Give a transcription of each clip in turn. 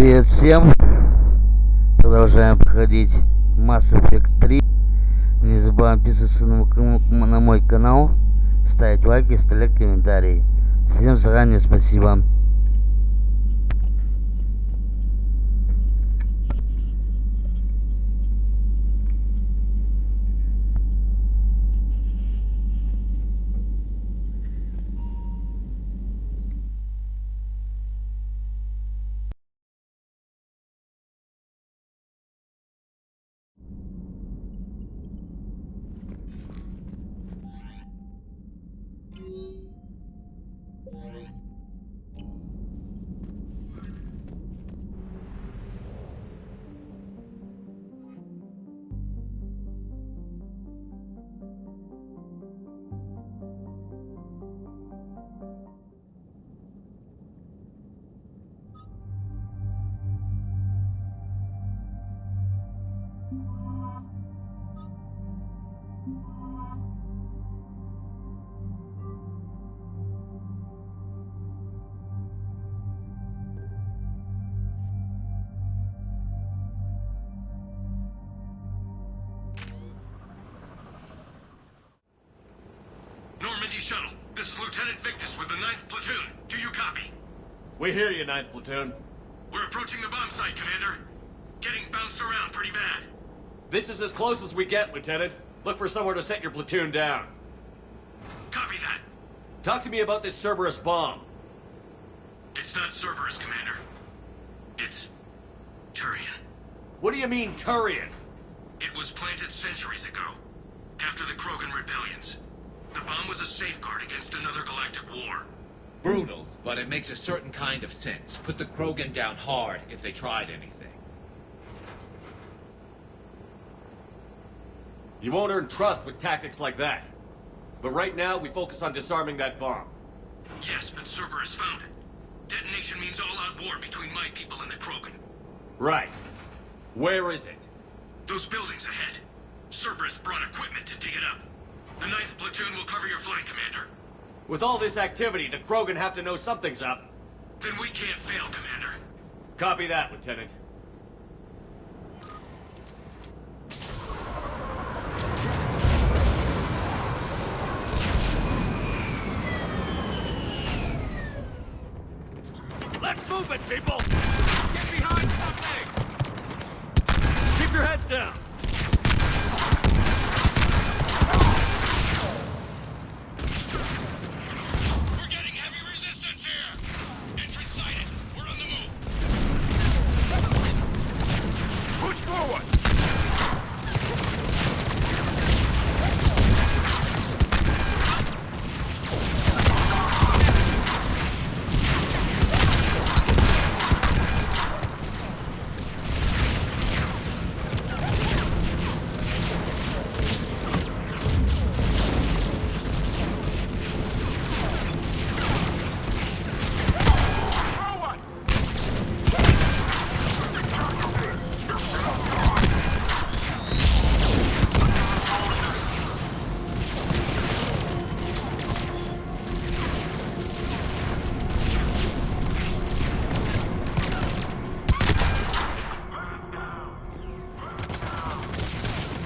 Привет всем! Продолжаем проходить Mass Effect 3. Не забываем подписываться на мой канал, ставить лайки, оставлять комментарии. Всем заранее спасибо. Shuttle. This is Lieutenant Victus with the 9th Platoon. Do you copy? We hear you, 9th Platoon. We're approaching the bomb site, Commander. Getting bounced around pretty bad. This is as close as we get, Lieutenant. Look for somewhere to set your platoon down. Copy that. Talk to me about this Cerberus bomb. It's not Cerberus, Commander. It's Turian. What do you mean, Turian? It was planted centuries ago, after the Krogan rebellions. The bomb was a safeguard against another galactic war. Brutal, but it makes a certain kind of sense. Put the Krogan down hard if they tried anything. You won't earn trust with tactics like that. But right now, we focus on disarming that bomb. Yes, but Cerberus found it. Detonation means all-out war between my people and the Krogan. Right. Where is it? Those buildings ahead. Cerberus brought equipment to dig it up. The 9th Platoon will cover your flank, Commander. With all this activity, the Krogan have to know something's up. Then we can't fail, Commander. Copy that, Lieutenant. Let's move it, people! Get behind something! Keep your heads down!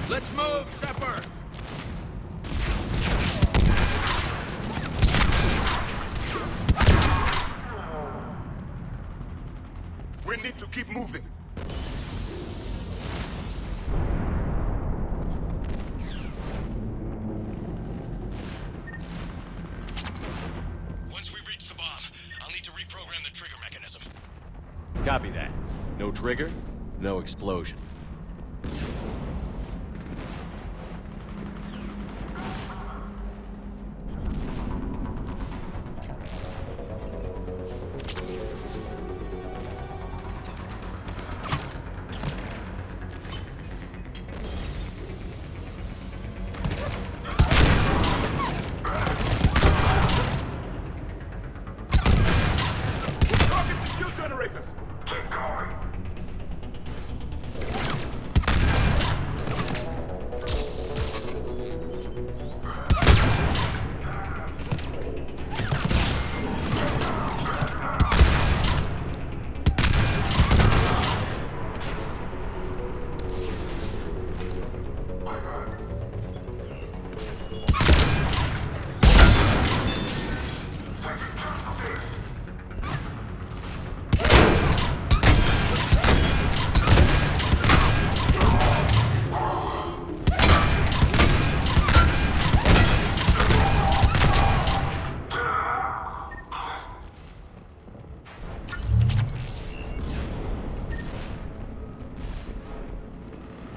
Let's move, Shepard! We need to keep moving. Once we reach the bomb, I'll need to reprogram the trigger mechanism. Copy that. No trigger, no explosion. Generators. Keep going.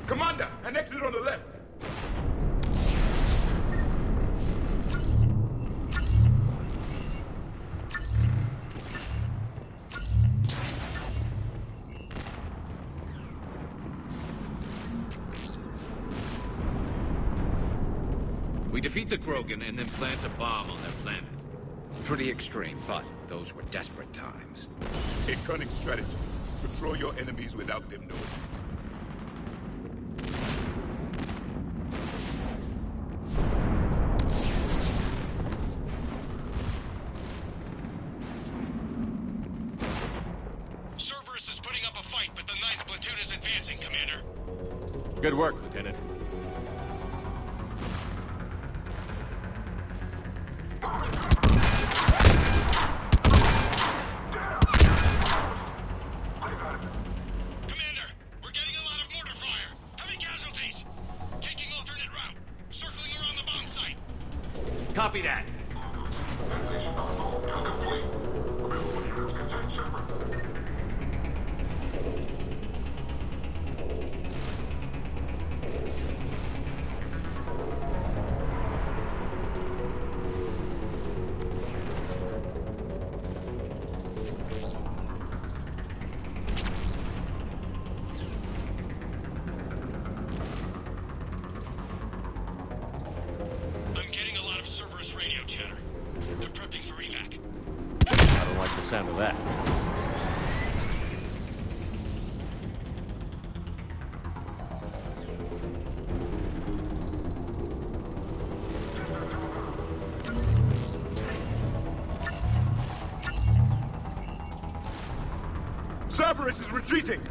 Commander, an exit on the left. We defeat the Krogan and then plant a bomb on their planet. Pretty extreme, but those were desperate times. A cunning strategy. Control your enemies without them knowing it. Cerberus is putting up a fight, but the 9th platoon is advancing, Commander. Good work, Lieutenant. Commander, we're getting a lot of mortar fire. Heavy casualties. Taking alternate route. Circling around the bomb site. Copy that. I'm getting a lot of Cerberus radio chatter. They're prepping for evac. I don't like the sound of that. Cerberus is retreating.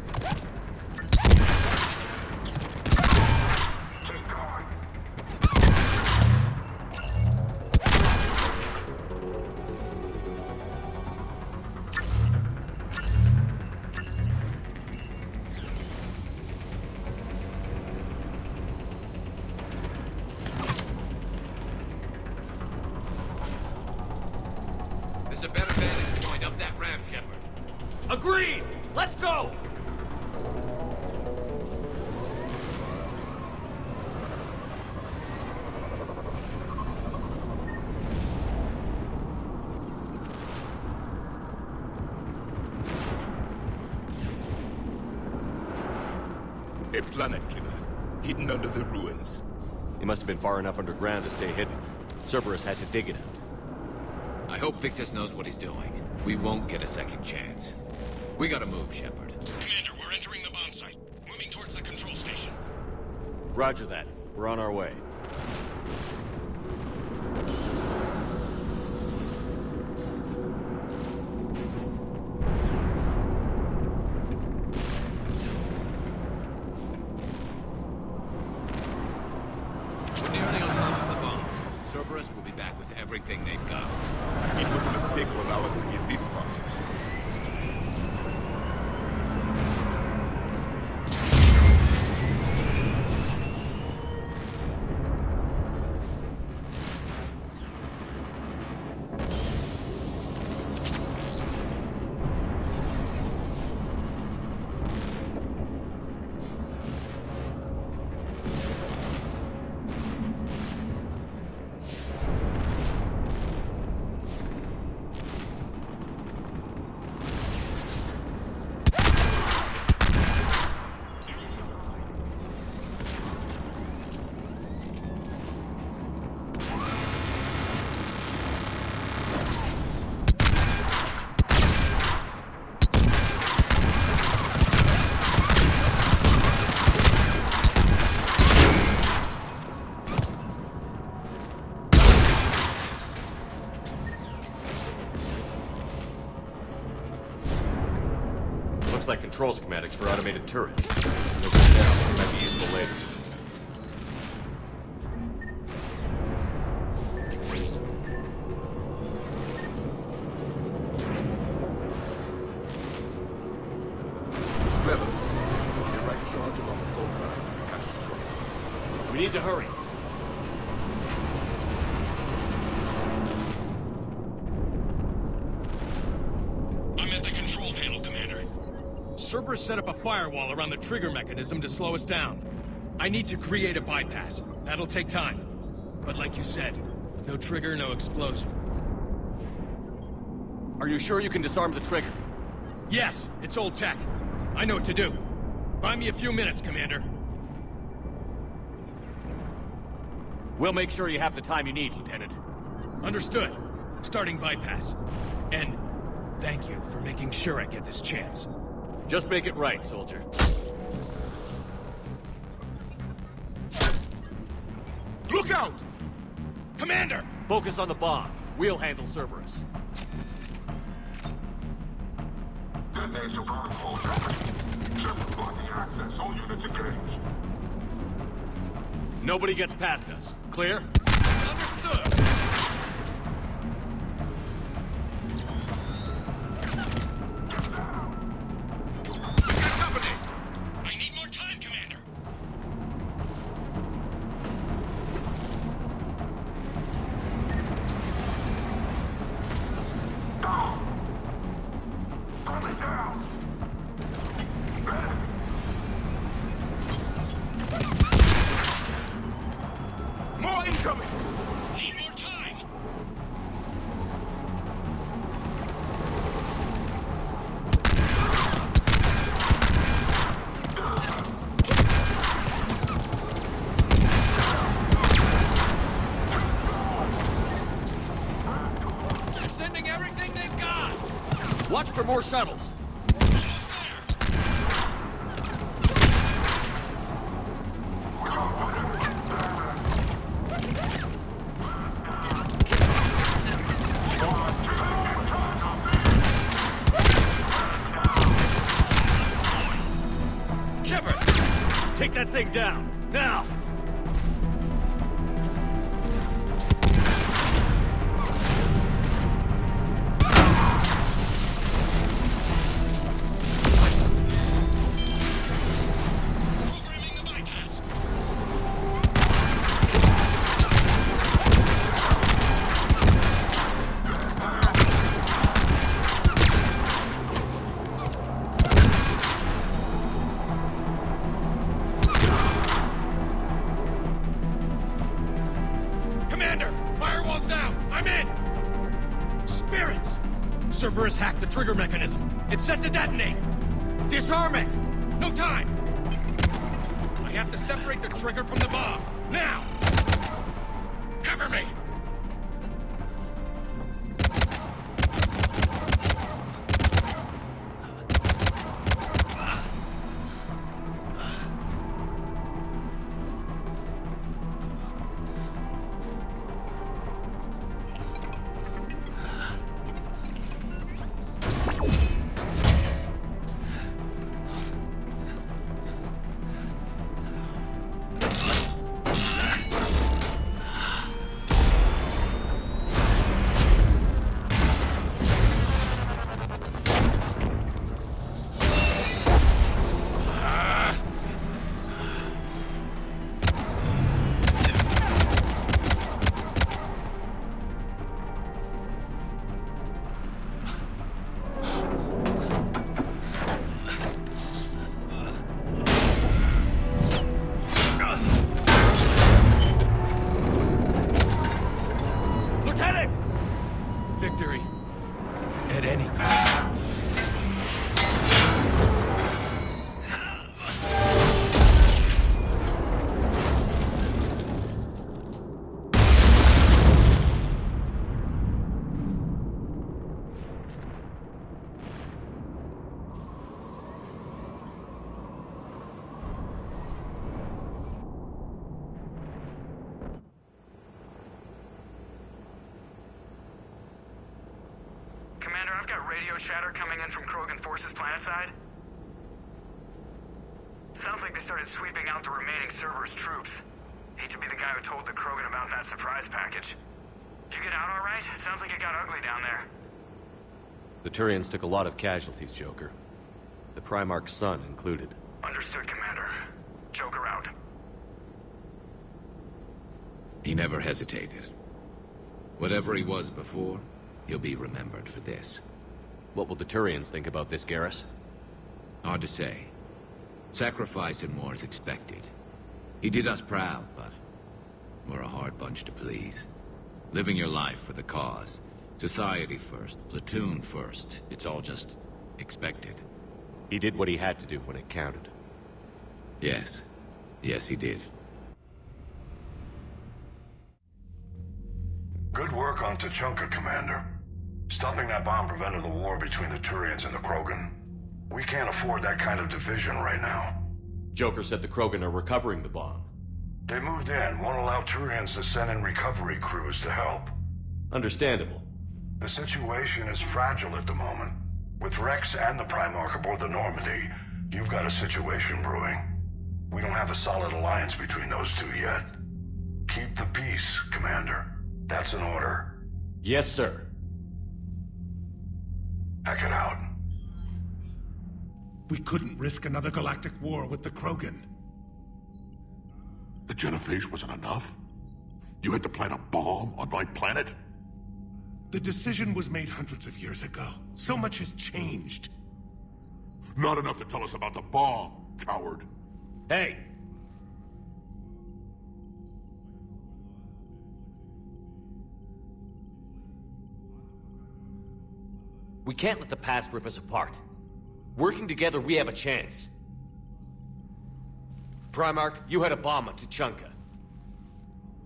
There's a better vantage point up that ramp, Shepard. Agreed! Let's go! A planet killer, hidden under the ruins. He must have been far enough underground to stay hidden. Cerberus had to dig it out. I hope Victus knows what he's doing. We won't get a second chance. We gotta move, Shepard. Commander, we're entering the bomb site. Moving towards the control station. Roger that. We're on our way. We're nearly on top of the bomb. Cerberus will be back with everything they've got. It was a mistake to allow us to get this far. Looks like control schematics for automated turrets. Note them down. Might be useful later. to hurry. I'm at the control panel, Commander. Cerberus set up a firewall around the trigger mechanism to slow us down. I need to create a bypass. That'll take time. But like you said, no trigger, no explosion. Are you sure you can disarm the trigger? Yes, it's old tech. I know what to do. Buy me a few minutes, Commander. We'll make sure you have the time you need, Lieutenant. Understood. Starting bypass. And thank you for making sure I get this chance. Just make it right, soldier. Look out! Commander! Focus on the bomb. We'll handle Cerberus. Detonation protocol. Ship blocking access. All units engaged. Nobody gets past us. Clear? Understood! I need more time, Commander. Coming down. More incoming. Need more time. They're sending everything they've got! Watch for more shuttles. Shepard! Take that thing down. Now! Programming the bypass. Commander! Firewall's down! I'm in! Spirits! Cerberus hacked the trigger mechanism. It's set to detonate! Disarm it! No time! I have to separate the trigger from the bomb. Now! Cover me! Lieutenant! Victory. At any cost. Commander, I've got radio chatter coming in from Krogan forces planetside. Sounds like they started sweeping out the remaining Cerberus troops. Hate to be the guy who told the Krogan about that surprise package. You get out all right? Sounds like it got ugly down there. The Turians took a lot of casualties, Joker. The Primarch's son included. Understood, Commander. Joker out. He never hesitated. Whatever he was before, he'll be remembered for this. What will the Turians think about this, Garrus? Hard to say. Sacrifice and more is expected. He did us proud, but we're a hard bunch to please. Living your life for the cause. Society first, platoon first. It's all just expected. He did what he had to do when it counted. Yes. Yes, he did. Good work on Tuchanka, Commander. Stopping that bomb prevented the war between the Turians and the Krogan. We can't afford that kind of division right now. Joker said the Krogan are recovering the bomb. They moved in, won't allow Turians to send in recovery crews to help. Understandable. The situation is fragile at the moment. With Rex and the Primarch aboard the Normandy, you've got a situation brewing. We don't have a solid alliance between those two yet. Keep the peace, Commander. That's an order. Yes, sir. Hack it out. We couldn't risk another galactic war with the Krogan. The genophage wasn't enough? You had to plant a bomb on my planet? The decision was made hundreds of years ago. So much has changed. Not enough to tell us about the bomb, coward. Hey! We can't let the past rip us apart. Working together, we have a chance. Primarch, you had a bomb on Tuchanka.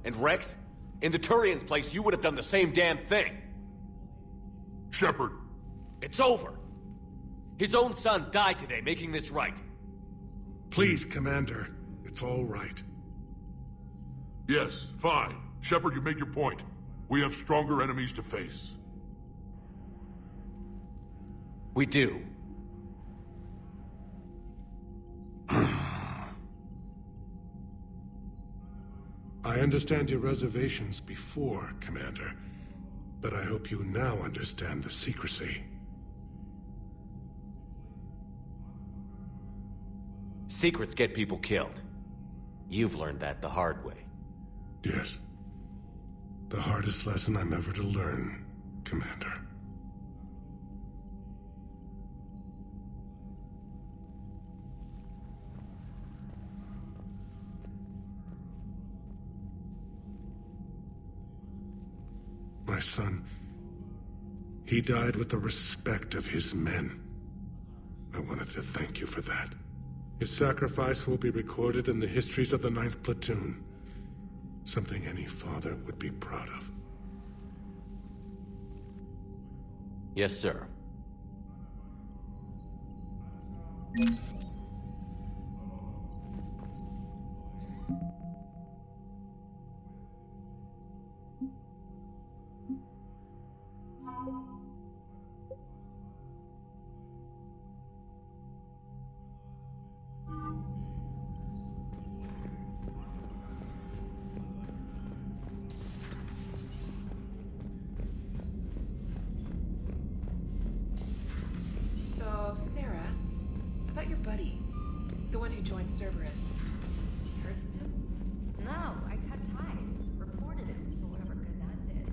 And Rex, in the Turian's place, you would have done the same damn thing. Shepard! It's over. His own son died today, making this right. Please, Commander. It's all right. Yes, fine. Shepard, you made your point. We have stronger enemies to face. We do. I understand your reservations before, Commander, but I hope you now understand the secrecy. Secrets get people killed. You've learned that the hard way. Yes. The hardest lesson I'm ever to learn, Commander. My son, he died with the respect of his men. I wanted to thank you for that. His sacrifice will be recorded in the histories of the 9th Platoon. Something any father would be proud of. Yes, sir. So, Sarah, about your buddy, the one who joined Cerberus. You heard from him? No, I cut ties. Reported him for whatever good that did.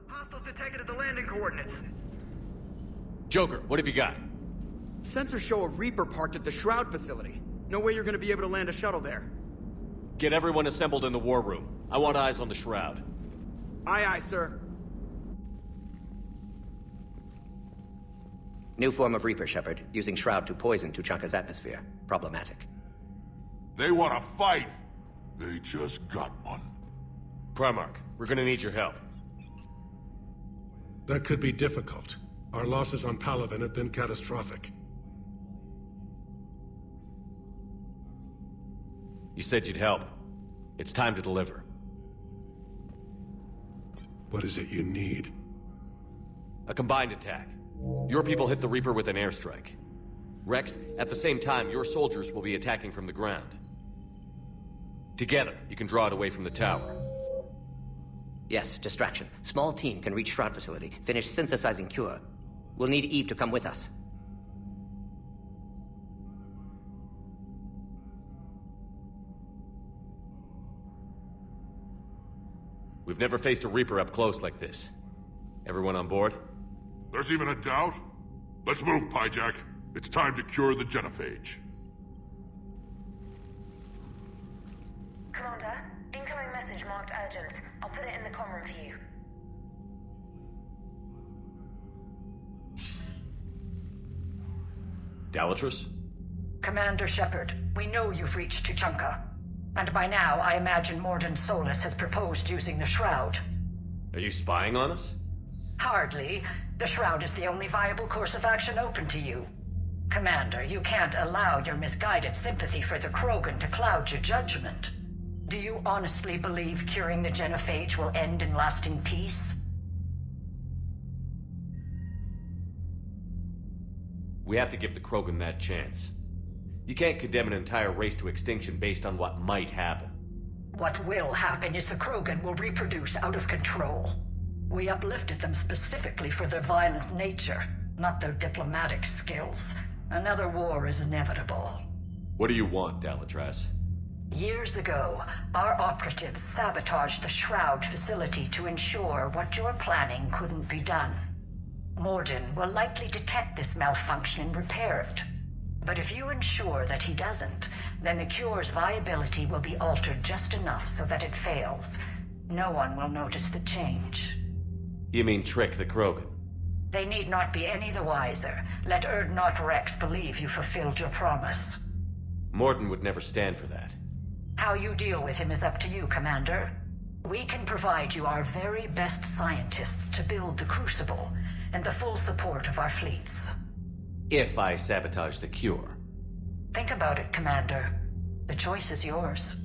Hostiles detected at the landing coordinates. Joker, what have you got? Sensors show a Reaper parked at the Shroud facility. No way you're gonna be able to land a shuttle there. Get everyone assembled in the war room. I want eyes on the Shroud. Aye, aye, sir. New form of Reaper, Shepard, using Shroud to poison Tuchanka's atmosphere. Problematic. They want to fight! They just got one. Primarch, we're gonna need your help. That could be difficult. Our losses on Palaven have been catastrophic. You said you'd help. It's time to deliver. What is it you need? A combined attack. Your people hit the Reaper with an airstrike. Rex, at the same time, your soldiers will be attacking from the ground. Together, you can draw it away from the tower. Yes, distraction. Small team can reach Shroud facility, finish synthesizing cure. We'll need Eve to come with us. We've never faced a Reaper up close like this. Everyone on board? There's even a doubt? Let's move, Pyjack. It's time to cure the genophage. Commander, incoming message marked urgent. I'll put it in the comm room for you. Dalatrus? Commander Shepard, we know you've reached Tuchanka. And by now, I imagine Morden Solus has proposed using the Shroud. Are you spying on us? Hardly. The Shroud is the only viable course of action open to you. Commander, you can't allow your misguided sympathy for the Krogan to cloud your judgment. Do you honestly believe curing the genophage will end in lasting peace? We have to give the Krogan that chance. You can't condemn an entire race to extinction based on what might happen. What will happen is the Krogan will reproduce out of control. We uplifted them specifically for their violent nature, not their diplomatic skills. Another war is inevitable. What do you want, Dalatrus? Years ago, our operatives sabotaged the Shroud facility to ensure what you're planning couldn't be done. Morden will likely detect this malfunction and repair it. But if you ensure that he doesn't, then the cure's viability will be altered just enough so that it fails. No one will notice the change. You mean trick the Krogan? They need not be any the wiser. Let Urdnot Rex believe you fulfilled your promise. Morden would never stand for that. How you deal with him is up to you, Commander. We can provide you our very best scientists to build the Crucible, and the full support of our fleets. If I sabotage the cure. Think about it, Commander. The choice is yours.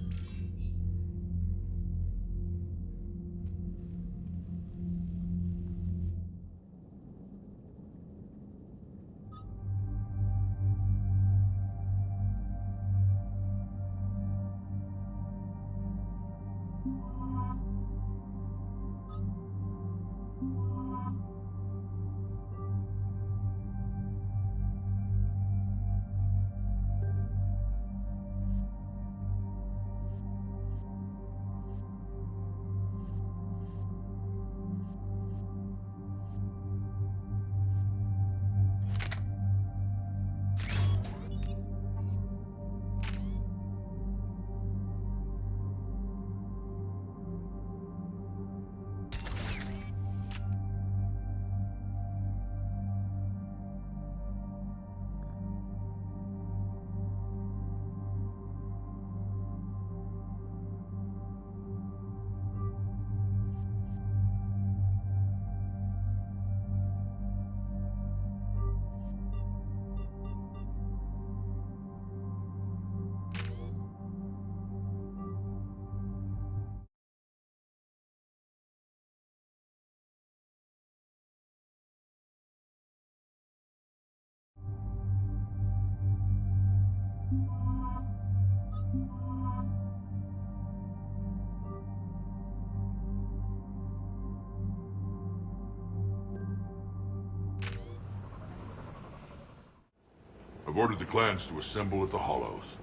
I've ordered the clans to assemble at the Hollows.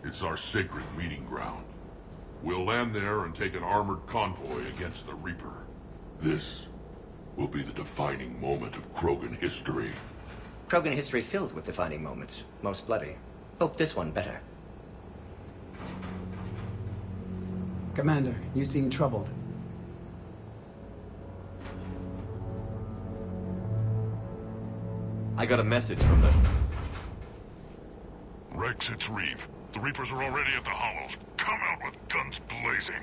It's our sacred meeting ground. We'll land there and take an armored convoy against the Reaper. This will be the defining moment of Krogan history. Krogan history filled with defining moments, most bloody. Hope this one better. Commander, you seem troubled. I got a message from the... Rex, it's Reeve. The Reapers are already at the Hollows. Come out with guns blazing.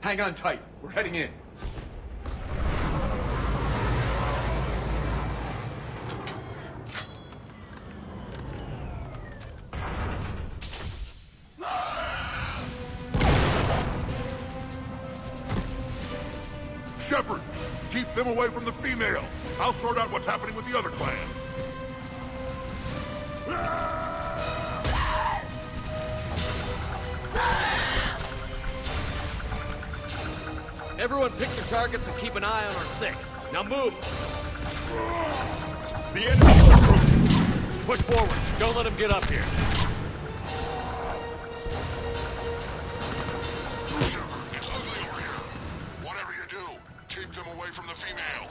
Hang on tight. We're heading in. Shepard, keep them away from the female. I'll sort out what's happening with the other clans. Everyone pick your targets and keep an eye on our 6. Now move! The enemy's approaching! Push forward. Don't let him get up here. It's ugly over here. Whatever you do, keep them away from the female.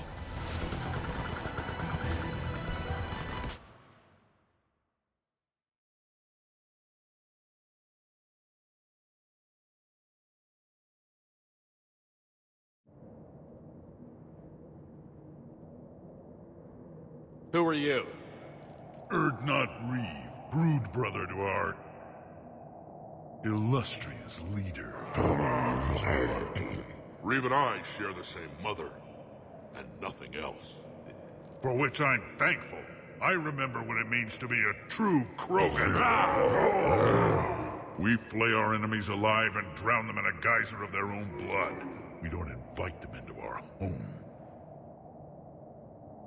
Who are you? Erdnot Reeve, brood brother to our illustrious leader. Reeve and I share the same mother, and nothing else. For which I'm thankful. I remember what it means to be a true Krogan. We flay our enemies alive and drown them in a geyser of their own blood. We don't invite them into our home.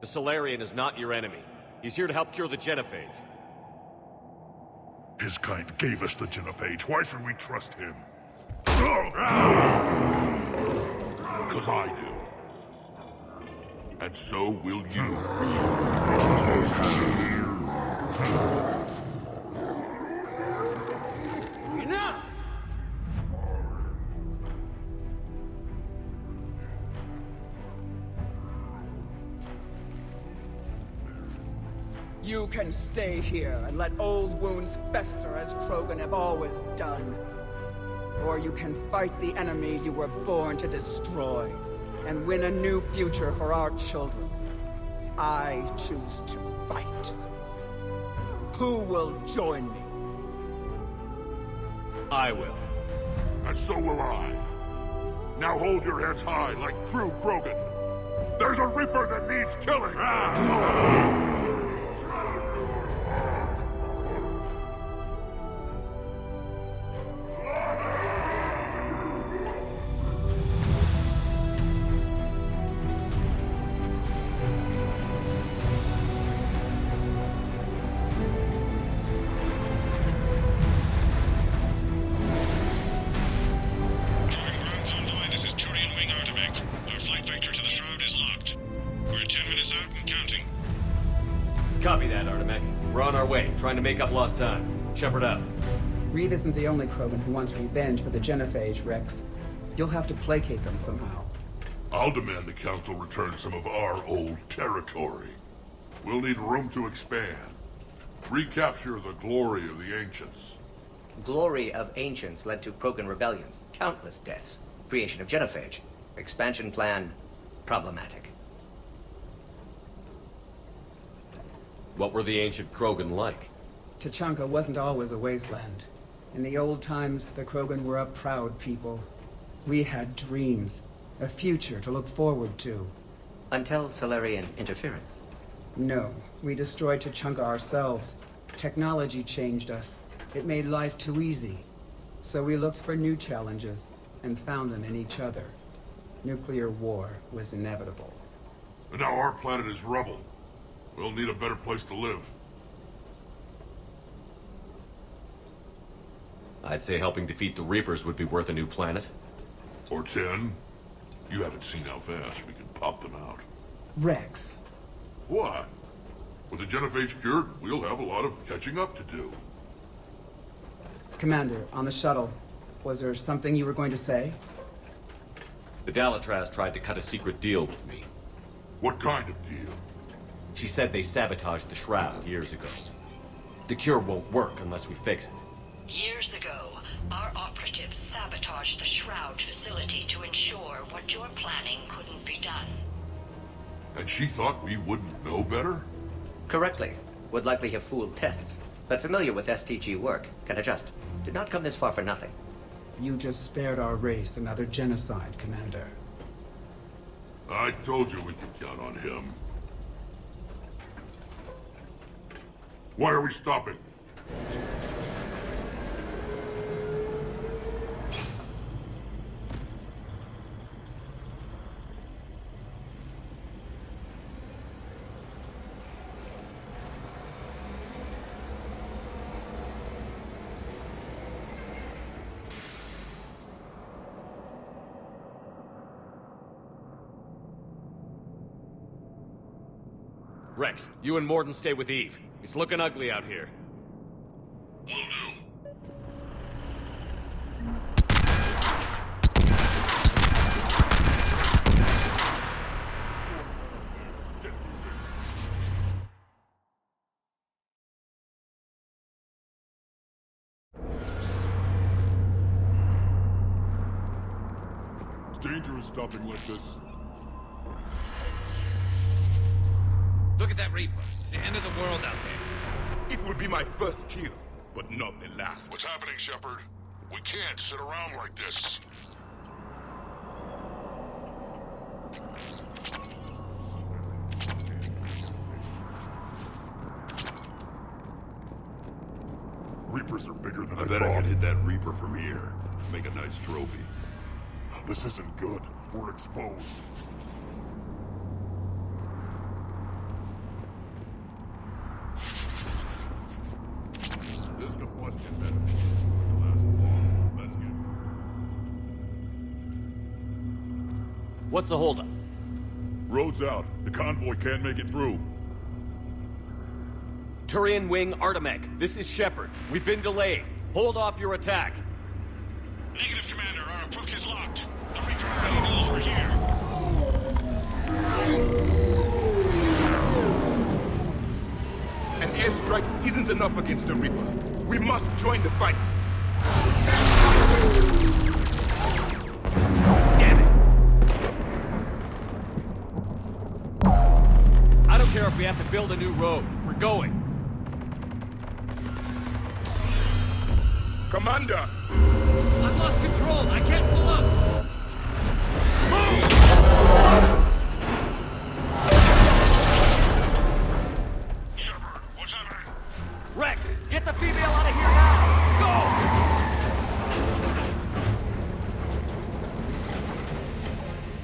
The Solarian is not your enemy. He's here to help cure the genophage. His kind gave us the genophage. Why should we trust him? Because I do. And so will you. Enough! You can stay here and let old wounds fester as Krogan have always done. Or you can fight the enemy you were born to destroy and win a new future for our children. I choose to fight. Who will join me? I will. And so will I. Now hold your heads high like true Krogan. There's a Reaper that needs killing! Copy that, Artemek. We're on our way, trying to make up lost time. Shepherd up. Reeve isn't the only Krogan who wants revenge for the genophage, Rex. You'll have to placate them somehow. I'll demand the Council return some of our old territory. We'll need room to expand. Recapture the glory of the Ancients. Glory of Ancients led to Krogan rebellions, countless deaths, creation of genophage, expansion plan, problematic. What were the ancient Krogan like? Tuchanka wasn't always a wasteland. In the old times, the Krogan were a proud people. We had dreams, a future to look forward to. Until Solarian interference? No, we destroyed Tuchanka ourselves. Technology changed us. It made life too easy. So we looked for new challenges, and found them in each other. Nuclear war was inevitable. And now our planet is rubble. We'll need a better place to live. I'd say helping defeat the Reapers would be worth a new planet. Or 10. You haven't seen how fast we can pop them out. Rex. What? With the genophage cured, we'll have a lot of catching up to do. Commander, on the shuttle, was there something you were going to say? The Dalatraz tried to cut a secret deal with me. What kind of deal? She said they sabotaged the Shroud years ago. The cure won't work unless we fix it. Years ago, our operatives sabotaged the Shroud facility to ensure what you're planning couldn't be done. And she thought we wouldn't know better? Correctly. Would likely have fooled tests, but familiar with STG work, can adjust. Did not come this far for nothing. You just spared our race another genocide, Commander. I told you we could count on him. Why are we stopping? Rex, you and Morden stay with Eve. It's looking ugly out here. Will do. It's dangerous stopping like this. Look at that Reaper. It's the end of the world out there. It will be my first kill, but not the last. What's happening, Shepard? We can't sit around like this. Reapers are bigger than I bet I thought. could hit that Reaper from here. Make a nice trophy. This isn't good. We're exposed. This could was get better. Let's get. What's the holdup? Road's out. The convoy can't make it through. Turian Wing Artemech, this is Shepard. We've been delayed. Hold off your attack. Negative, Commander. Our approach is locked. The Reaper already knows we're here. An airstrike isn't enough against the Reaper. We must join the fight. Damn it! I don't care if we have to build a new road. We're going. Commander! I've lost control. I can't pull up. Shepard, what's happening? Rex, get the female out of here now!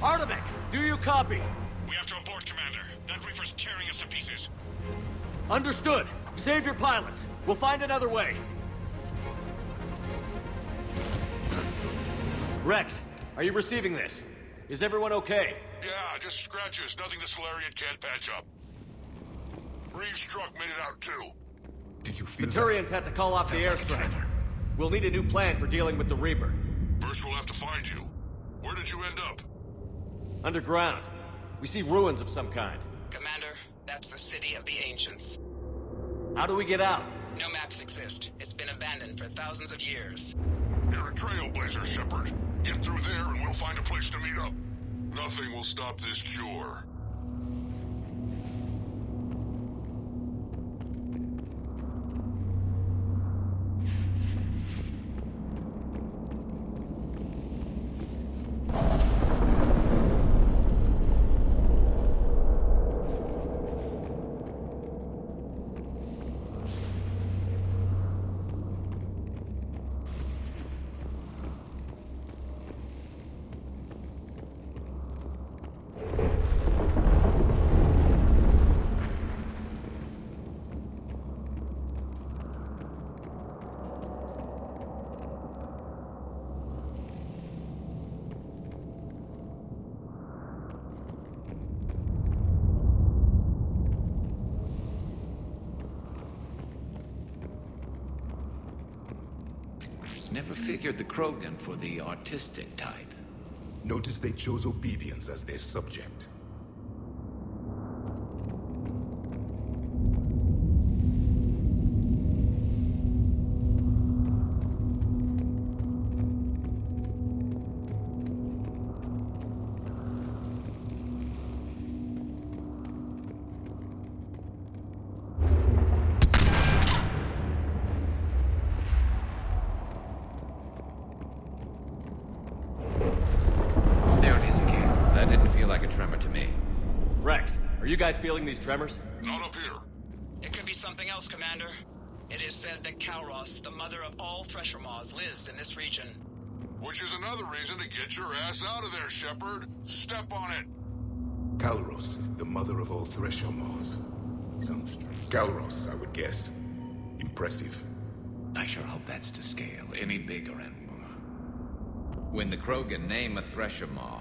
Go! Artemech, do you copy? We have to abort, Commander. That Reaper's tearing us to pieces. Understood. Save your pilots. We'll find another way. Rex, are you receiving this? Is everyone okay? Yeah, just scratches. Nothing the Solarian can't patch up. Reeves' truck made it out too. Did you feel The Turians had to call off the airstrike. We'll need a new plan for dealing with the Reaper. First we'll have to find you. Where did you end up? Underground. We see ruins of some kind. Commander, that's the city of the ancients. How do we get out? No maps exist. It's been abandoned for thousands of years. You're a trailblazer, Shepard. Get through there and we'll find a place to meet up. Nothing will stop this cure. Never figured the Krogan for the artistic type. Notice they chose obedience as their subject. Are you guys feeling these tremors? Not up here. It could be something else, Commander. It is said that Kalros, the mother of all Thresher Maws, lives in this region. Which is another reason to get your ass out of there, Shepard. Step on it. Kalros, the mother of all Thresher Maws. Sounds strange. Kalros, I would guess. Impressive. I sure hope that's to scale. Any bigger and more. When the Krogan name a Thresher Maw,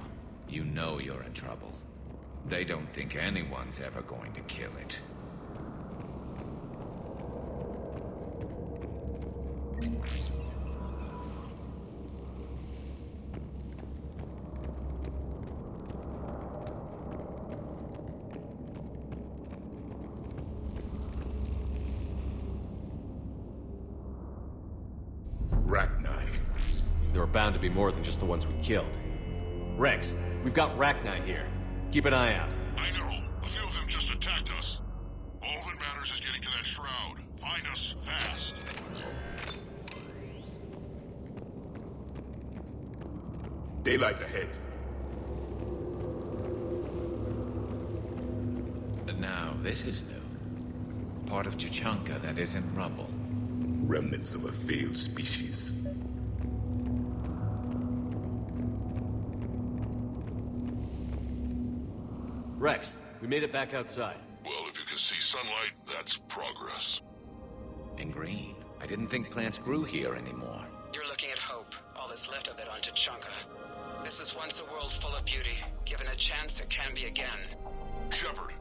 you know you're in trouble. They don't think anyone's ever going to kill it. There are bound to be more than just the ones we killed. Rex, we've got Rachni here. Keep an eye out. I know. A few of them just attacked us. All that matters is getting to that shroud. Find us fast. Daylight ahead. But now, this is new. Part of Tuchanka that isn't rubble. Remnants of a failed species. Rex, we made it back outside. Well, if you can see sunlight, that's progress. And green. I didn't think plants grew here anymore. You're looking at hope, all that's left of it on Tuchanka. This is once a world full of beauty. Given a chance, it can be again. Shepard,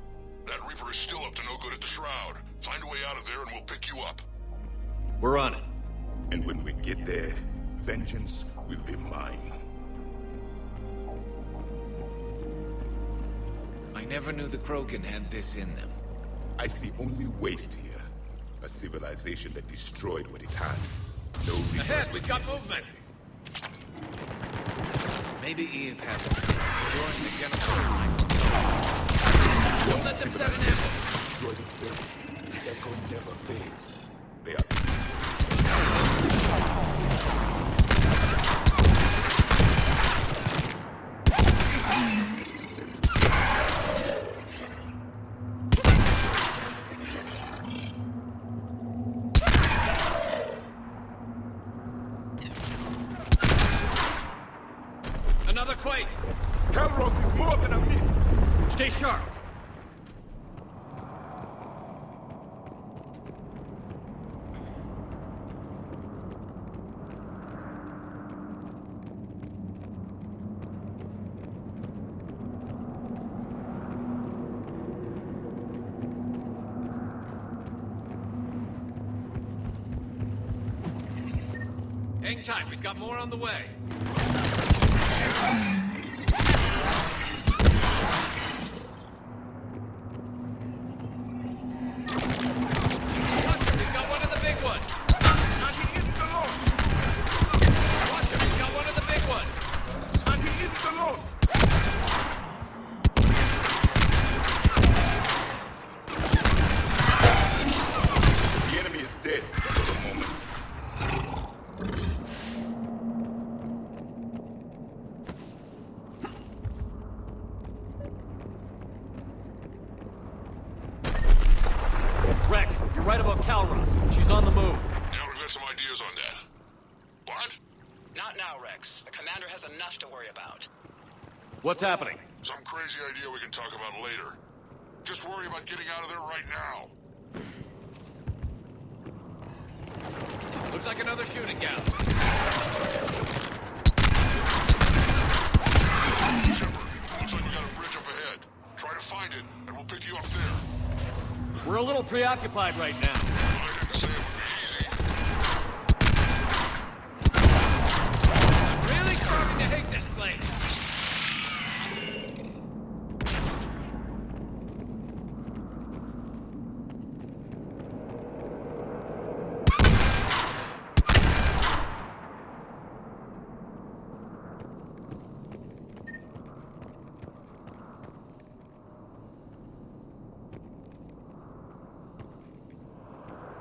that Reaper is still up to no good at the Shroud. Find a way out of there and we'll pick you up. We're on it. And when we get there, vengeance will be mine. I never knew the Krogan had this in them. I see only waste here. A civilization that destroyed what it had. No ahead, we've got movement! Maybe Eve has destroying the genocide. Don't let them set an ambush! Destroy themselves. The echo never fades. They are... Another quake! Calros is more than a myth! Stay sharp! Hang tight, we've got more on the way. Rex, you're right about Calros. She's on the move. Yeah, we've got some ideas on that. What? Not now, Rex. The commander has enough to worry about. What's happening? Some crazy idea we can talk about later. Just worry about getting out of there right now. Looks like another shooting gallery. Shepard, looks like we got a bridge up ahead. Try to find it, and we'll pick you up there. We're a little preoccupied right now. I didn't say it would be easy. I'm really starting to hate this place.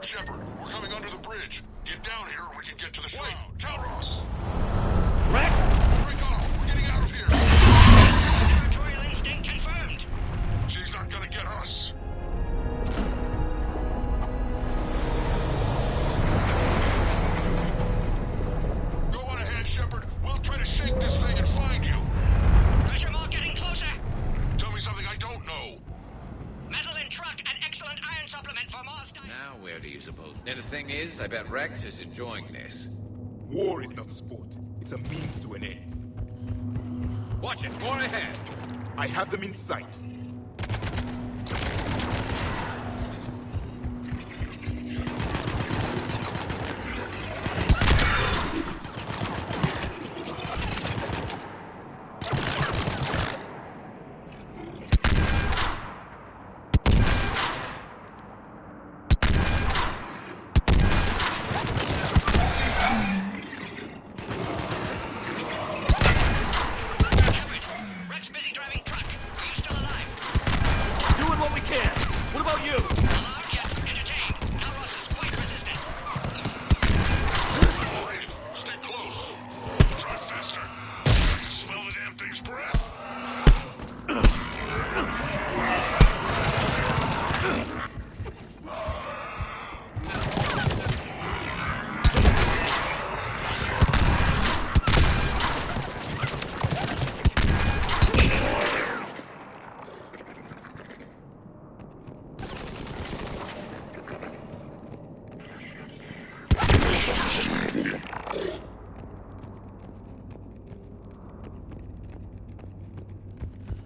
Shepard, we're coming under the bridge. Get down here and we can get to the shroud. Calros! Rex! Break off! We're getting out of here! Territorial instinct confirmed! She's not gonna get us! Go on ahead, Shepard. We'll try to shake this thing and find you. Pressure mark getting closer! Tell me something I don't know. Metal in truck, an excellent iron supplement for Mars. Now where do you suppose? And the thing is, I bet Rex is enjoying this. War is not sport. It's a means to an end. Watch it, more ahead. I have them in sight.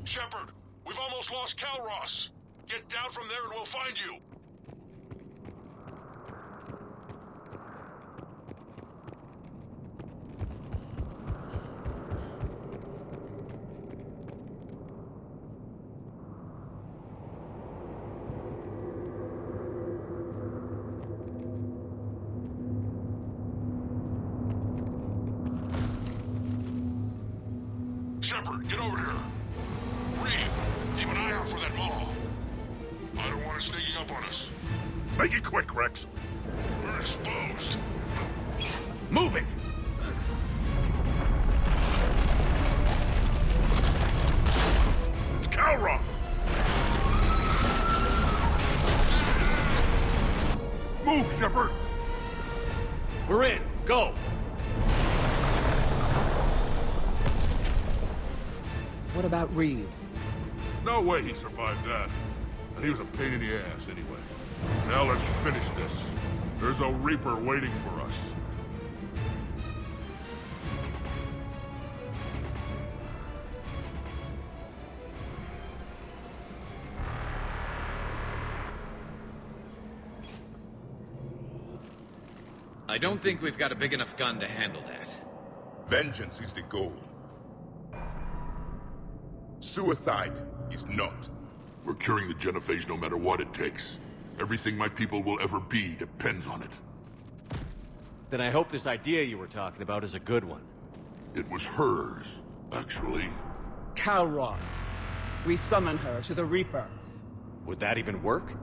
Shepard, we've almost lost Calros. Get down from there and we'll find you. Shepard, get over here. Reeve, keep an eye out for that mall. I don't want it sneaking up on us. Make it quick, Rex. We're exposed. Move it! It's Calros! Move, Shepard! We're in. Go! What about Reeve? No way he survived that. And he was a pain in the ass anyway. Now let's finish this. There's a Reaper waiting for us. I don't think we've got a big enough gun to handle that. Vengeance is the goal. Suicide is not. We're curing the genophage no matter what it takes. Everything my people will ever be depends on it. Then I hope this idea you were talking about is a good one. It was hers, actually. Calros. We summon her to the Reaper. Would that even work?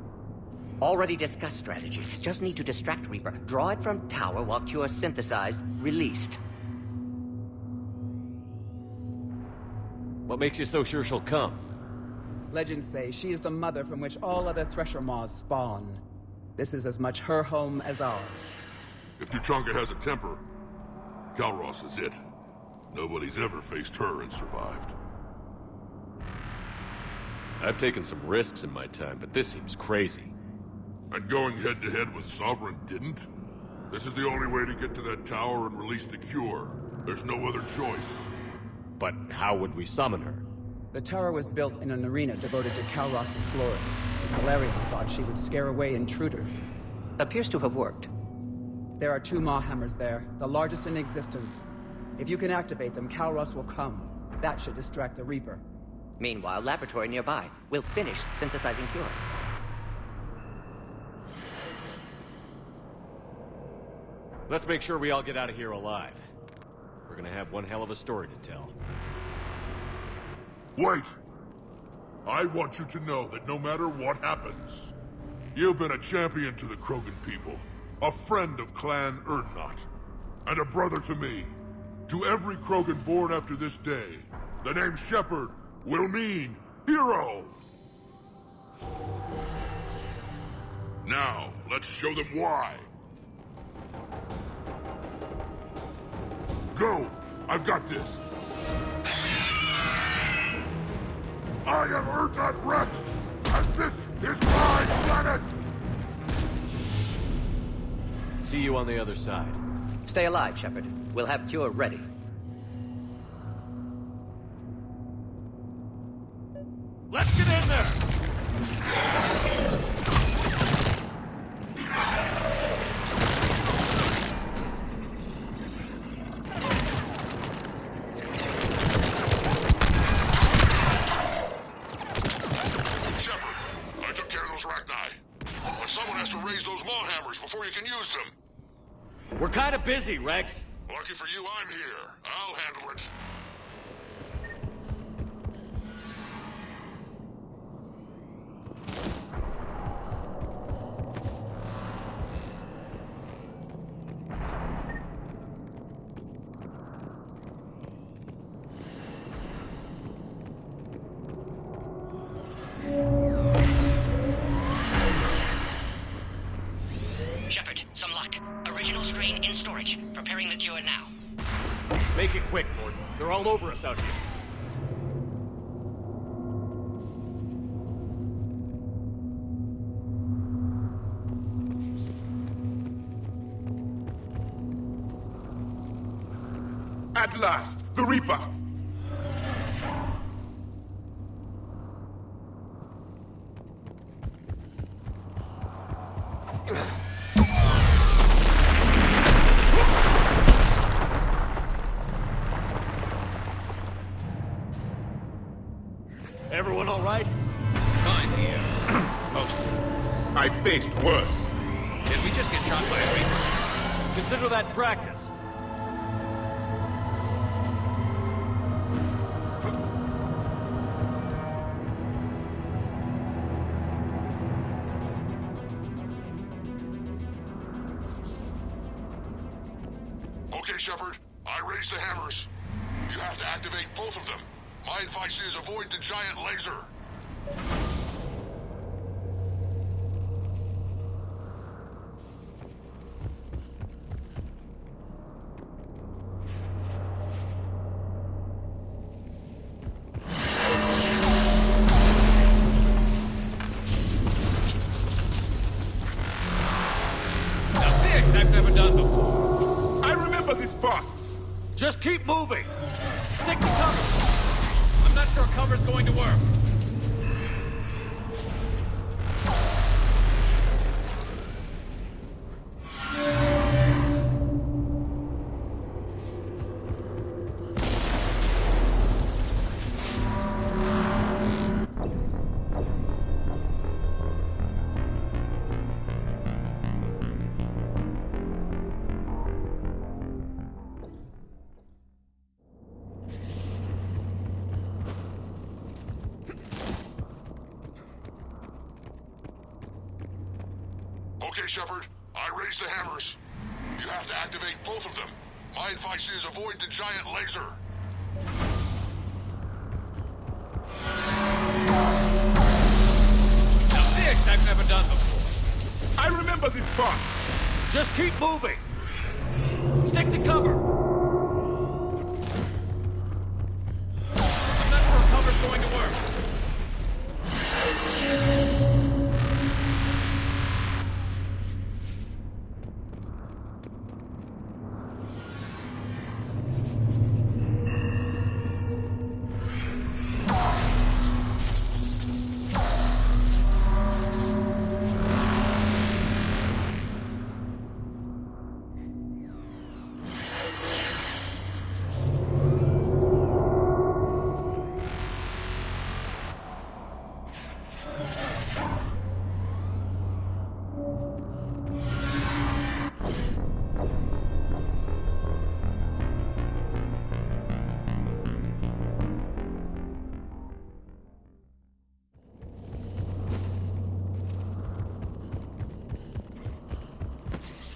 Already discussed strategy. Just need to distract Reaper. Draw it from tower while Cure synthesized, released. What makes you so sure she'll come? Legends say she is the mother from which all other Thresher Maws spawn. This is as much her home as ours. If Tuchanka has a temper, Calros is it. Nobody's ever faced her and survived. I've taken some risks in my time, but this seems crazy. And going head-to-head with Sovereign didn't? This is the only way to get to that tower and release the cure. There's no other choice. But how would we summon her? The tower was built in an arena devoted to Calros' glory. The Solarians thought she would scare away intruders. Appears to have worked. There are 2 Maw hammers there, the largest in existence. If you can activate them, Calros will come. That should distract the Reaper. Meanwhile, laboratory nearby. We'll finish synthesizing Cure. Let's make sure we all get out of here alive. We're gonna have one hell of a story to tell. Wait! I want you to know that no matter what happens, you've been a champion to the Krogan people, a friend of Clan Erdnot, and a brother to me. To every Krogan born after this day, the name Shepard will mean hero! Now, let's show them why. Go! I've got this! I am Erdnot Rex, and this is my planet! See you on the other side. Stay alive, Shepard. We'll have Cure ready. We're kind of busy, Rex. Lucky for you, I'm here. I'll handle it. Shepard, some luck. Original strain in storage. Preparing the cure now. Make it quick, Gordon. They're all over us out here. At last, the Reaper! Everyone all right? Fine here. Mostly. I faced worse. Did we just get shot by a Reaper? Consider that practice. Okay, Shepard. I raised the hammers. You have to activate both of them. My advice is avoid the giant laser. Now this I've never done before. I remember this part. Just keep moving. Stick to cover. I'm not sure cover's going to work. Okay, Shepard. I raised the hammers. You have to activate both of them. My advice is avoid the giant laser. Now this I've never done before. I remember this part. Just keep moving. Stick to cover. I'm not sure cover's going to work.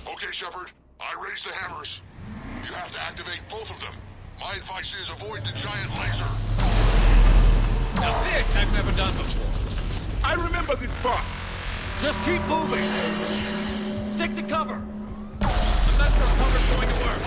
Okay, Shepard. I raised the hammers. You have to activate both of them. My advice is avoid the giant laser. Now this I've never done before. I remember this part. Just keep moving. Stick to cover. I'm not sure cover's going to work.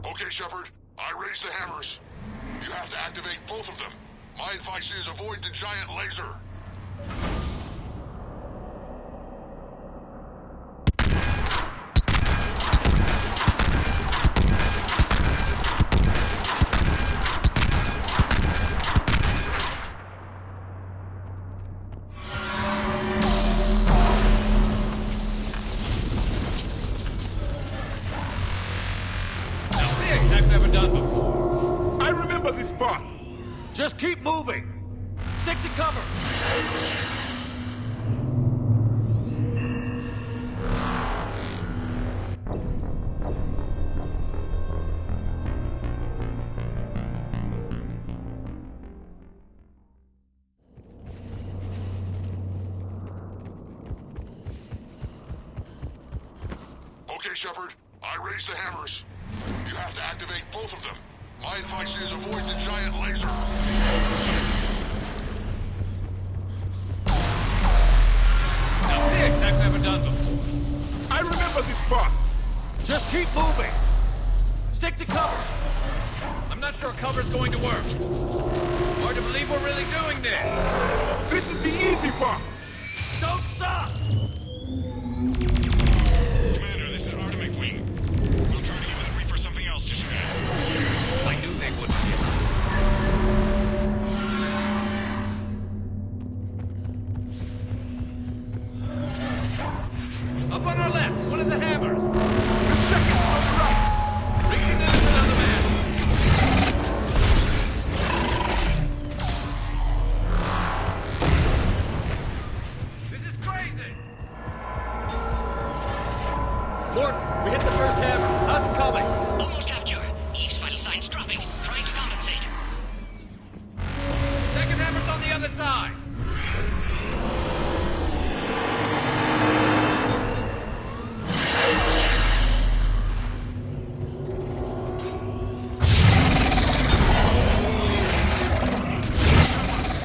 Okay, Shepard. I raised the hammers. You have to activate both of them. My advice is avoid the giant laser. Just keep moving! Stick to cover! Okay, Shepard. I raised the hammers. You have to activate both of them. My advice is avoid the giant laser. Now this I've never done before. I remember this part. Just keep moving! Stick to cover! I'm not sure cover's going to work. Hard to believe we're really doing this. This is the easy part. Don't stop! Commander, this is Artemic Wing. We'll try to give the Reaper something else to shoot at. I knew they wouldn't. Up on our left, one of the hammers. The second on the right. Reaching in with another man. This is crazy. Morton, we hit the first hammer. How's it coming? Almost half cure. Eve's vital signs dropping. Trying to compensate. Second hammer's on the other side.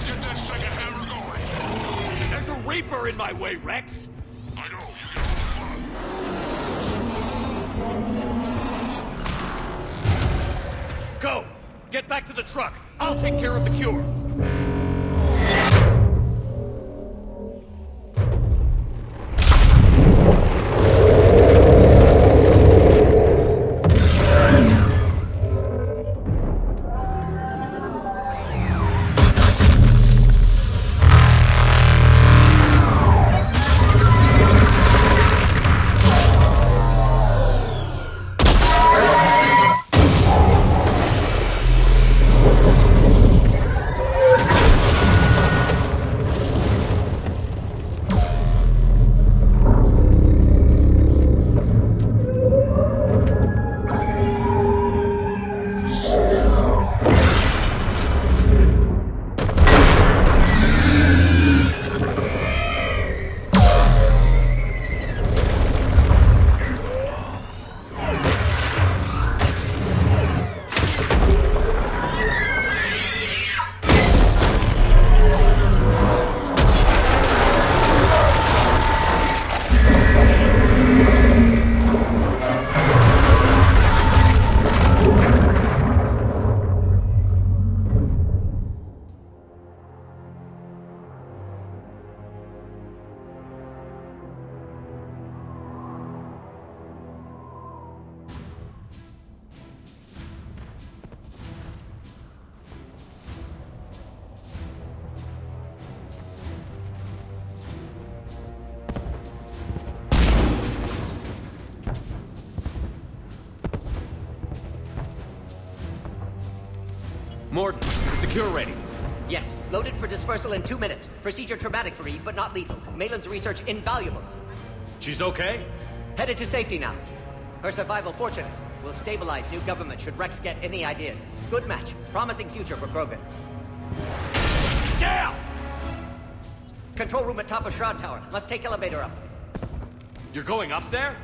Get that second hammer going. There's a Reaper in my way, Rex. I know, you get all the fun. Go! Get back to the truck. I'll take care of the cure. Morton, is the cure ready? Yes, loaded for dispersal in 2 minutes. Procedure traumatic for Eve, but not lethal. Malin's research invaluable. She's okay? Headed to safety now. Her survival fortunate. Will stabilize new government should Rex get any ideas. Good match. Promising future for Krogan. Down! Control room at top of Shroud Tower. Must take elevator up. You're going up there?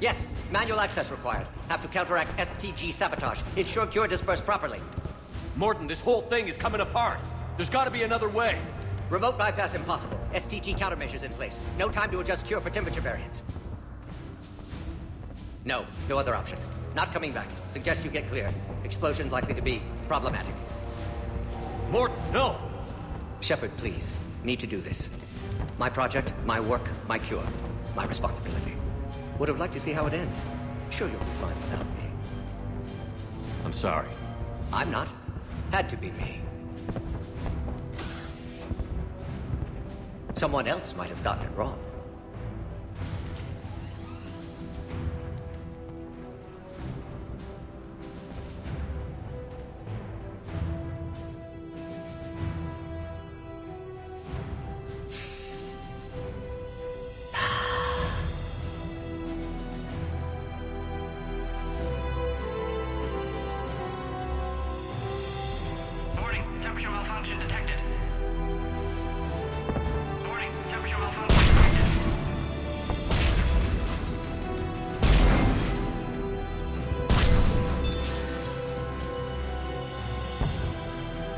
Yes, manual access required. Have to counteract STG sabotage. Ensure cure dispersed properly. Morton, this whole thing is coming apart. There's gotta be another way. Remote bypass impossible. STG countermeasures in place. No time to adjust cure for temperature variance. No other option. Not coming back. Suggest you get clear. Explosion likely to be problematic. Morton, no! Shepard, please. Need to do this. My project, my work, my cure. My responsibility. Would have liked to see how it ends. Sure you'll be fine without me. I'm sorry. I'm not. Had to be me. Someone else might have gotten it wrong.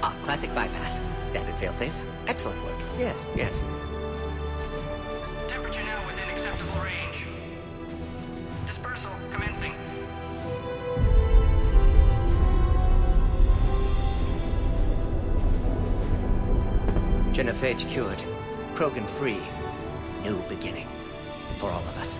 Ah, classic bypass. Standard failsafes. Excellent work. Yes, yes. Temperature now within acceptable range. Dispersal commencing. Genophage cured. Krogan free. New beginning. For all of us.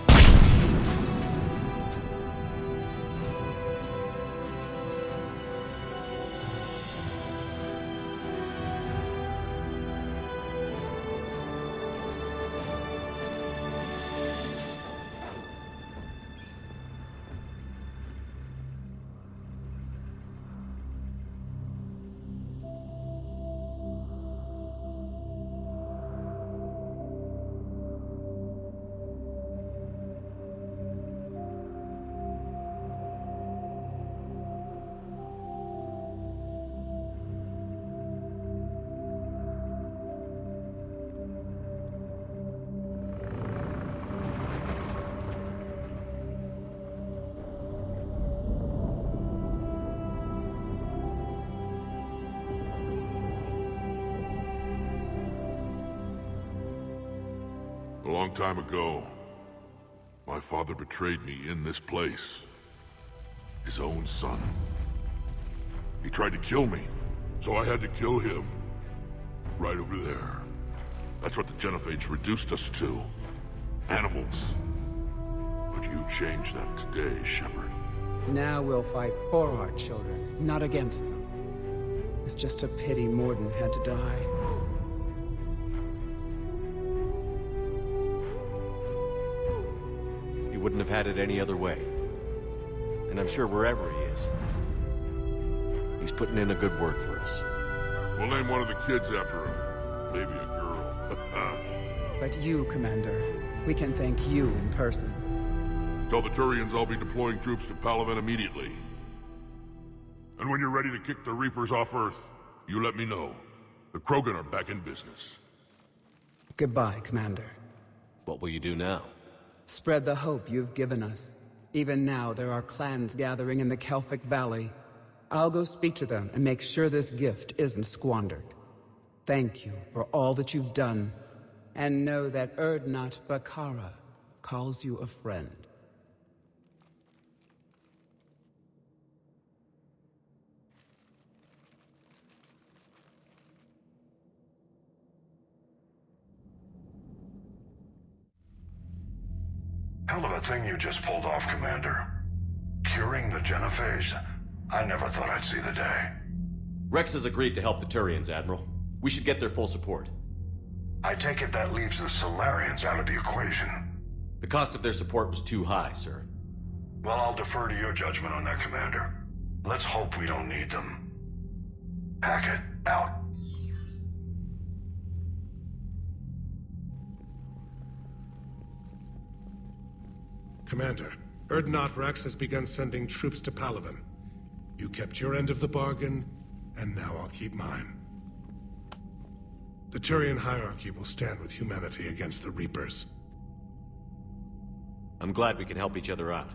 A long time ago, my father betrayed me in this place. His own son. He tried to kill me, so I had to kill him. Right over there. That's what the Genophage reduced us to. Animals. But you changed that today, Shepard. Now we'll fight for our children, not against them. It's just a pity Morden had to die. He wouldn't have had it any other way. And I'm sure wherever he is, he's putting in a good word for us. We'll name one of the kids after him. Maybe a girl. But you, Commander, we can thank you in person. Tell the Turians I'll be deploying troops to Palaven immediately. And when you're ready to kick the Reapers off Earth, you let me know. The Krogan are back in business. Goodbye, Commander. What will you do now? Spread the hope you've given us. Even now, there are clans gathering in the Kelphic Valley. I'll go speak to them and make sure this gift isn't squandered. Thank you for all that you've done. And know that Erdnot Bakara calls you a friend. Hell of a thing you just pulled off, Commander. Curing the Genophage? I never thought I'd see the day. Rex has agreed to help the Turians, Admiral. We should get their full support. I take it that leaves the Solarians out of the equation. The cost of their support was too high, sir. Well, I'll defer to your judgment on that, Commander. Let's hope we don't need them. Hackett, out. Commander, Erdnot Rex has begun sending troops to Palaven. You kept your end of the bargain, and now I'll keep mine. The Turian hierarchy will stand with humanity against the Reapers. I'm glad we can help each other out.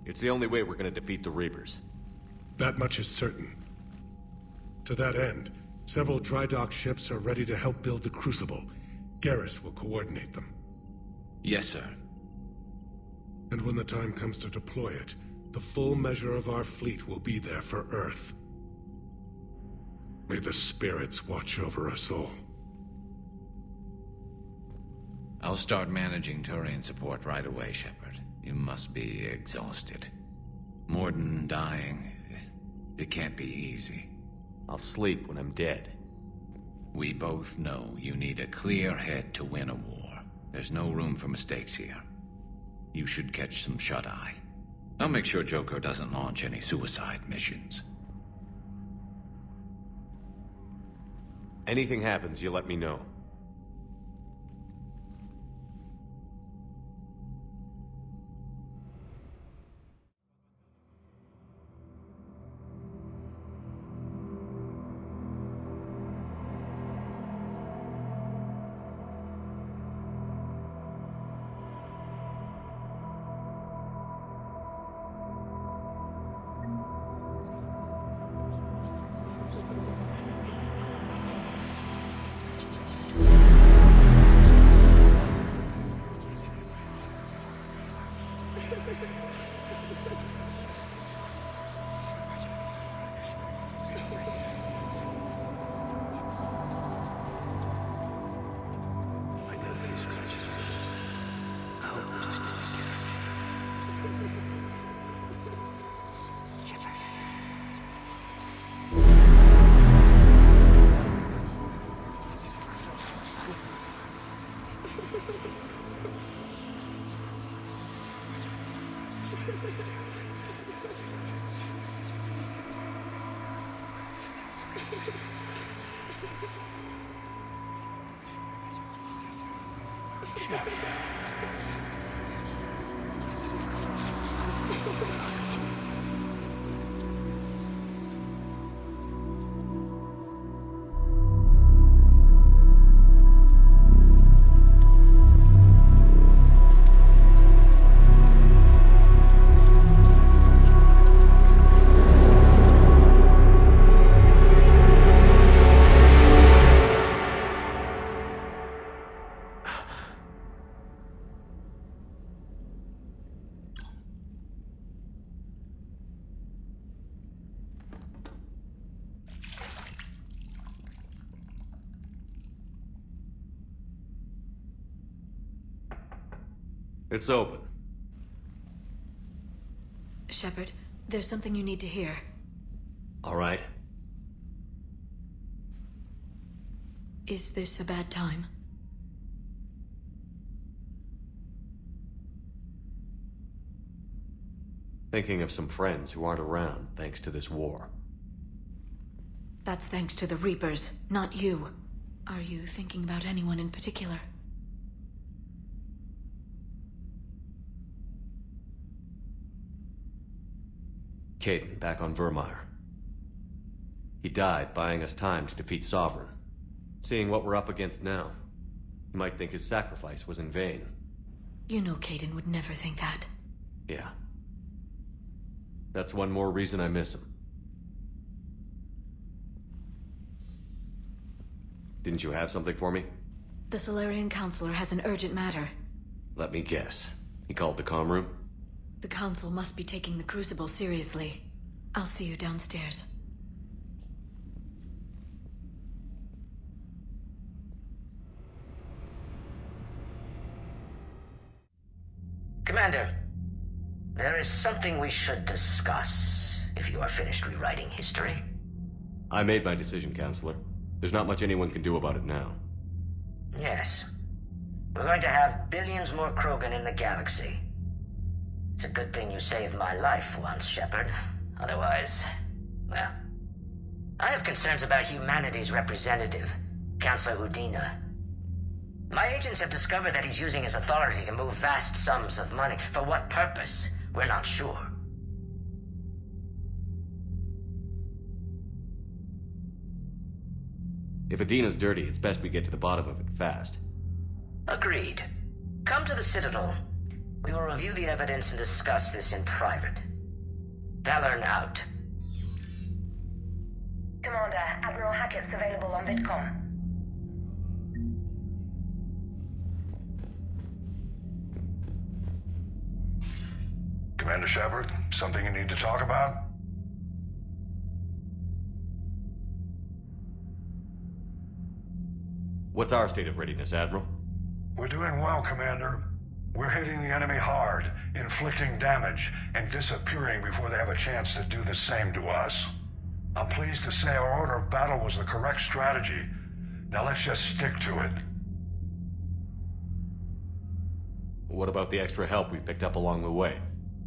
It's the only way we're gonna defeat the Reapers. That much is certain. To that end, several dry dock ships are ready to help build the Crucible. Garrus will coordinate them. Yes, sir. And when the time comes to deploy it, the full measure of our fleet will be there for Earth. May the spirits watch over us all. I'll start managing Turian support right away, Shepard. You must be exhausted. Morden dying, it can't be easy. I'll sleep when I'm dead. We both know you need a clear head to win a war. There's no room for mistakes here. You should catch some shut-eye. I'll make sure Joker doesn't launch any suicide missions. Anything happens, you let me know. It's open. Shepard, there's something you need to hear. All right. Is this a bad time? Thinking of some friends who aren't around thanks to this war. That's thanks to the Reapers, not you. Are you thinking about anyone in particular? Caden, back on Vermeer. He died buying us time to defeat Sovereign. Seeing what we're up against now, you might think his sacrifice was in vain. You know Caden would never think that. Yeah. That's one more reason I miss him. Didn't you have something for me? The Solarian Counselor has an urgent matter. Let me guess. He called the comm room? The Council must be taking the Crucible seriously. I'll see you downstairs. Commander, there is something we should discuss, if you are finished rewriting history. I made my decision, Counselor. There's not much anyone can do about it now. Yes. We're going to have billions more Krogan in the galaxy. It's a good thing you saved my life once, Shepard. Otherwise, well... I have concerns about humanity's representative, Councillor Udina. My agents have discovered that he's using his authority to move vast sums of money. For what purpose? We're not sure. If Adina's dirty, it's best we get to the bottom of it fast. Agreed. Come to the Citadel. We will review the evidence and discuss this in private. Valorn out. Commander, Admiral Hackett's available on VidCom. Commander Shepard, something you need to talk about? What's our state of readiness, Admiral? We're doing well, Commander. We're hitting the enemy hard, inflicting damage, and disappearing before they have a chance to do the same to us. I'm pleased to say our order of battle was the correct strategy. Now let's just stick to it. What about the extra help we picked up along the way?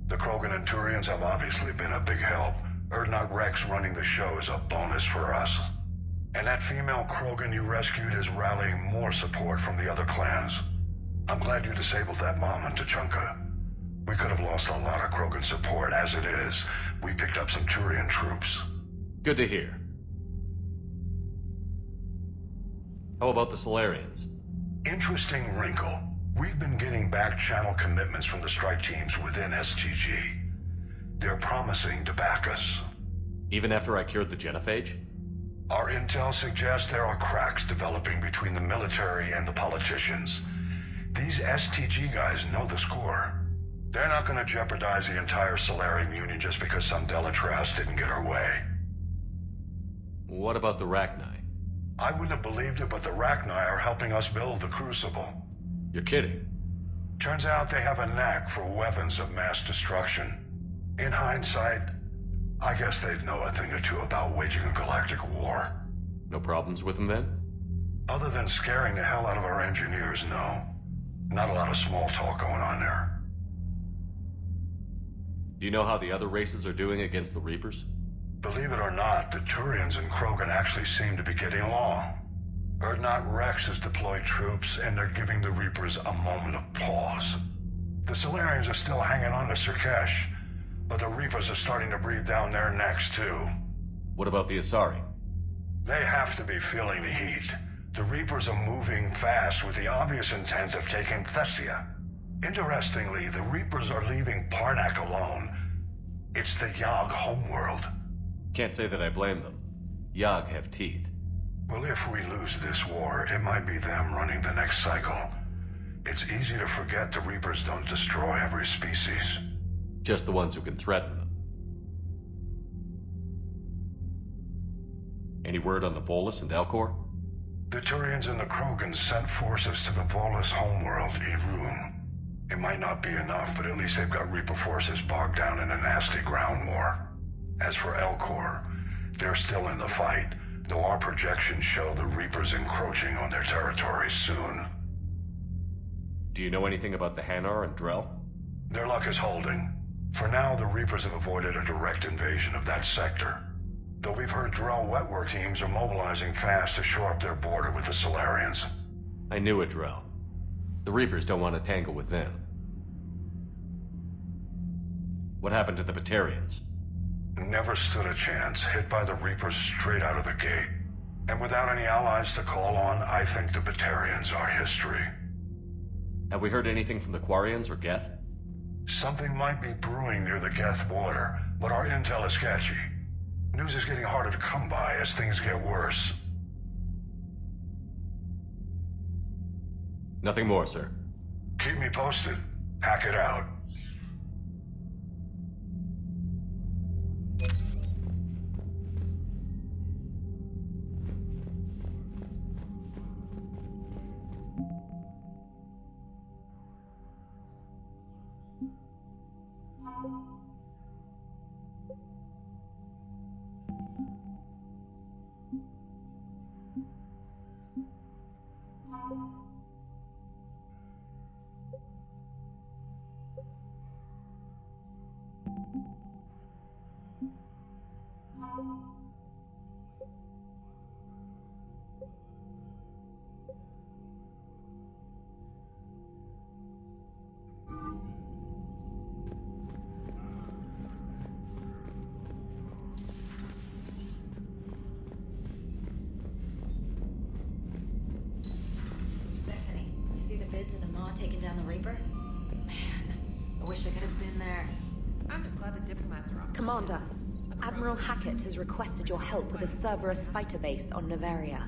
The Krogan and Turians have obviously been a big help. Urdnot Rex running the show is a bonus for us. And that female Krogan you rescued is rallying more support from the other clans. I'm glad you disabled that bomb in Tuchanka. We could have lost a lot of Krogan support as it is. We picked up some Turian troops. Good to hear. How about the Solarians? Interesting wrinkle. We've been getting back channel commitments from the strike teams within STG. They're promising to back us. Even after I cured the genophage? Our intel suggests there are cracks developing between the military and the politicians. These STG guys know the score. They're not going to jeopardize the entire Solarian Union just because some Delatras didn't get our way. What about the Rachni? I wouldn't have believed it, but the Rachni are helping us build the Crucible. You're kidding. Turns out they have a knack for weapons of mass destruction. In hindsight, I guess they'd know a thing or two about waging a galactic war. No problems with them then? Other than scaring the hell out of our engineers, no. Not a lot of small talk going on there. Do you know how the other races are doing against the Reapers? Believe it or not, the Turians and Krogan actually seem to be getting along. Urdnot Rex has deployed troops, and they're giving the Reapers a moment of pause. The Solarians are still hanging on to Surkesh, but the Reapers are starting to breathe down their necks, too. What about the Asari? They have to be feeling the heat. The Reapers are moving fast with the obvious intent of taking Thessia. Interestingly, the Reapers are leaving Parnak alone. It's the Yogg homeworld. Can't say that I blame them. Yogg have teeth. Well, if we lose this war, it might be them running the next cycle. It's easy to forget the Reapers don't destroy every species. Just the ones who can threaten them. Any word on the Volus and Elcor? The Turians and the Krogans sent forces to the Volus homeworld, Irun. It might not be enough, but at least they've got Reaper forces bogged down in a nasty ground war. As for Elcor, they're still in the fight, though our projections show the Reapers encroaching on their territory soon. Do you know anything about the Hanar and Drell? Their luck is holding. For now, the Reapers have avoided a direct invasion of that sector. Though we've heard Drell wetwork teams are mobilizing fast to shore up their border with the Solarians. I knew it, Drell. The Reapers don't want to tangle with them. What happened to the Batarians? Never stood a chance, hit by the Reapers straight out of the gate. And without any allies to call on, I think the Batarians are history. Have we heard anything from the Quarians or Geth? Something might be brewing near the Geth border, but our intel is sketchy. News is getting harder to come by as things get worse. Nothing more, sir. Keep me posted. Hack it out. Bids of the Maw taking down the Reaper? Man, I wish I could have been there. I'm just glad the diplomats are off. Commander, Admiral Hackett has requested your help with a Cerberus fighter base on Novaria.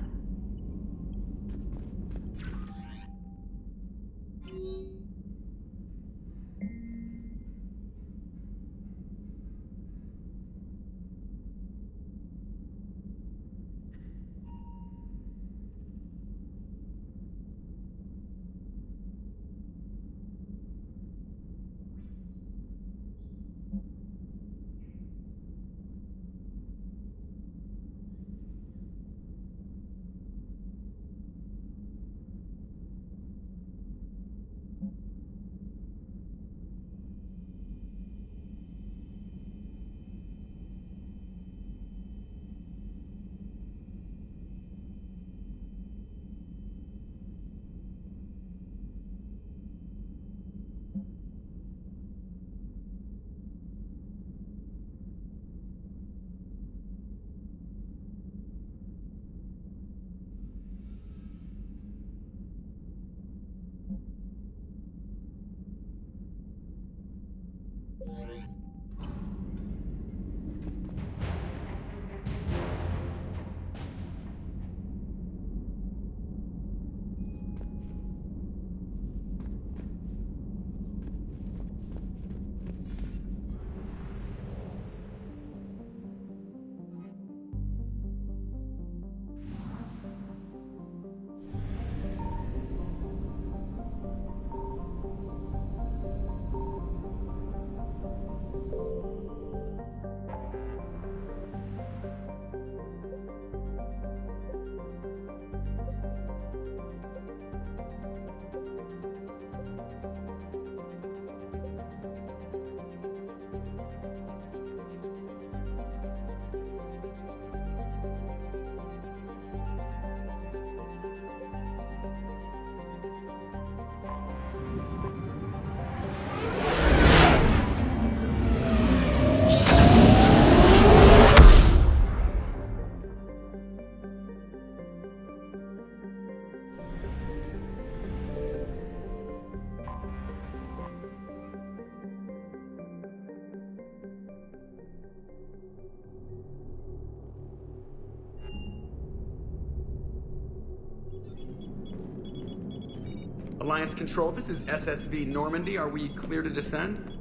Alliance Control, this is SSV Normandy. Are we clear to descend?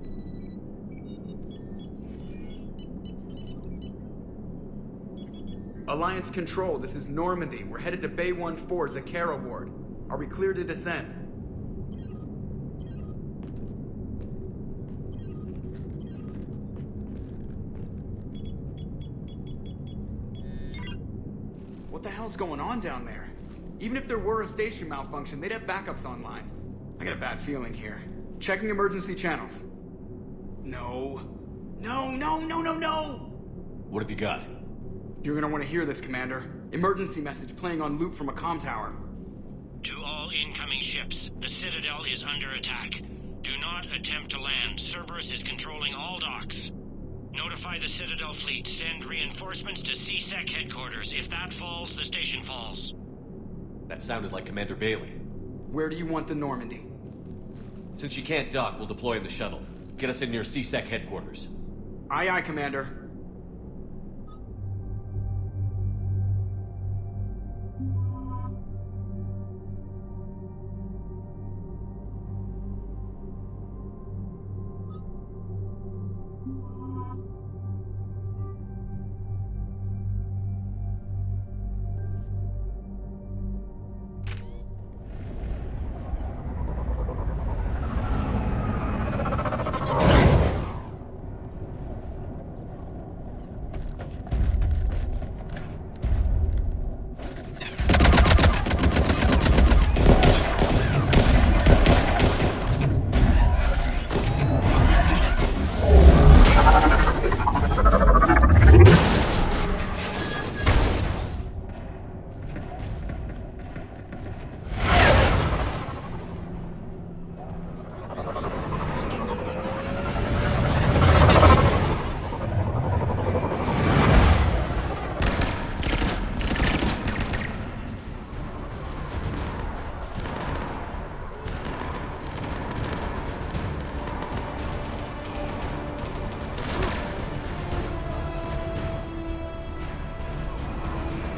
Alliance Control, this is Normandy. We're headed to Bay 1-4, Zakara Ward. Are we clear to descend? What the hell's going on down there? Even if there were a station malfunction, they'd have backups online. I got a bad feeling here. Checking emergency channels. No. No, no, no, no, no! What have you got? You're gonna want to hear this, Commander. Emergency message playing on loop from a comm tower. To all incoming ships, the Citadel is under attack. Do not attempt to land. Cerberus is controlling all docks. Notify the Citadel fleet. Send reinforcements to CSEC headquarters. If that falls, the station falls. That sounded like Commander Bailey. Where do you want the Normandy? Since you can't dock, we'll deploy in the shuttle. Get us in near CSEC headquarters. Aye, aye, Commander.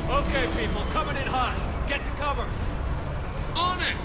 Okay, people, coming in hot. Get to cover. On it!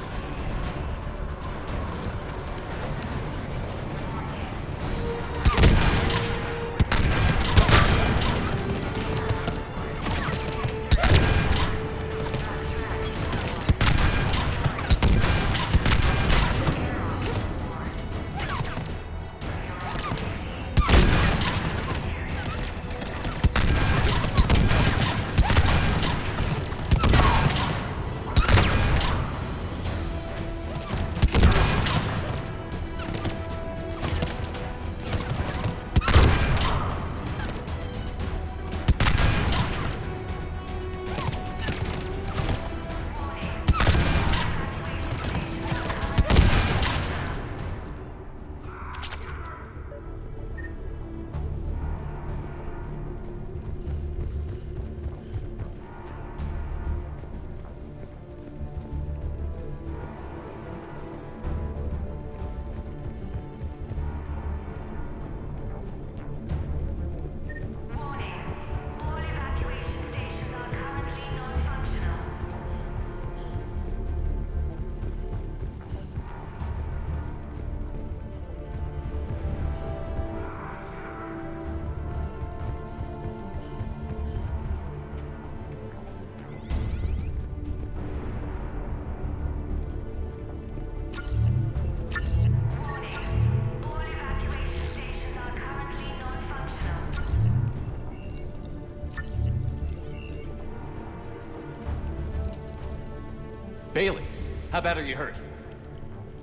Bailey, how bad are you hurt?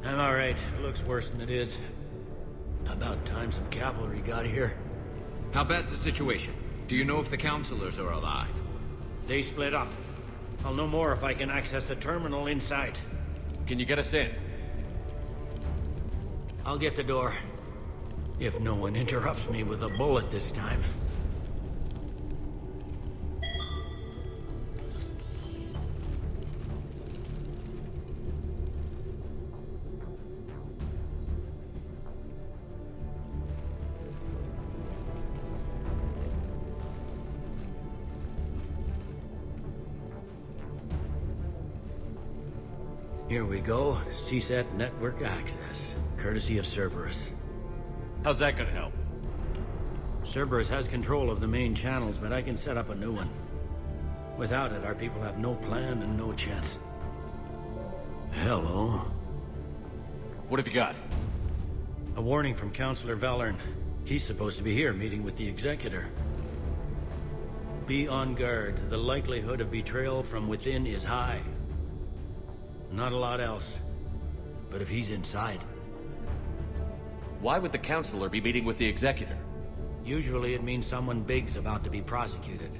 I'm alright. It looks worse than it is. About time some cavalry got here. How bad's the situation? Do you know if the counselors are alive? They split up. I'll know more if I can access the terminal inside. Can you get us in? I'll get the door. If no one interrupts me with a bullet this time. Here we go. CSAT network access, courtesy of Cerberus. How's that gonna help? Cerberus has control of the main channels, but I can set up a new one. Without it, our people have no plan and no chance. Hello. What have you got? A warning from Counselor Valern. He's supposed to be here meeting with the Executor. Be on guard. The likelihood of betrayal from within is high. Not a lot else. But if he's inside... Why would the Counselor be meeting with the Executor? Usually it means someone big's about to be prosecuted.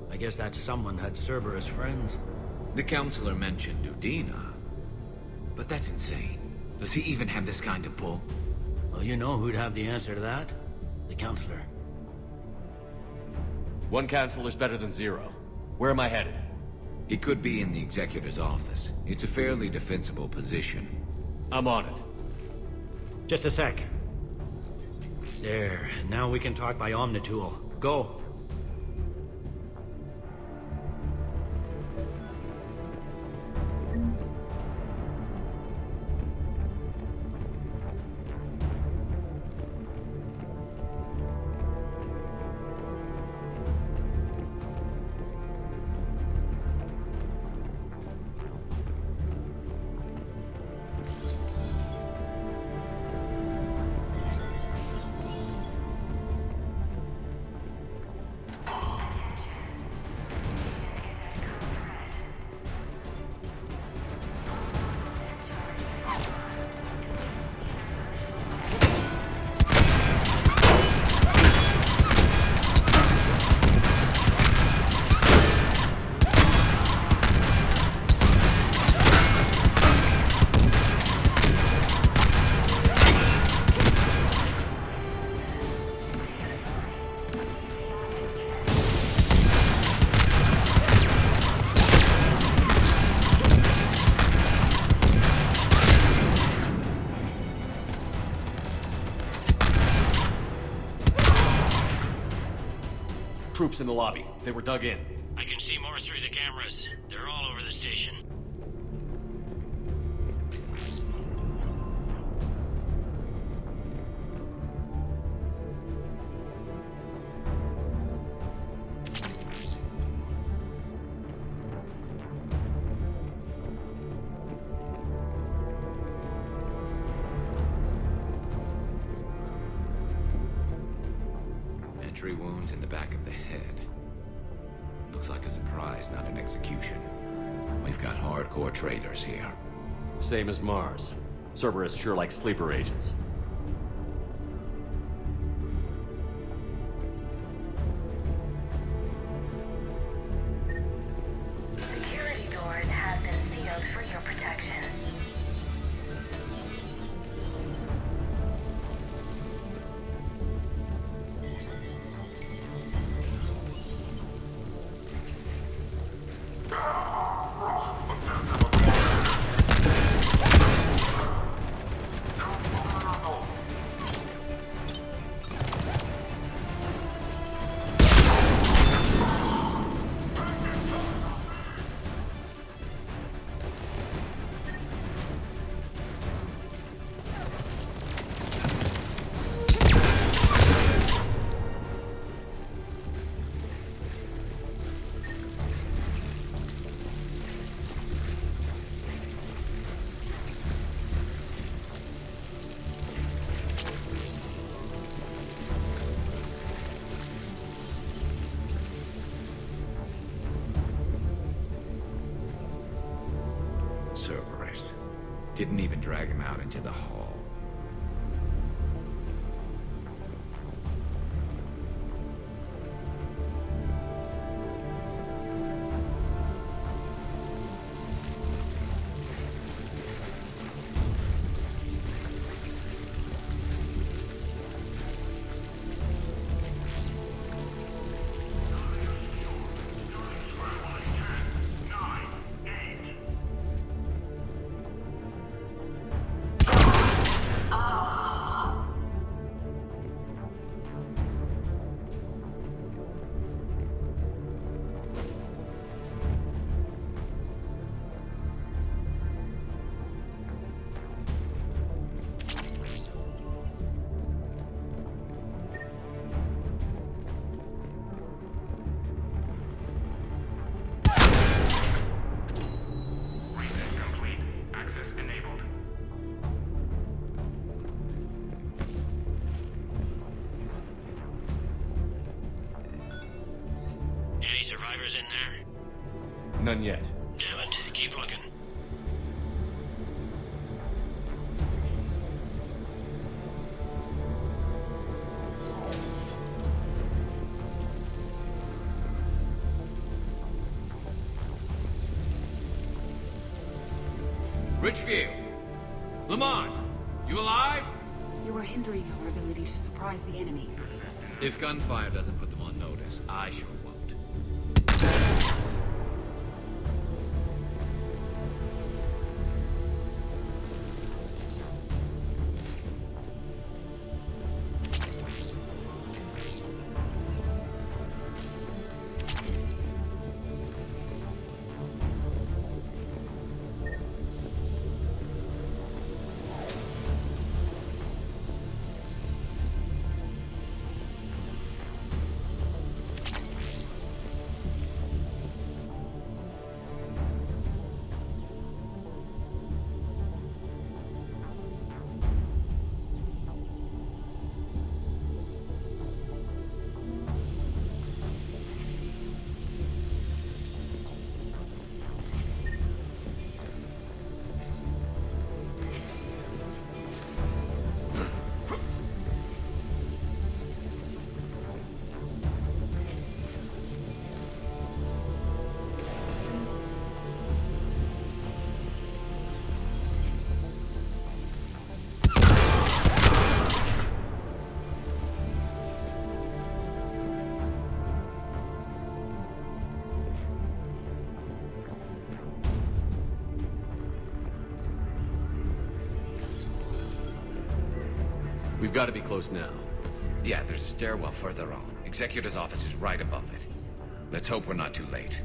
I guess that someone had Cerberus friends. The Counselor mentioned Udina. But that's insane. Does he even have this kind of pull? Well, you know who'd have the answer to that? The Counselor. One Counselor's better than zero. Where am I headed? He could be in the Executor's office. It's a fairly defensible position. I'm on it. Just a sec. There. Now we can talk by Omnitool. Go. Troops in the lobby. They were dug in. I can see more through the cameras. They're all over the station. Wounds in the back of the head. Looks like a surprise, not an execution. We've got hardcore traitors here. Same as Mars. Cerberus sure likes sleeper agents. Security doors have been sealed for your protection. Cerberus. Didn't even drag him out into the hall. None yet. Damn it. Keep looking. Richfield! Lamont! You alive? You are hindering our ability to surprise the enemy. If gunfire doesn't put them on notice, I sure won't. We've got to be close now. Yeah, there's a stairwell further on. Executor's office is right above it. Let's hope we're not too late.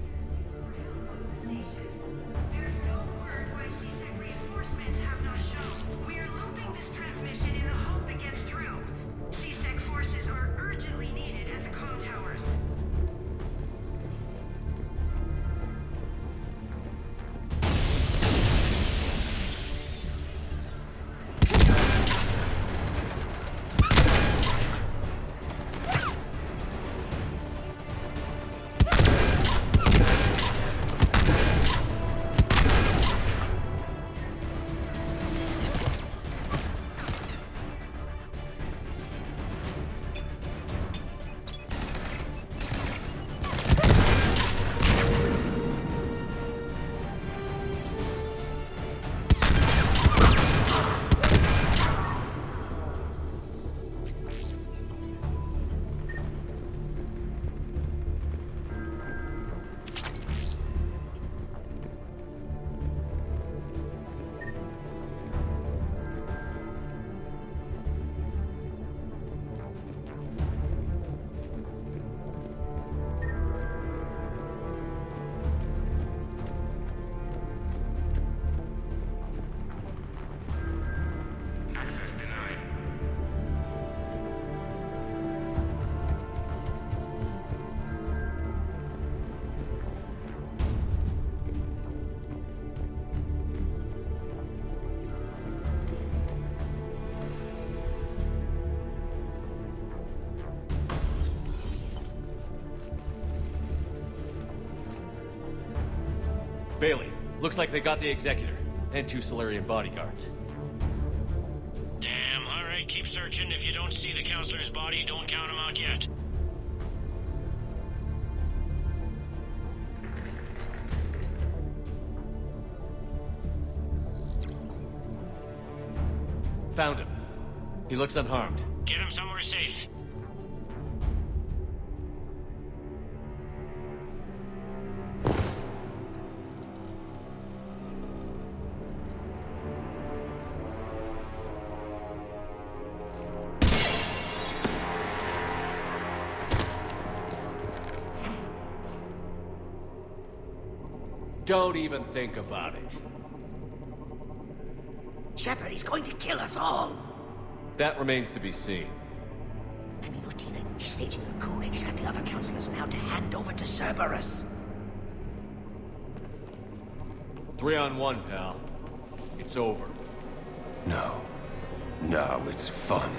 Bailey, looks like they got the Executor, and 2 Solarian bodyguards. Damn, alright, keep searching. If you don't see the counselor's body, don't count him out yet. Found him. He looks unharmed. Get him somewhere safe. Don't even think about it. Shepard, he's going to kill us all. That remains to be seen. I mean, Utina, he's staging a coup. He's got the other counselors now to hand over to Cerberus. 3-on-1, pal. It's over. No. No, it's fun.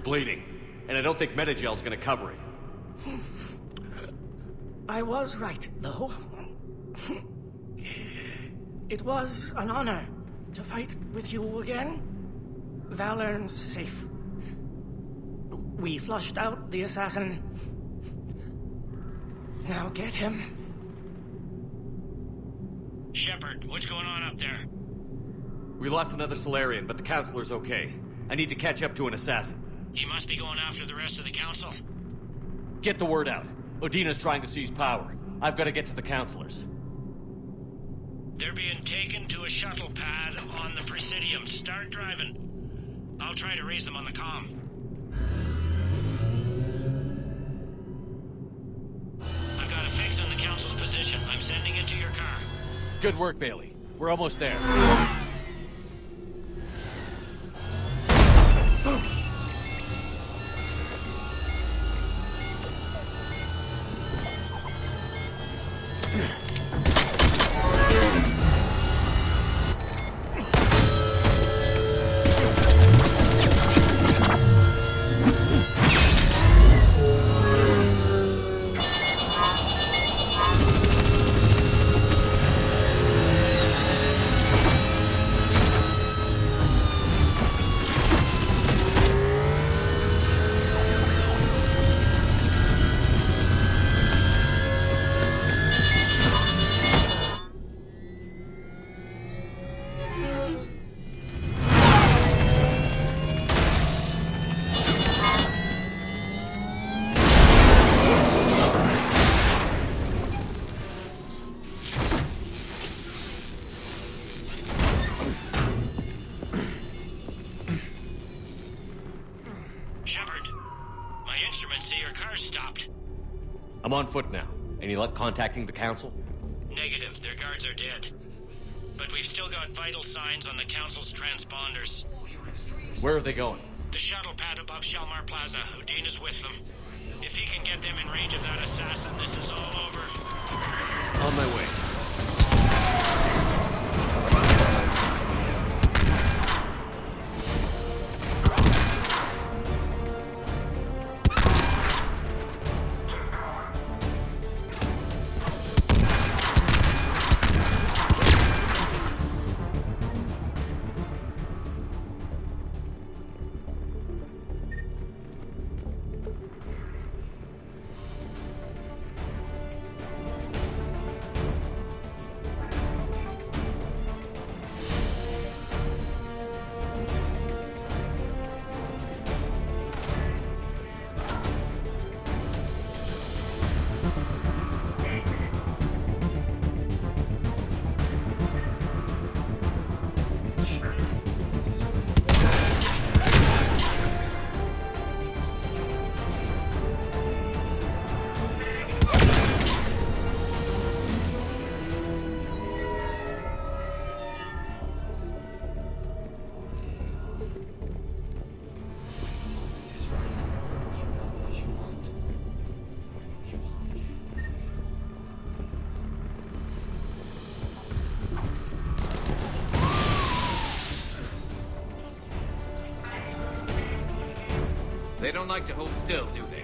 bleeding, and I don't think Metagel's gonna cover it. I was right, though. It was an honor to fight with you again. Valern's safe. We flushed out the assassin. Now get him. Shepard, what's going on up there? We lost another Solarian, but the Counselor's okay. I need to catch up to an assassin. He must be going after the rest of the Council. Get the word out. Odina's trying to seize power. I've got to get to the Counselors. They're being taken to a shuttle pad on the Presidium. Start driving. I'll try to raise them on the comm. I've got a fix on the Council's position. I'm sending it to your car. Good work, Bailey. We're almost there. I'm on foot now. Any luck contacting the Council? Negative. Their guards are dead. But we've still got vital signs on the Council's transponders. Where are they going? The shuttle pad above Shalmar Plaza. Udina's with them. If he can get them in range of that assassin, this is all over. On my way. They don't like to hold still, do they?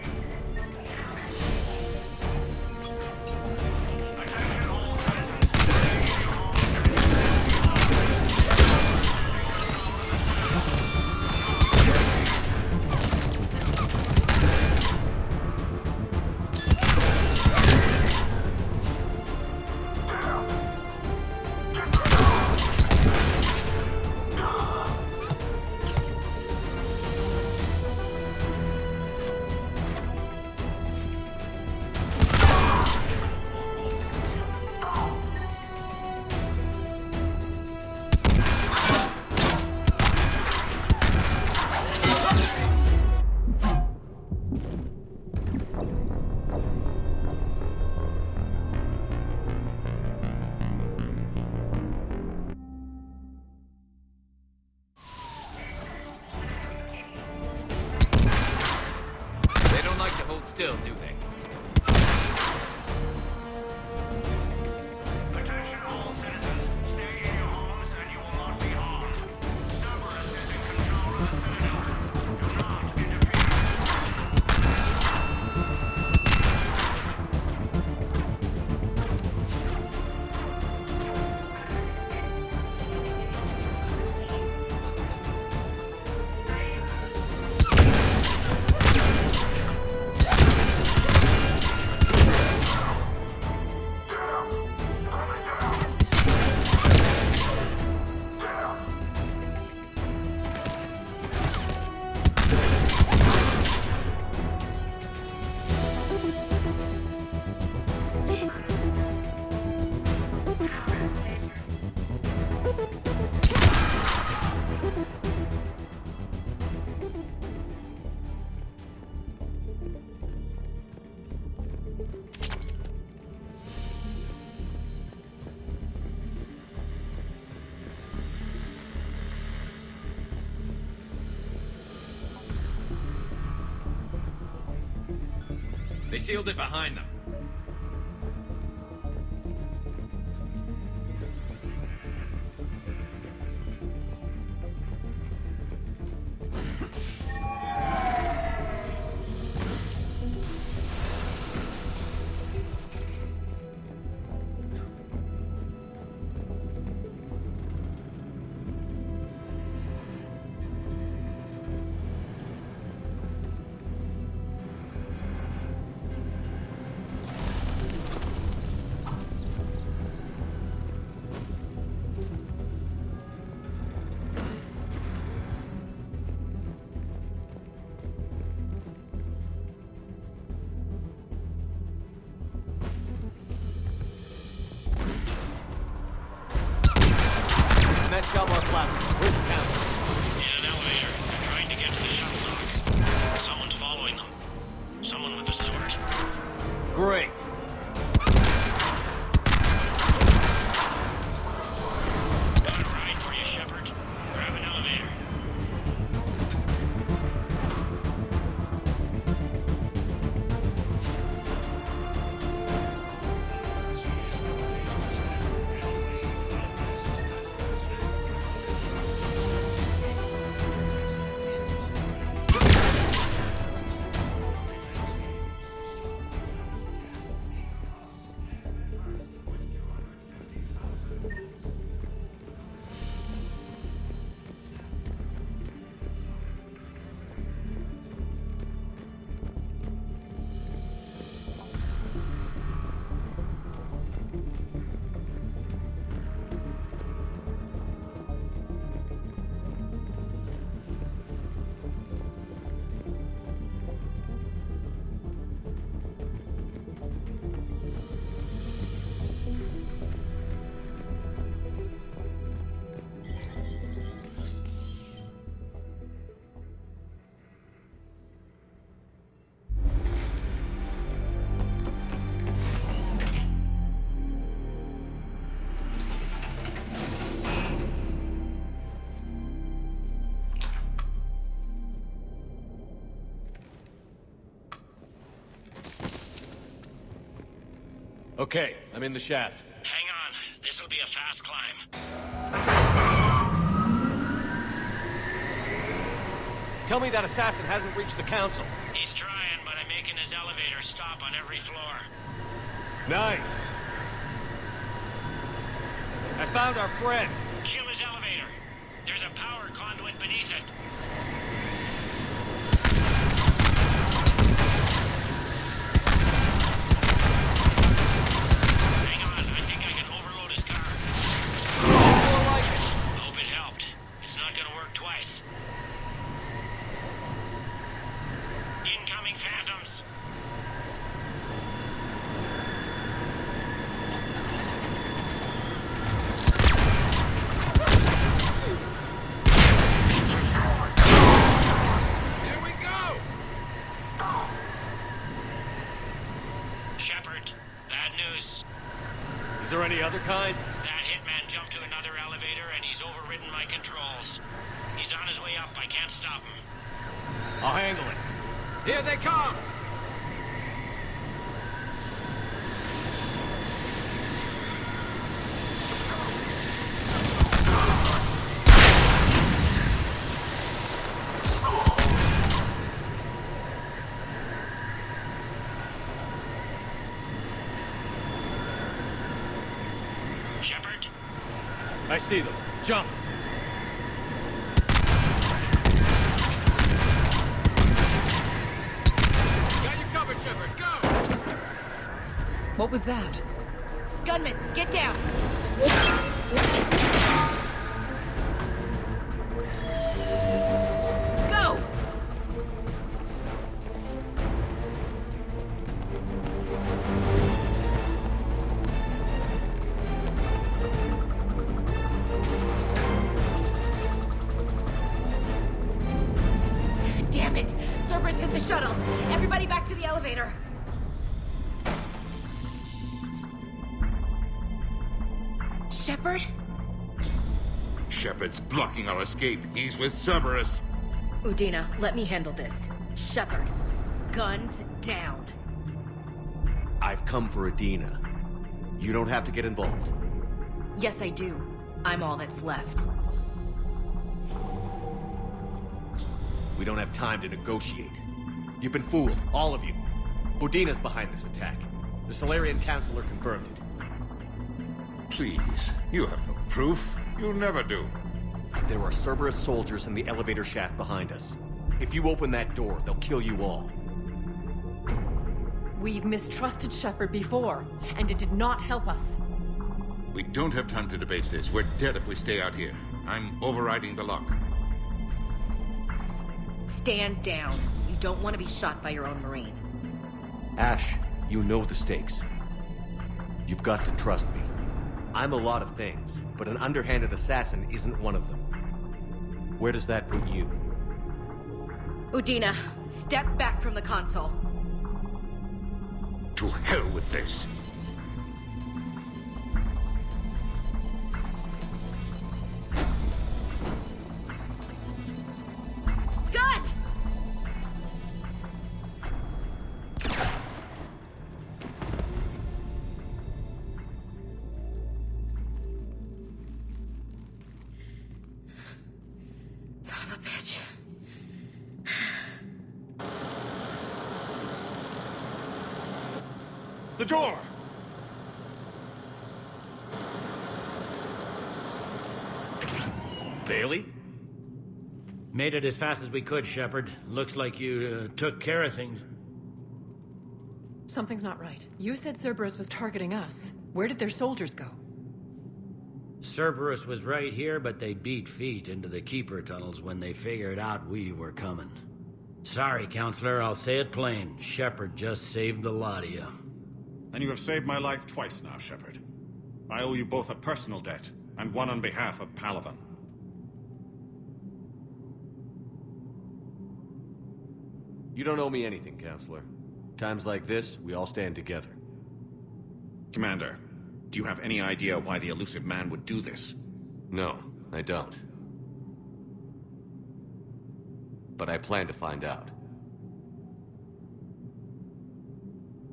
Still, do they? Attention all citizens. Stay in your homes and you will not be harmed. Cerberus is in control of the Citadel. Do not interfere. They sealed it behind them. Met Shalmar Plaza. Where's the council? In an elevator. They're trying to get to the shuttle dock. Someone's following them. Someone with a sword. Great. Got a ride for you, Shepard? Grab an elevator. Okay, I'm in the shaft. Hang on. This'll be a fast climb. Tell me that assassin hasn't reached the council. He's trying, but I'm making his elevator stop on every floor. Nice. I found our friend. Kill his elevator. There's a power conduit beneath it. Hang on, I think I can overload his car. More like it. Hope it helped. It's not gonna work twice. Incoming phantoms. Here we go! Shepard, bad news. Is there any other kind? That hitman jumped to another elevator and he's overridden my controls. He's on his way up. I can't stop him. I'll handle it. Here they come! Shepard? I see them. Jump. Got you covered, Shepard. Go! What was that? Gunman, get down! Go! Damn it! Cerberus hit the shuttle! Everybody back to the elevator! Shepard? Shepard's blocking our escape. He's with Cerberus. Udina, let me handle this. Shepard, guns down. I've come for Adina. You don't have to get involved. Yes, I do. I'm all that's left. We don't have time to negotiate. You've been fooled, all of you. Udina's behind this attack. The Solarian Councilor confirmed it. Please, you have no proof. You never do. There are Cerberus soldiers in the elevator shaft behind us. If you open that door, they'll kill you all. We've mistrusted Shepard before, and it did not help us. We don't have time to debate this. We're dead if we stay out here. I'm overriding the lock. Stand down. You don't want to be shot by your own Marine. Ash, you know the stakes. You've got to trust me. I'm a lot of things, but an underhanded assassin isn't one of them. Where does that put you? Udina, step back from the console. To hell with this. Gun! Son of a bitch. The door! Bailey? Made it as fast as we could, Shepard. Looks like you took care of things. Something's not right. You said Cerberus was targeting us. Where did their soldiers go? Cerberus was right here, but they beat feet into the Keeper tunnels when they figured out we were coming. Sorry, Counselor, I'll say it plain. Shepard just saved the lot of you. And you have saved my life twice now, Shepard. I owe you both a personal debt, and one on behalf of Palaven. You don't owe me anything, Counselor. Times like this, we all stand together. Commander, do you have any idea why the elusive man would do this? No, I don't. But I plan to find out.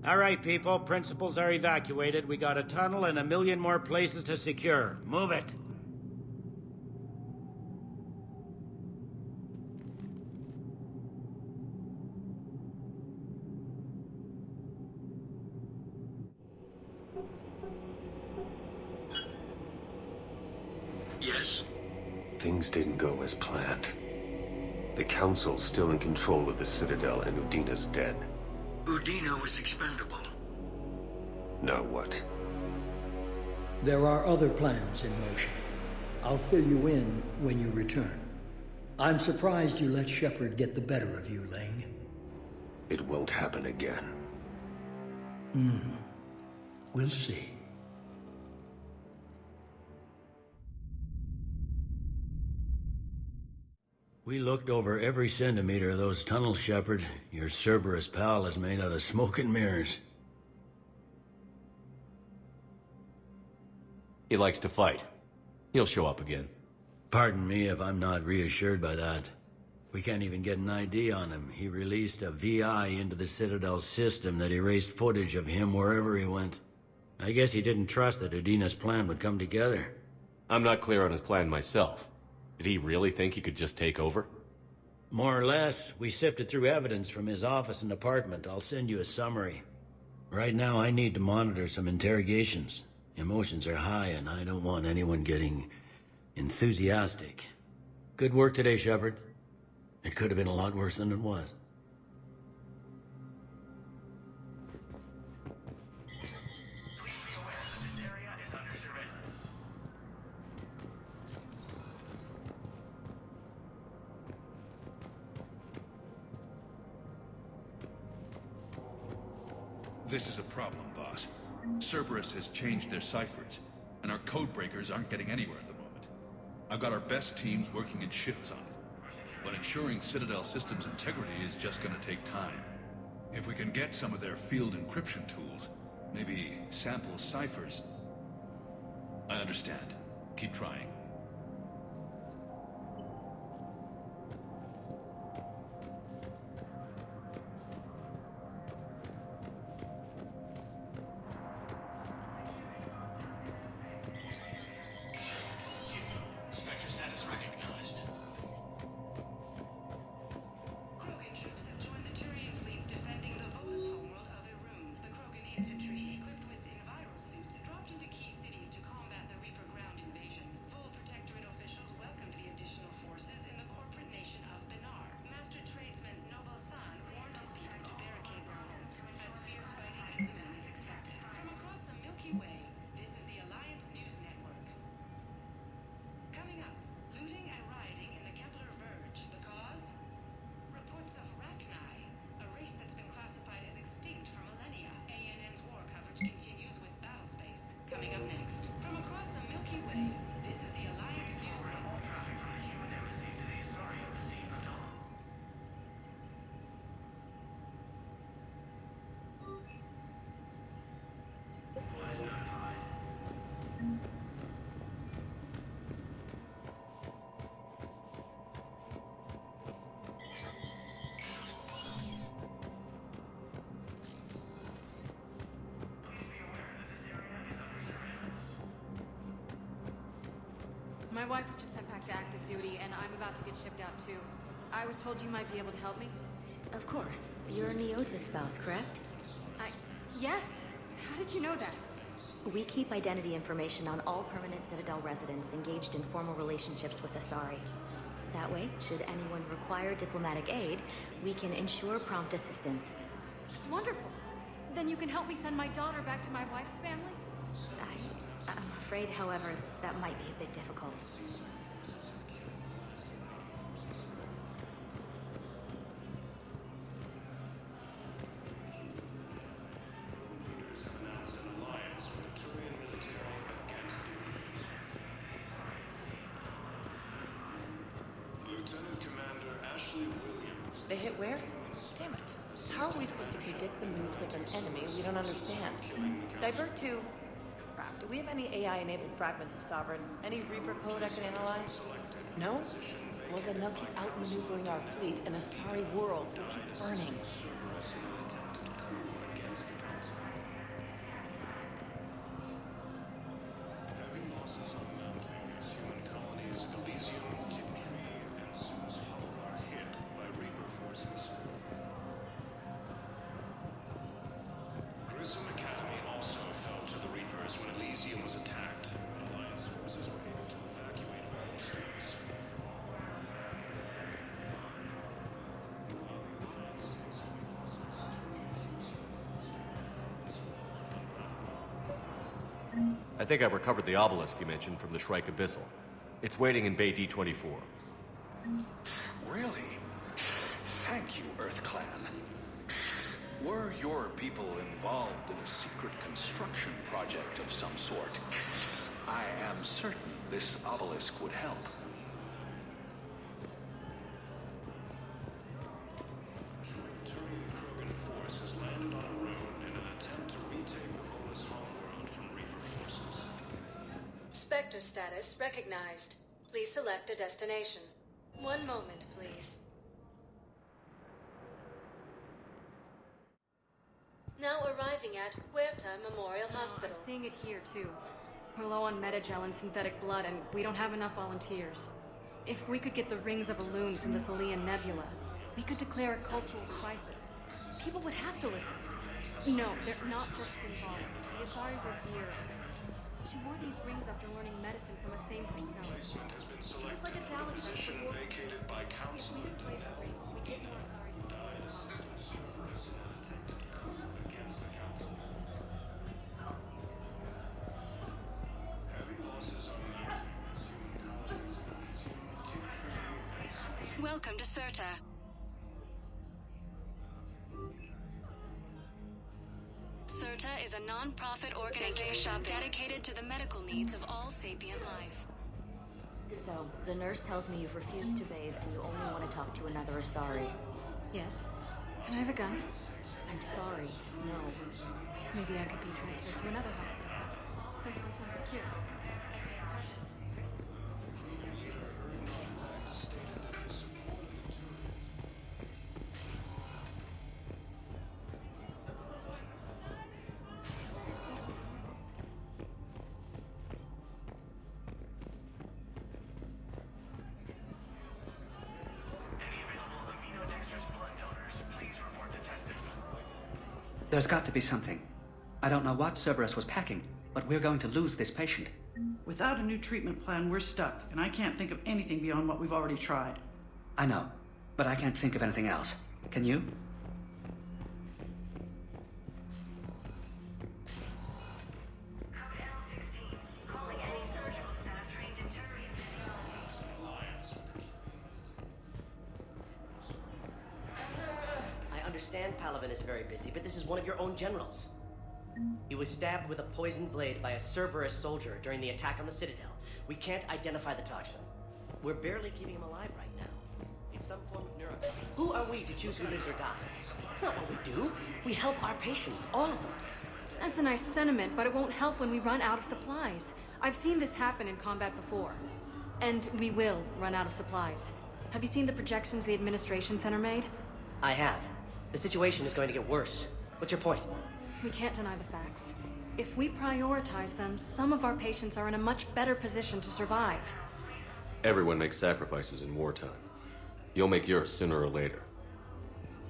All right, people. Principals are evacuated. We got a tunnel and 1 million more places to secure. Move it. Yes? Things didn't go as planned. The Council's still in control of the Citadel and Udina's dead. Udina was expendable. Now what? There are other plans in motion. I'll fill you in when you return. I'm surprised you let Shepard get the better of you, Ling. It won't happen again. We'll see. We looked over every centimeter of those tunnels, Shepard. Your Cerberus pal is made out of smoke and mirrors. He likes to fight. He'll show up again. Pardon me if I'm not reassured by that. We can't even get an ID on him. He released a VI into the Citadel system that erased footage of him wherever he went. I guess he didn't trust that Udina's plan would come together. I'm not clear on his plan myself. Did he really think he could just take over? More or less. We sifted through evidence from his office and apartment. I'll send you a summary. Right now, I need to monitor some interrogations. Emotions are high, and I don't want anyone getting enthusiastic. Good work today, Shepard. It could have been a lot worse than it was. This is a problem, boss. Cerberus has changed their ciphers, and our code breakers aren't getting anywhere at the moment. I've got our best teams working in shifts on it, but ensuring Citadel systems integrity is just gonna take time. If we can get some of their field encryption tools, maybe sample ciphers. I understand. Keep trying. continues with Battlespace. Coming up next, from across the Milky Way, this is the Alliance News Network. My wife was just sent back to active duty, and I'm about to get shipped out too. I was told you might be able to help me. Of course. You're Neota's spouse, correct? Yes. How did you know that? We keep identity information on all permanent Citadel residents engaged in formal relationships with Asari. That way, should anyone require diplomatic aid, we can ensure prompt assistance. It's wonderful. Then you can help me send my daughter back to my wife's family? I'm afraid, however, that might be a bit difficult. They hit where? Damn it. How are we supposed to predict the moves of an enemy we don't understand? Divert to... Crap, do we have any AI-enabled fragments of Sovereign? Any Reaper code I can analyze? No? Well, then they'll keep outmaneuvering our fleet, and Asari worlds will keep burning. I think I recovered the obelisk you mentioned from the Shrike Abyssal. It's waiting in Bay D-24. Really? Thank you, Earth Clan. Were your people involved in a secret construction project of some sort, I am certain this obelisk would help. Sector status recognized. Please select a destination. One moment, please. Now arriving at Huerta Memorial Hospital. I'm seeing it here, too. We're low on metagel and synthetic blood, and we don't have enough volunteers. If we could get the rings of Elune from the Salian Nebula, we could declare a cultural crisis. People would have to listen. No, they're not just symbolic. The Asari revere it. She wore these rings after learning medicine from a famed herself. She was like a talisman. Vacated by council. If we display the rings, we get more Asari. Welcome to Serta. Serta is a non-profit organization dedicated to the medical needs of all sapient life. So, the nurse tells me you've refused to bathe and you only want to talk to another Asari. Yes. Can I have a gun? I'm sorry, no. Maybe I could be transferred to another hospital. Someplace unsecure. There's got to be something. I don't know what Cerberus was packing, but we're going to lose this patient. Without a new treatment plan, we're stuck, and I can't think of anything beyond what we've already tried. I know, but I can't think of anything else. Can you? I understand Palaven is very busy, but this is one of your own generals. He was stabbed with a poisoned blade by a Cerberus soldier during the attack on the Citadel. We can't identify the toxin. We're barely keeping him alive right now. It's some form of neurotoxin. Who are we to choose who lives or dies? That's not what we do. We help our patients, all of them. That's a nice sentiment, but it won't help when we run out of supplies. I've seen this happen in combat before. And we will run out of supplies. Have you seen the projections the Administration Center made? I have. The situation is going to get worse. What's your point? We can't deny the facts. If we prioritize them, some of our patients are in a much better position to survive. Everyone makes sacrifices in wartime. You'll make yours sooner or later.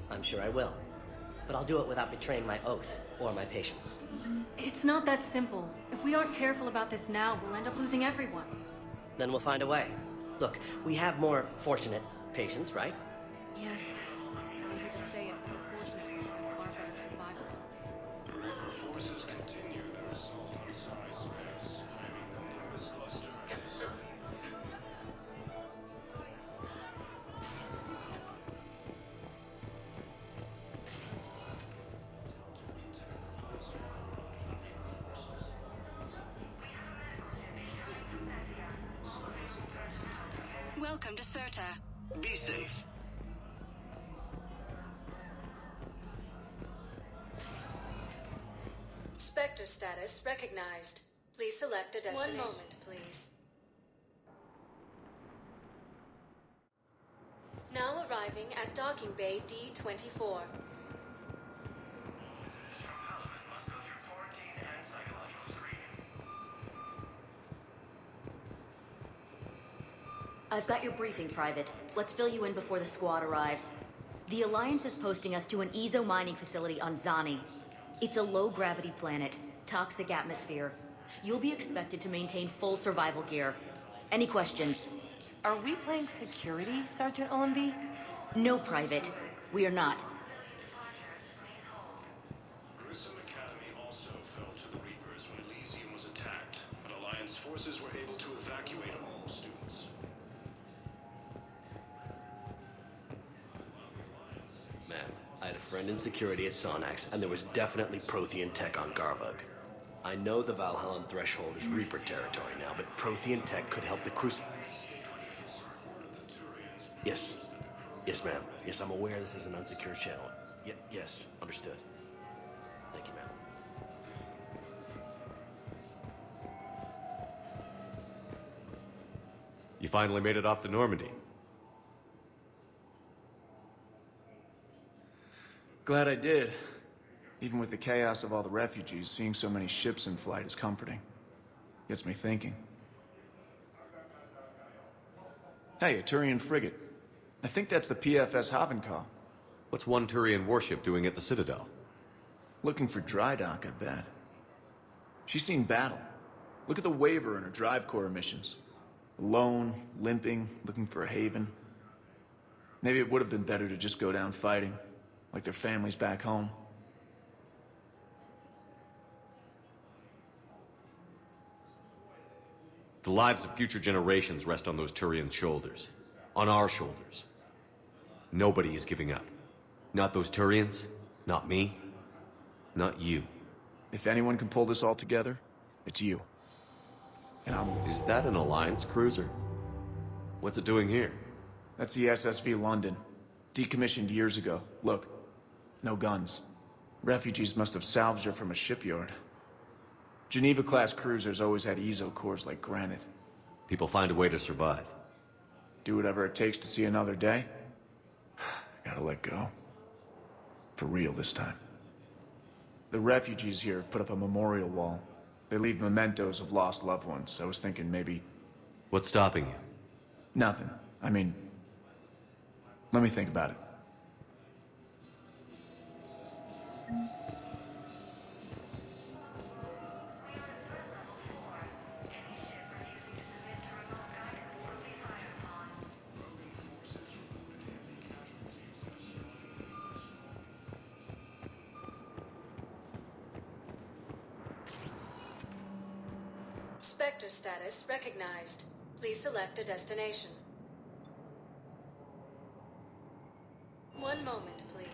I'm sure I will. But I'll do it without betraying my oath or my patients. It's not that simple. If we aren't careful about this now, we'll end up losing everyone. Then we'll find a way. Look, we have more fortunate patients, right? Yes. I hate to say it, but unfortunately, ones have far better survival odds. The Reaper forces continue their assault on Psi space, leaving the Nimbus cluster. Welcome to Serta. Be safe. Spectre status recognized. Please select a destination. 1 moment, please. Now arriving at docking bay D-24. I've got your briefing, Private. Let's fill you in before the squad arrives. The Alliance is posting us to an EZO mining facility on Zani. It's a low-gravity planet, toxic atmosphere. You'll be expected to maintain full survival gear. Any questions? Are we playing security, Sergeant Ullenby? No, Private. We are not. Grissom Academy also fell to the Reapers when Elysium was attacked, but Alliance forces were able to evacuate all students. Man, I had a friend in security at Sonax, and there was definitely Prothean tech on Garvug. I know the Valhallan threshold is Reaper territory now, but Prothean tech could help the Yes. Yes, ma'am. Yes, I'm aware this is an unsecured channel. Yes, understood. Thank you, ma'am. You finally made it off the Normandy. Glad I did. Even with the chaos of all the refugees, seeing so many ships in flight is comforting. Gets me thinking. Hey, a Turian frigate. I think that's the PFS Havenkaw. What's one Turian warship doing at the Citadel? Looking for dry dock, I bet. She's seen battle. Look at the waiver in her drive core emissions. Alone, limping, looking for a haven. Maybe it would have been better to just go down fighting, like their families back home. The lives of future generations rest on those Turian shoulders. On our shoulders. Nobody is giving up. Not those Turians, not me, not you. If anyone can pull this all together, it's you. And Is that an Alliance cruiser? What's it doing here? That's the SSV London. Decommissioned years ago. Look, no guns. Refugees must have salvaged her from a shipyard. Geneva-class cruisers always had EZO cores like granite. People find a way to survive. Do whatever it takes to see another day. Gotta let go. For real this time. The refugees here have put up a memorial wall. They leave mementos of lost loved ones. I was thinking maybe... What's stopping you? Nothing. I mean... Let me think about it. Spectre status recognized. Please select a destination. 1 moment, please.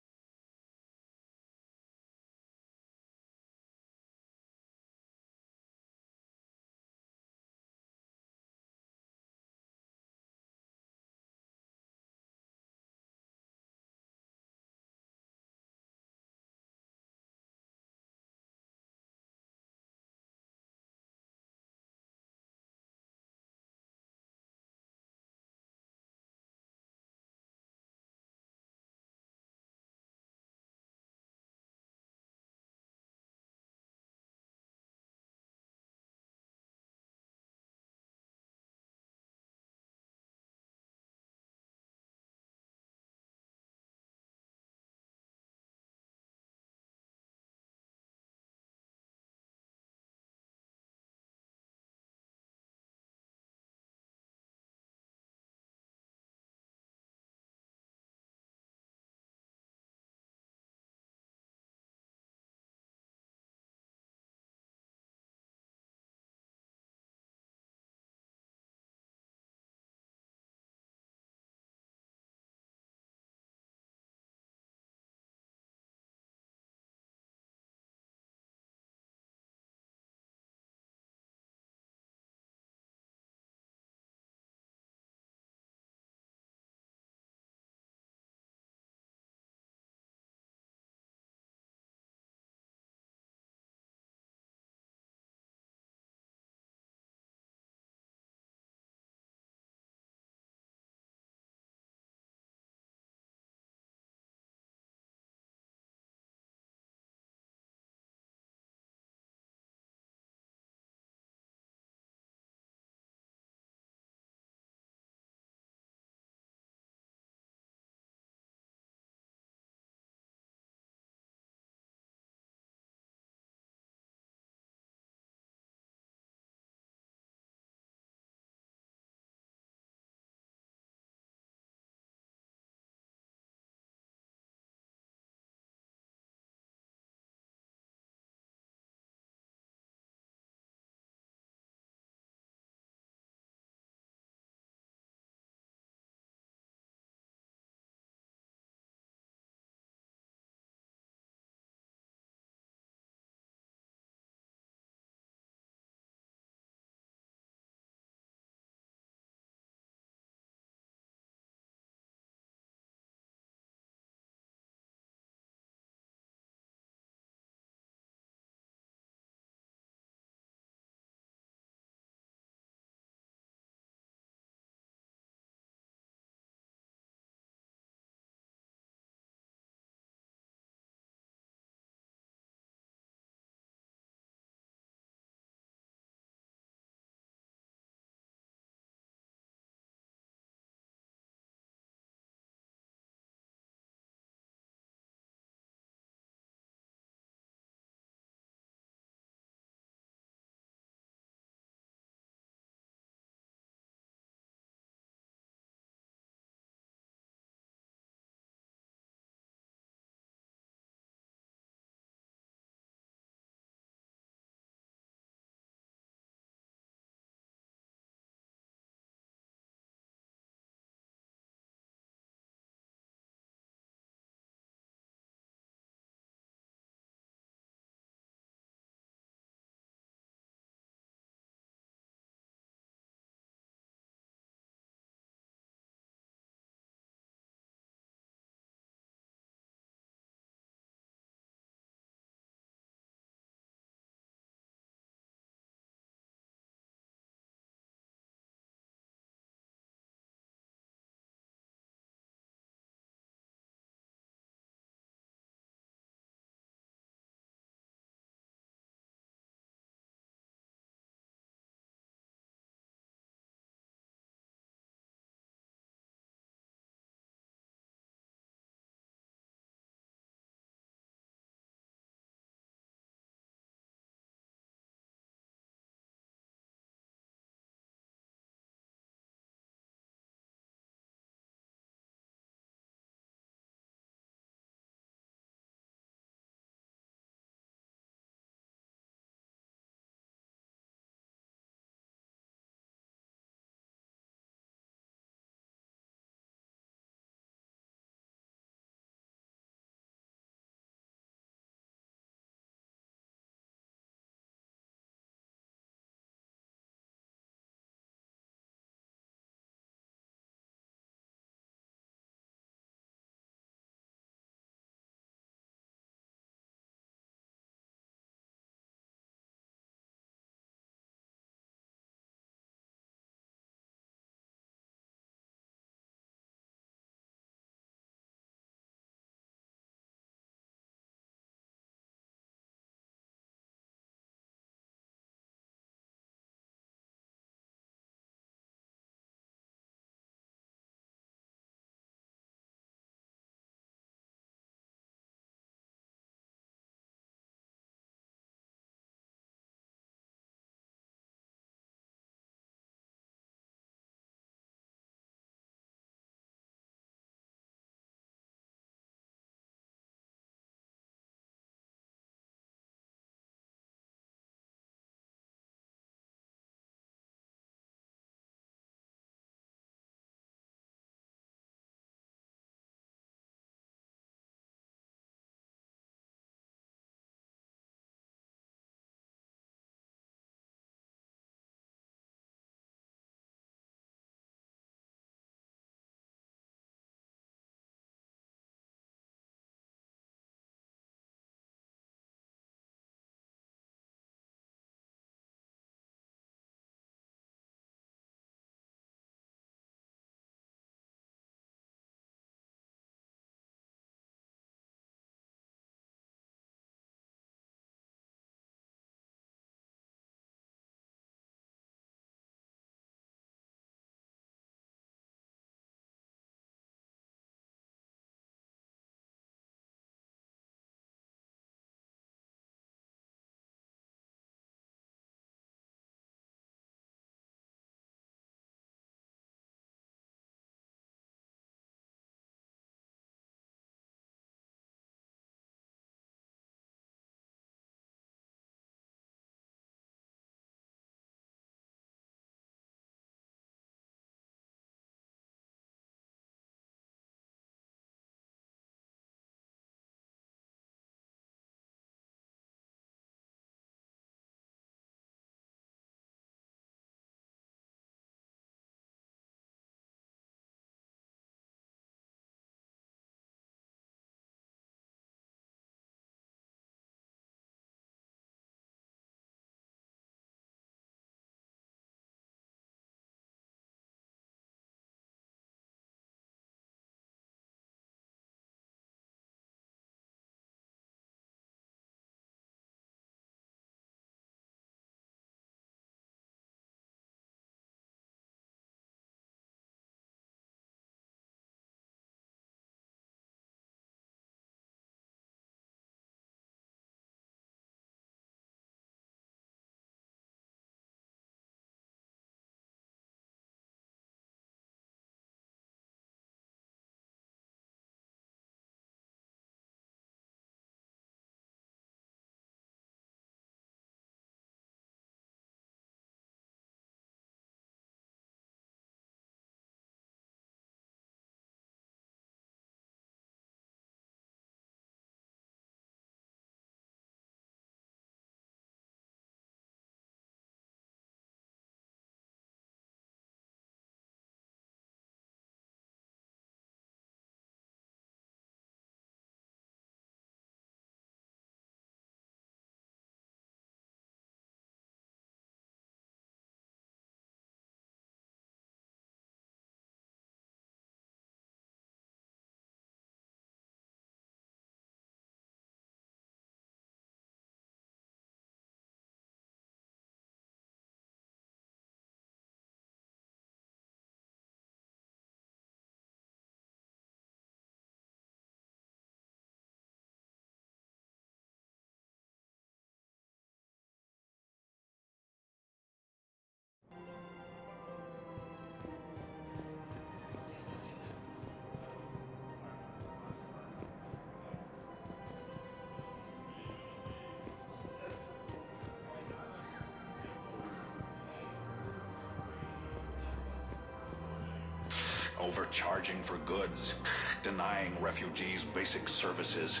overcharging for goods, denying refugees basic services.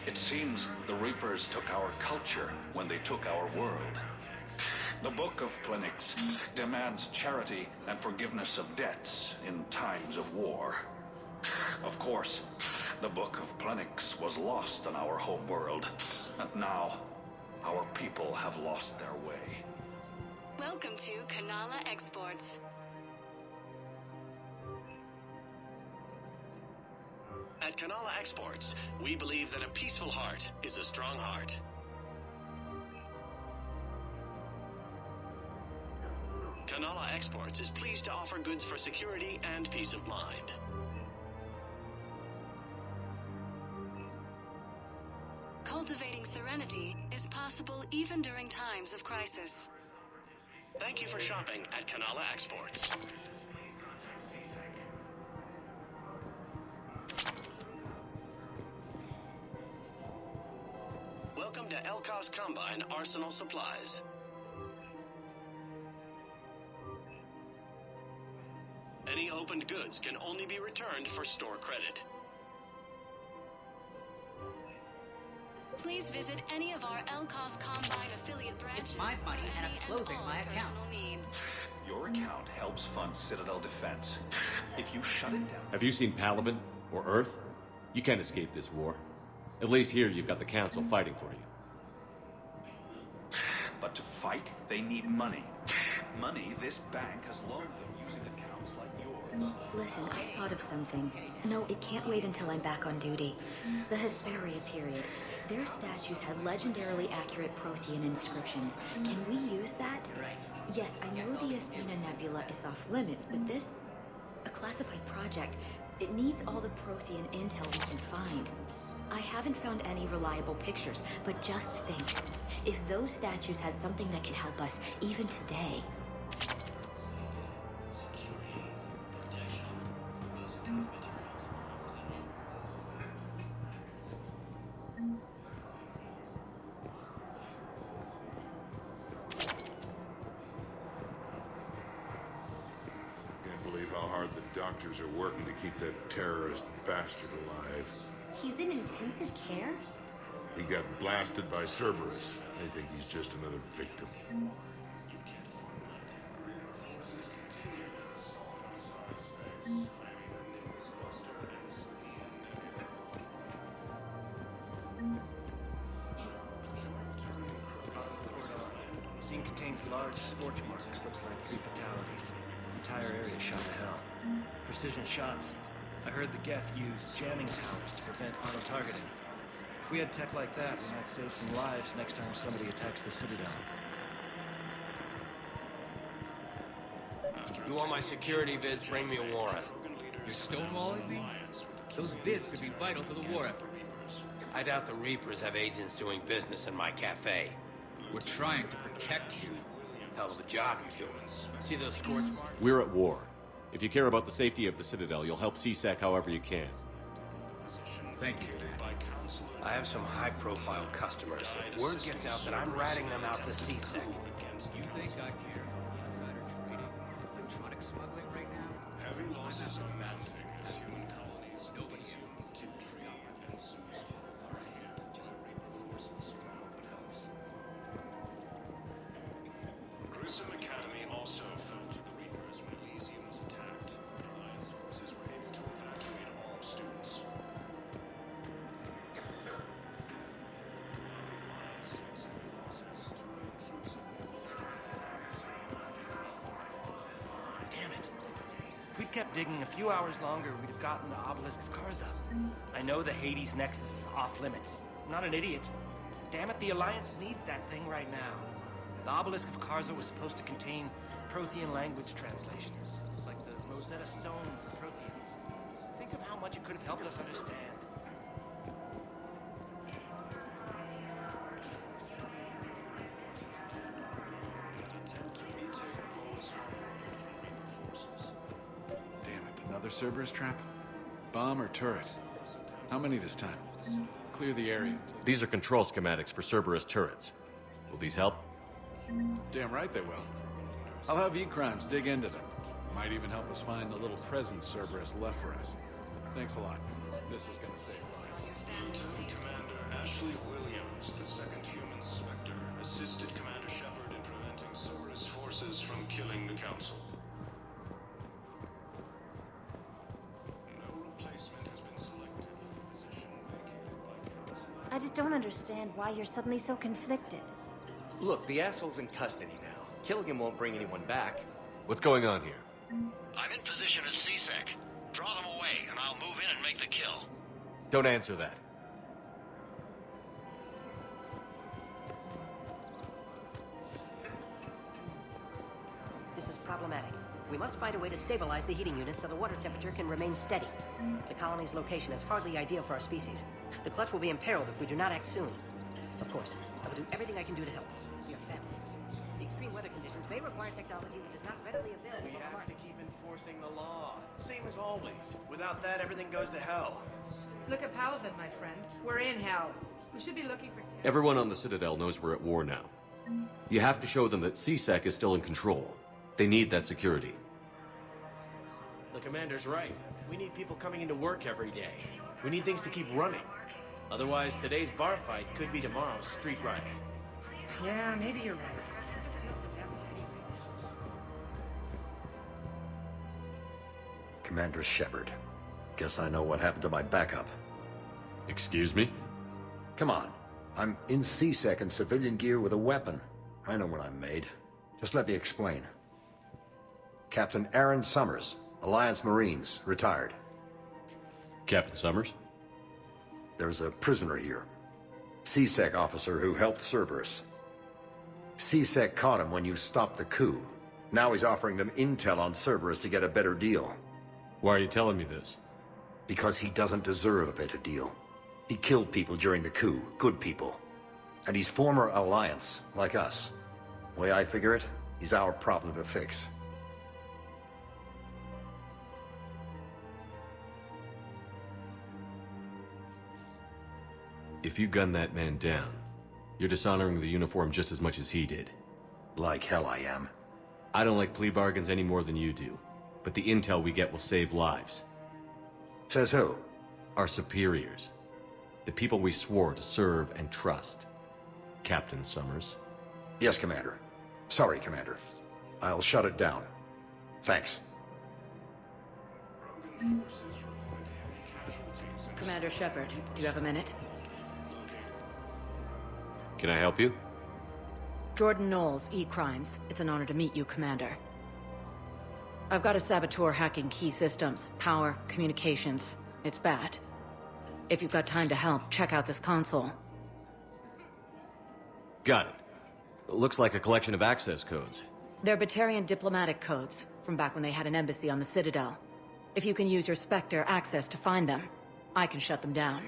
It seems the Reapers took our culture when they took our world. The Book of Plenix demands charity and forgiveness of debts in times of war. Of course, the Book of Plenix was lost on our home world, and now our people have lost their way. Welcome to Kanala Exports. At Kanala Exports, we believe that a peaceful heart is a strong heart. Kanala Exports is pleased to offer goods for security and peace of mind. Cultivating serenity is possible even during times of crisis. Thank you for shopping at Kanala Exports. Welcome to Elkos Combine Arsenal Supplies. Any opened goods can only be returned for store credit. Please visit any of our Elkos Combine affiliate branches. It's my money and I'm closing my account. Needs. Your account helps fund Citadel defense. If you shut it down... Have you seen Palaven or Earth? You can't escape this war. At least here you've got the Council fighting for you. But to fight, they need money. Money this bank has loaned them using accounts like yours. Listen, I thought of something. No, it can't wait until I'm back on duty. The Hesperia period. Their statues had legendarily accurate Prothean inscriptions. Can we use that? Yes, I know the Athena Nebula is off limits, but this... a classified project. It needs all the Prothean intel we can find. I haven't found any reliable pictures, but just think. If those statues had something that could help us, even today... Doctors are working to keep that terrorist bastard alive. He's in intensive care? He got blasted by Cerberus. They think he's just another victim. Scene contains large scorch marks. Looks like 3 fatalities. Entire area shot to hell. Precision shots. I heard the Geth use jamming towers to prevent auto-targeting. If we had tech like that, we might save some lives next time somebody attacks the Citadel. You want my security vids? Bring me a warrant. You're stonewalling me? Those vids could be vital to the war effort. I doubt the Reapers have agents doing business in my cafe. We're trying to protect you. Hell of a job you're doing. See those scorch marks? We're at war. If you care about the safety of the Citadel, you'll help CSEC however you can. Thank you. I have some high-profile customers. If word gets out that I'm ratting them out to CSEC. You think I care about insider trading, electronic smuggling right now? Heavy losses of massive human colonies. Nobody can Gruesome Academy also fell to the Reapers when Elysium was attacked. Alliance forces were able to evacuate all students. Damn it. If we'd kept digging a few hours longer, we'd have gotten the Obelisk of Karza. I know the Hades Nexus is off limits. I'm not an idiot. Damn it, the Alliance needs that thing right now. The Obelisk of Karza was supposed to contain Prothean language translations, like the Rosetta Stones of Protheans. Think of how much it could have helped us understand. Damn it, another Cerberus trap? Bomb or turret? How many this time? Clear the area. These are control schematics for Cerberus turrets. Will these help? Damn right they will. I'll have E-Crimes dig into them. Might even help us find the little present Cerberus left for us. Thanks a lot. This is gonna save lives. Lieutenant Commander Ashley Williams, the second human Spectre, assisted Commander Shepard in preventing Cerberus forces from killing the Council. No replacement has been selected for the position vacated by Council. I just don't understand why you're suddenly so conflicted. Look, the asshole's in custody now. Killing him won't bring anyone back. What's going on here? I'm in position at CSEC. Draw them away, and I'll move in and make the kill. Don't answer that. This is problematic. We must find a way to stabilize the heating unit so the water temperature can remain steady. The colony's location is hardly ideal for our species. The clutch will be imperiled if we do not act soon. Of course, I will do everything I can do to help. We are family. The extreme weather conditions may require technology that is not readily available. We have to keep enforcing the law. Same as always. Without that, everything goes to hell. Look at Paladin, my friend. We're in hell. We should be looking for... Everyone on the Citadel knows we're at war now. You have to show them that CSEC is still in control. They need that security. The commander's right. We need people coming into work every day. We need things to keep running. Otherwise, today's bar fight could be tomorrow's street riot. Yeah, maybe you're right. Commander Shepard. Guess I know what happened to my backup. Excuse me? Come on. I'm in CSEC in civilian gear with a weapon. I know what I'm made. Just let me explain. Captain Aaron Summers, Alliance Marines, retired. Captain Summers? There's a prisoner here. CSEC officer who helped Cerberus. CSEC caught him when you stopped the coup. Now he's offering them intel on Cerberus to get a better deal. Why are you telling me this? Because he doesn't deserve a better deal. He killed people during the coup, good people. And he's former Alliance, like us. The way I figure it, he's our problem to fix. If you gun that man down, you're dishonoring the uniform just as much as he did. Like hell I am. I don't like plea bargains any more than you do, but the intel we get will save lives. Says who? Our superiors. The people we swore to serve and trust. Captain Summers. Yes, Commander. Sorry, Commander. I'll shut it down. Thanks. Commander Shepard, do you have a minute? Can I help you? Jordan Knowles, E-Crimes. It's an honor to meet you, Commander. I've got a saboteur hacking key systems, power, communications. It's bad. If you've got time to help, check out this console. Got it. Looks like a collection of access codes. They're Batarian diplomatic codes, from back when they had an embassy on the Citadel. If you can use your Spectre access to find them, I can shut them down.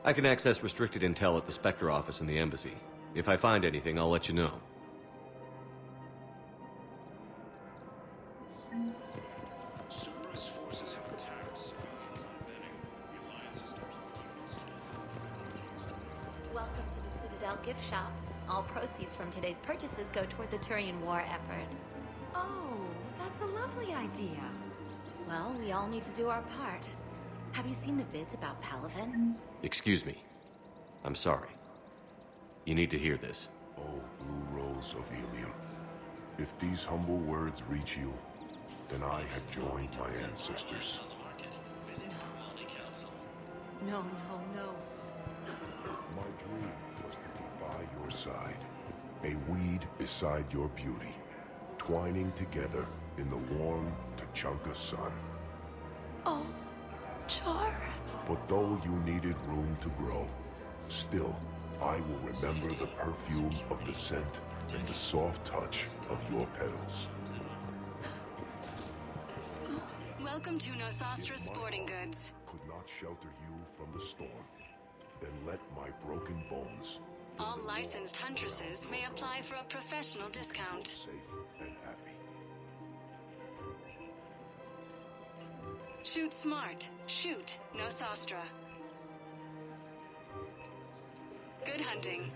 I can access restricted intel at the Spectre office in the embassy. If I find anything, I'll let you know. Cerberus forces have attacked civilians on Benning. The Alliance is deploying units to... Welcome to the Citadel gift shop. All proceeds from today's purchases go toward the Turian war effort. Oh, that's a lovely idea. Well, we all need to do our part. Have you seen the vids about Paladin? Excuse me. I'm sorry. You need to hear this. Oh, Blue Rose of Helium. If these humble words reach you, then I have joined my ancestors. No, no, no. My dream was to be by your side, a weed beside your beauty, twining together in the warm Tachanka sun. Oh, Char. But though you needed room to grow, still, I will remember the perfume of the scent and the soft touch of your petals. Welcome to Nosastra Sporting Goods. Could not shelter you from the storm, then let my broken bones All licensed huntresses may apply for a professional discount. safe and happy. Shoot smart. Shoot Nosastra. Good hunting.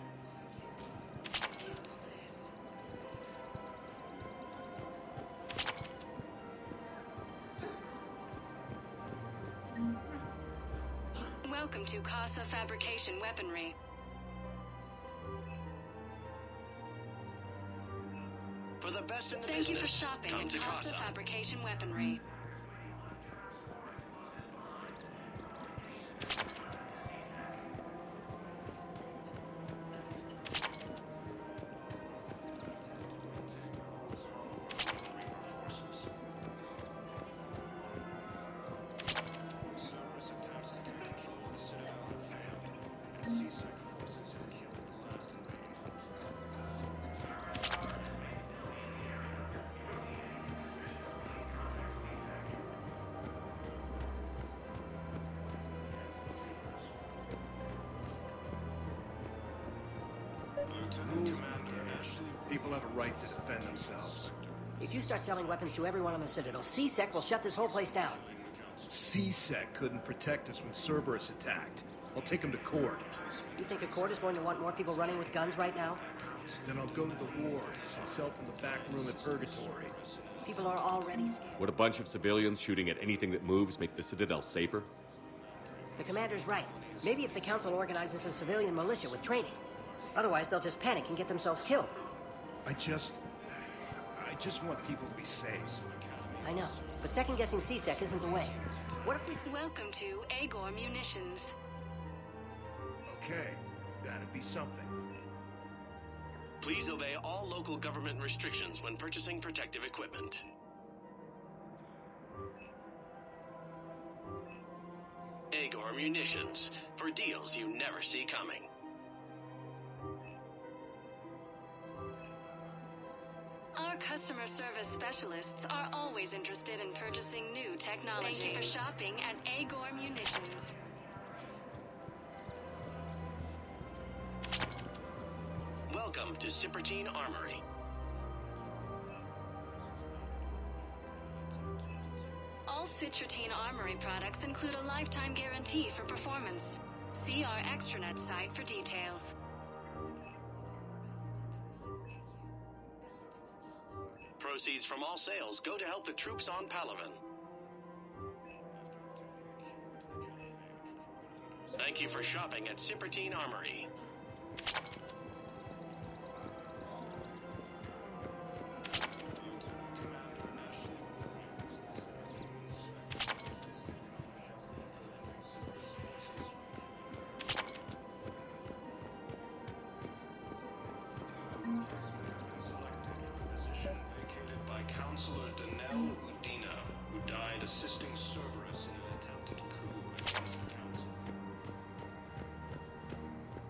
Welcome to Casa Fabrication Weaponry. For the best in the Thank you for business, shopping come at to Casa Casa. Fabrication Weaponry. People have a right to defend themselves. If you start selling weapons to everyone on the Citadel, CSEC will shut this whole place down. CSEC couldn't protect us when Cerberus attacked. I'll take him to court. You think a court is going to want more people running with guns right now? Then I'll go to the wards and sell from the back room at Purgatory. People are already scared. Would a bunch of civilians shooting at anything that moves make the Citadel safer? The commander's right. Maybe if the Council organizes a civilian militia with training. Otherwise, they'll just panic and get themselves killed. I just want people to be safe. I know, but second-guessing CSEC isn't the way. What if we... Welcome to Agor Munitions. Okay, that'd be something. Please obey all local government restrictions when purchasing protective equipment. Agor Munitions, for deals you never see coming. Our customer service specialists are always interested in purchasing new technology. Thank you for shopping at Agor Munitions. Welcome to Cipertine Armory. All Citrotine Armory products include a lifetime guarantee for performance. See our extranet site for details. Proceeds from all sales go to help the troops on Palaven. Thank you for shopping at Cipertine Armory.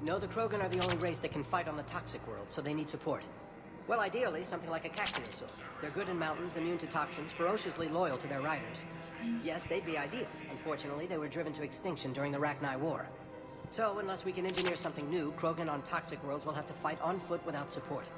No, the Krogan are the only race that can fight on the toxic world, so they need support. Well, ideally, something like a Cactiosaur. They're good in mountains, immune to toxins, ferociously loyal to their riders. Yes, they'd be ideal. Unfortunately, they were driven to extinction during the Rachni War. So, unless we can engineer something new, Krogan on toxic worlds will have to fight on foot without support.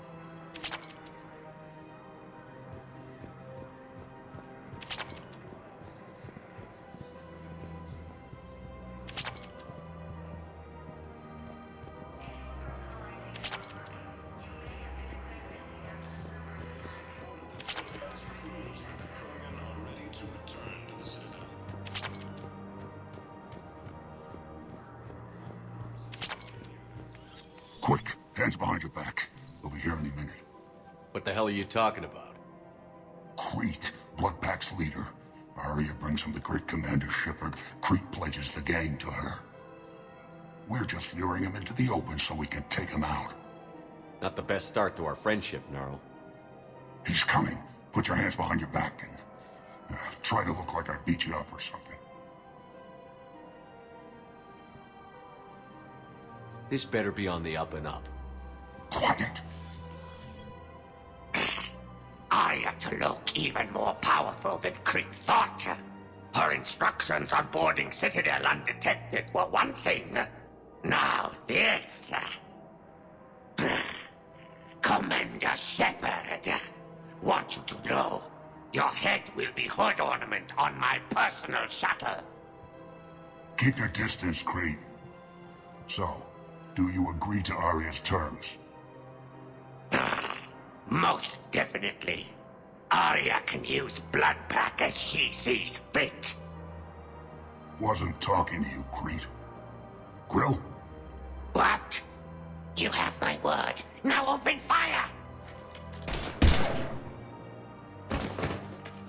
Quick, hands behind your back. We'll be here any minute. What the hell are you talking about? Crete, Bloodpack's leader. Arya brings him the great Commander Shepard. Crete pledges the gang to her. We're just luring him into the open so we can take him out. Not the best start to our friendship, Gnarl. He's coming. Put your hands behind your back and try to look like I beat you up or something. This better be on the up and up. Quiet! Arya to look even more powerful than Crete thought. Her instructions on boarding Citadel undetected were one thing. Now this. Commander Shepard, want you to know, your head will be hood ornament on my personal shuttle. Keep your distance, Crete. So, do you agree to Arya's terms? Most definitely. Arya can use Bloodpack as she sees fit. Wasn't talking to you, Crete. Grill? What? You have my word. Now open fire!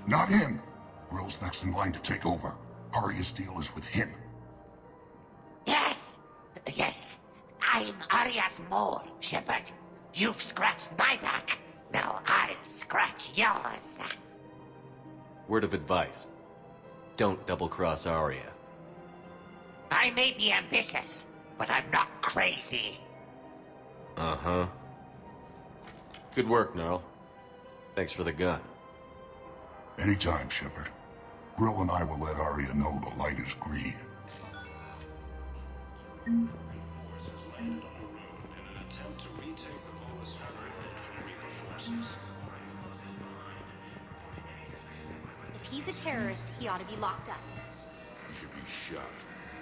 Not him. Grill's next in line to take over. Arya's deal is with him. Yes. Yes. I'm Arya's mole, Shepard. You've scratched my back. Now I'll scratch yours. Word of advice. Don't double-cross Arya. I may be ambitious, but I'm not crazy. Uh-huh. Good work, Gnarl. Thanks for the gun. Anytime, Shepard. Grill and I will let Arya know the light is green. If he's a terrorist, he ought to be locked up. He should be shot.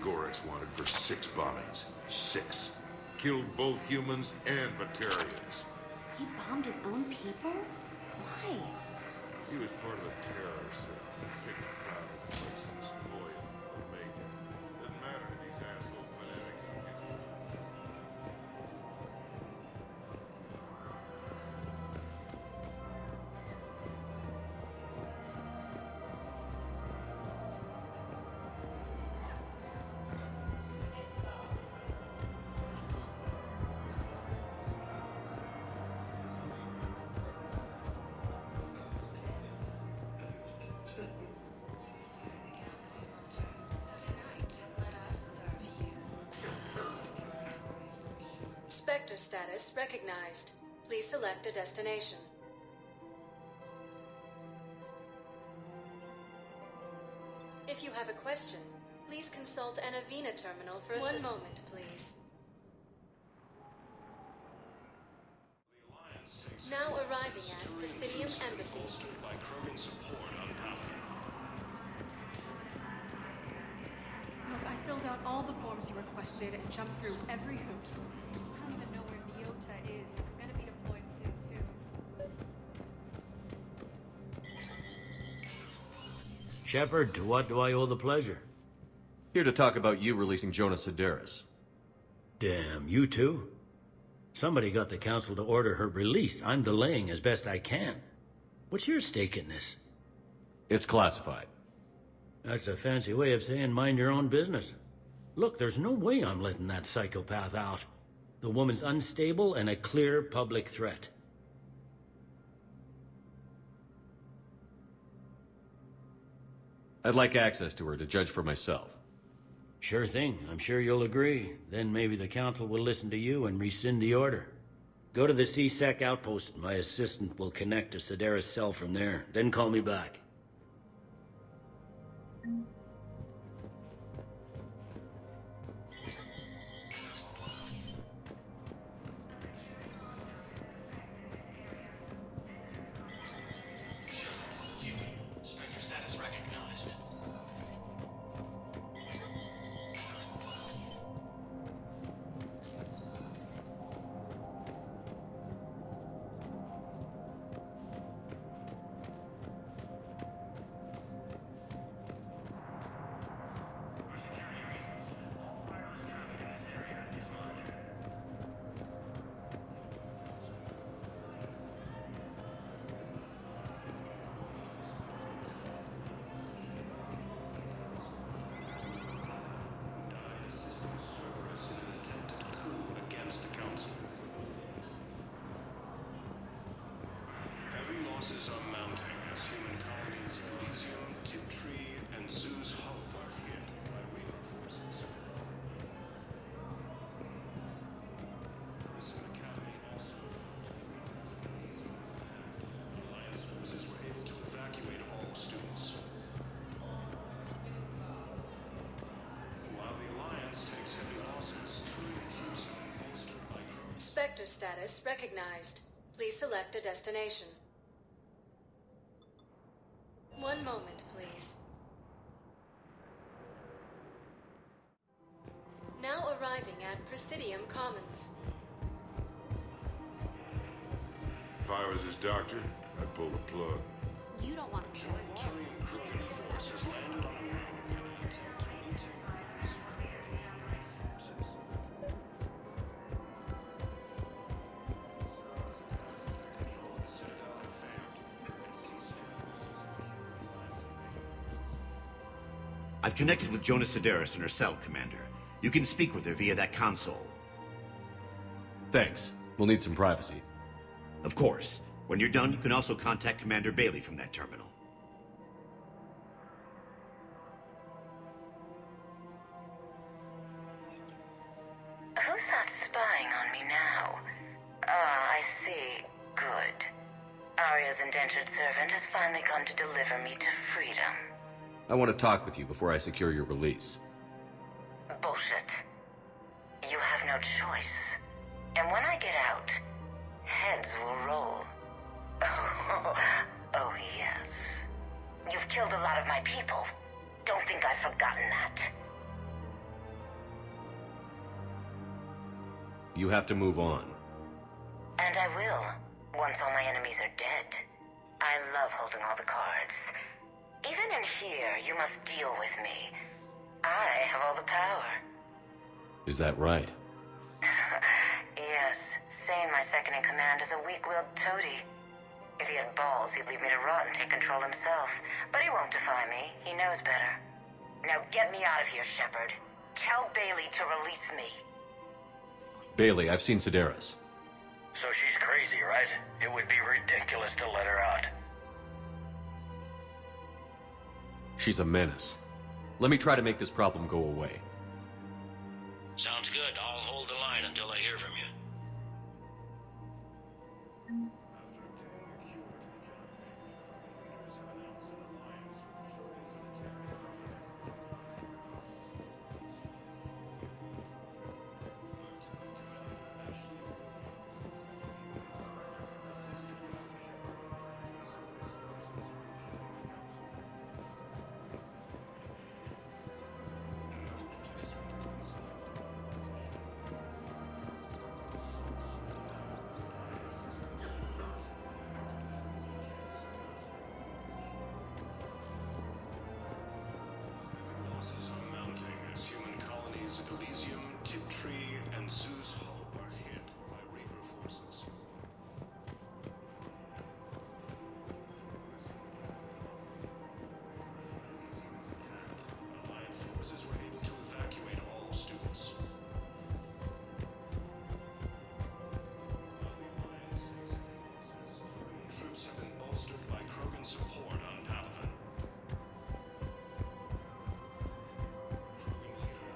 Gorex wanted for 6 bombings. 6. Killed both humans and Batarians. He bombed his own people? Why? He was part of a terrorist that picked a crowd of places, loyal, omega. Doesn't matter to these asshole fanatics. Spectre status recognized. Please select a destination. If you have a question, please consult an Avena terminal for 1 moment, please. Now arriving at Presidium Embassy. By Krogan support on Paladin. Look, I filled out all the forms you requested and jumped through every hoop. I don't even know where Neota is. We're gonna be deployed soon, too. Shepard, to what do I owe the pleasure? Here to talk about you releasing Jonas Sedaris. Damn, you too? Somebody got the council to order her release. I'm delaying as best I can. What's your stake in this? It's classified. That's a fancy way of saying mind your own business. Look, there's no way I'm letting that psychopath out. The woman's unstable and a clear public threat. I'd like access to her to judge for myself. Sure thing. I'm sure you'll agree. Then maybe the council will listen to you and rescind the order. Go to the CSEC outpost. My assistant will connect to Sedaris' cell from there. Then call me back. Spectre status recognized. Against the Council. Heavy losses are mounting as human colonies Elysium, Tiptree, and Zoo's Hope are hit by Reaper forces. Elysium Academy also. Alliance forces were able to evacuate all students. While the Alliance takes heavy losses, troops have been bolstered by Spectre status recognized. Please select a destination. 1 moment, please. Now arriving at Presidium Commons. If I was his doctor, I'd pull the plug. You don't want to join Killing Krogan forces landed on a moon in an attempt to retake forces. I've connected with Jonas Sedaris in her cell, Commander. You can speak with her via that console. Thanks. We'll need some privacy. Of course. When you're done, you can also contact Commander Bailey from that terminal. Who's that spying on me now? Ah, I see. Good. Arya's indentured servant has finally come to deliver me to freedom. I want to talk with you before I secure your release. Bullshit. You have no choice. And when I get out, heads will roll. Oh, yes. You've killed a lot of my people. Don't think I've forgotten that. You have to move on. And I will, once all my enemies are dead. I love holding all the cards. Even in here, you must deal with me. I have all the power. Is that right? Yes, Sane, my second-in-command, is a weak-willed toady. If he had balls, he'd leave me to rot and take control himself. But he won't defy me. He knows better. Now get me out of here, Shepard. Tell Bailey to release me. Bailey, I've seen Sedaris. So she's crazy, right? It would be ridiculous to let her out. She's a menace. Let me try to make this problem go away. Sounds good. I'll hold the line until I hear from you.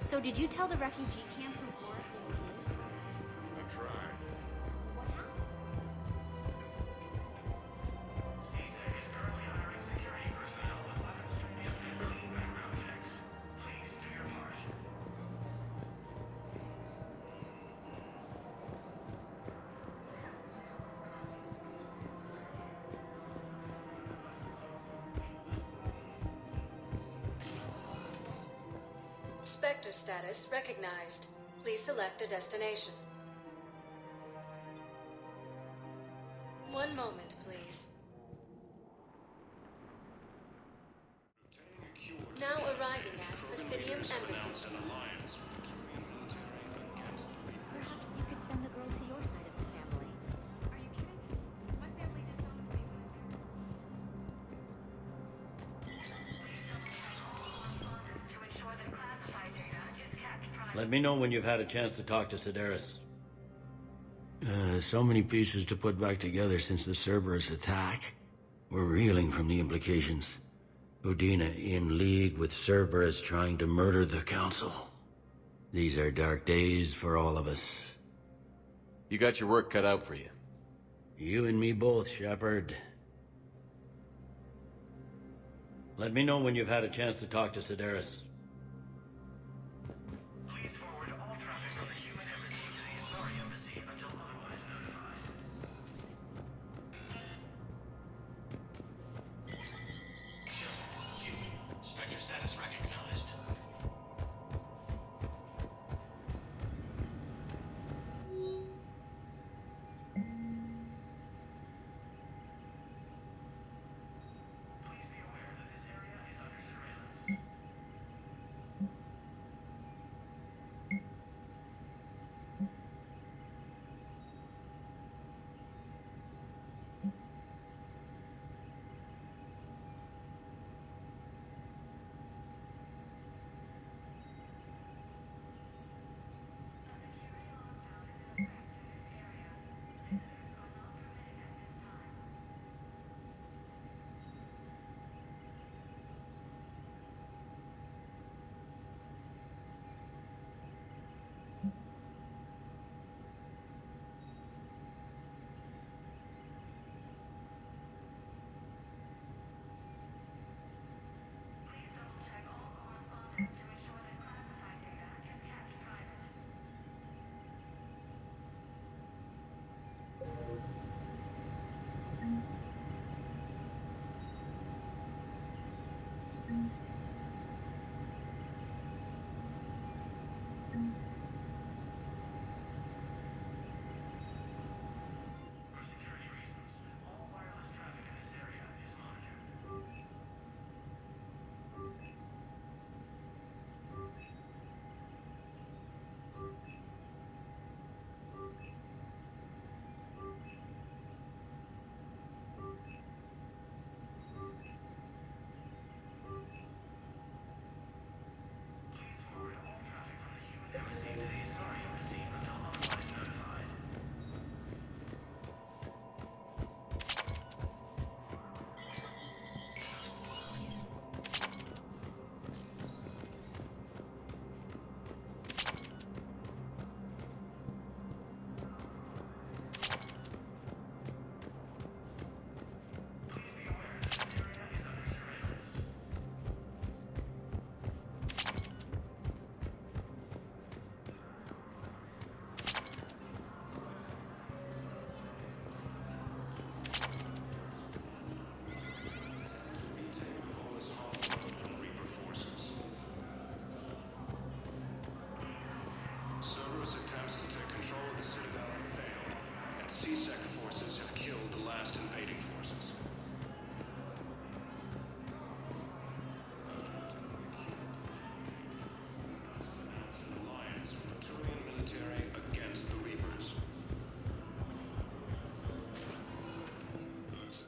So did you tell the refugee camp who bore it? I tried. What happened? Spectre status recognized. Please select a destination. One moment, please. Now arriving at Presidium Embassy. Perhaps you could send the girl to your side of the family. Are you kidding? My family disowned me. Let me know when you've had a chance to talk to Sedaris. So many pieces to put back together since the Cerberus attack. We're reeling from the implications. Udina in league with Cerberus trying to murder the Council. These are dark days for all of us. You got your work cut out for you. You and me both, Shepard. Let me know when you've had a chance to talk to Sedaris.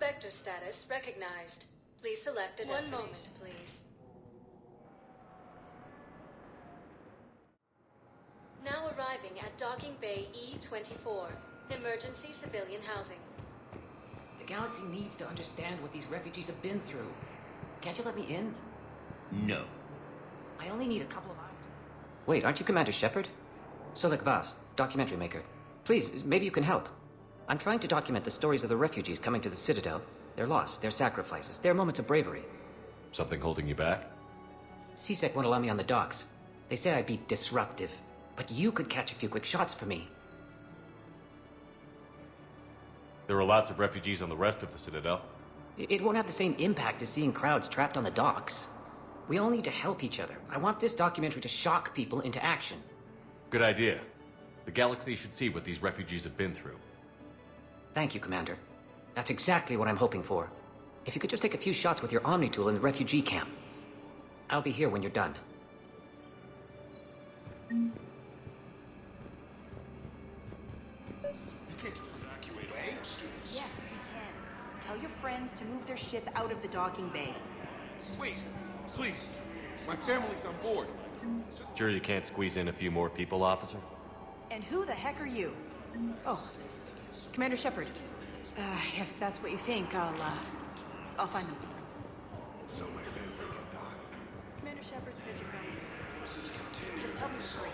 Spectre status recognized. Please select a destination. 1 moment, please. Now arriving at Docking Bay E-24. Emergency civilian housing. The galaxy needs to understand what these refugees have been through. Can't you let me in? No. I only need a couple of hours. Wait, aren't you Commander Shepard? Solek Vast, documentary maker. Please, maybe you can help. I'm trying to document the stories of the refugees coming to the Citadel. Their loss, their sacrifices, their moments of bravery. Something holding you back? CSEC won't allow me on the docks. They say I'd be disruptive. But you could catch a few quick shots for me. There are lots of refugees on the rest of the Citadel. It won't have the same impact as seeing crowds trapped on the docks. We all need to help each other. I want this documentary to shock people into action. Good idea. The galaxy should see what these refugees have been through. Thank you, Commander. That's exactly what I'm hoping for. If you could just take a few shots with your Omni tool in the refugee camp. I'll be here when you're done. Yes, we can. Tell your friends to move their ship out of the docking bay. Wait, please. My family's on board. Sure you can't squeeze in a few more people, officer? And who the heck are you? Oh, Commander Shepard. If that's what you think, I'll find them somewhere. So my family can dock. Commander Shepard says your family's. Just tell them to hurry.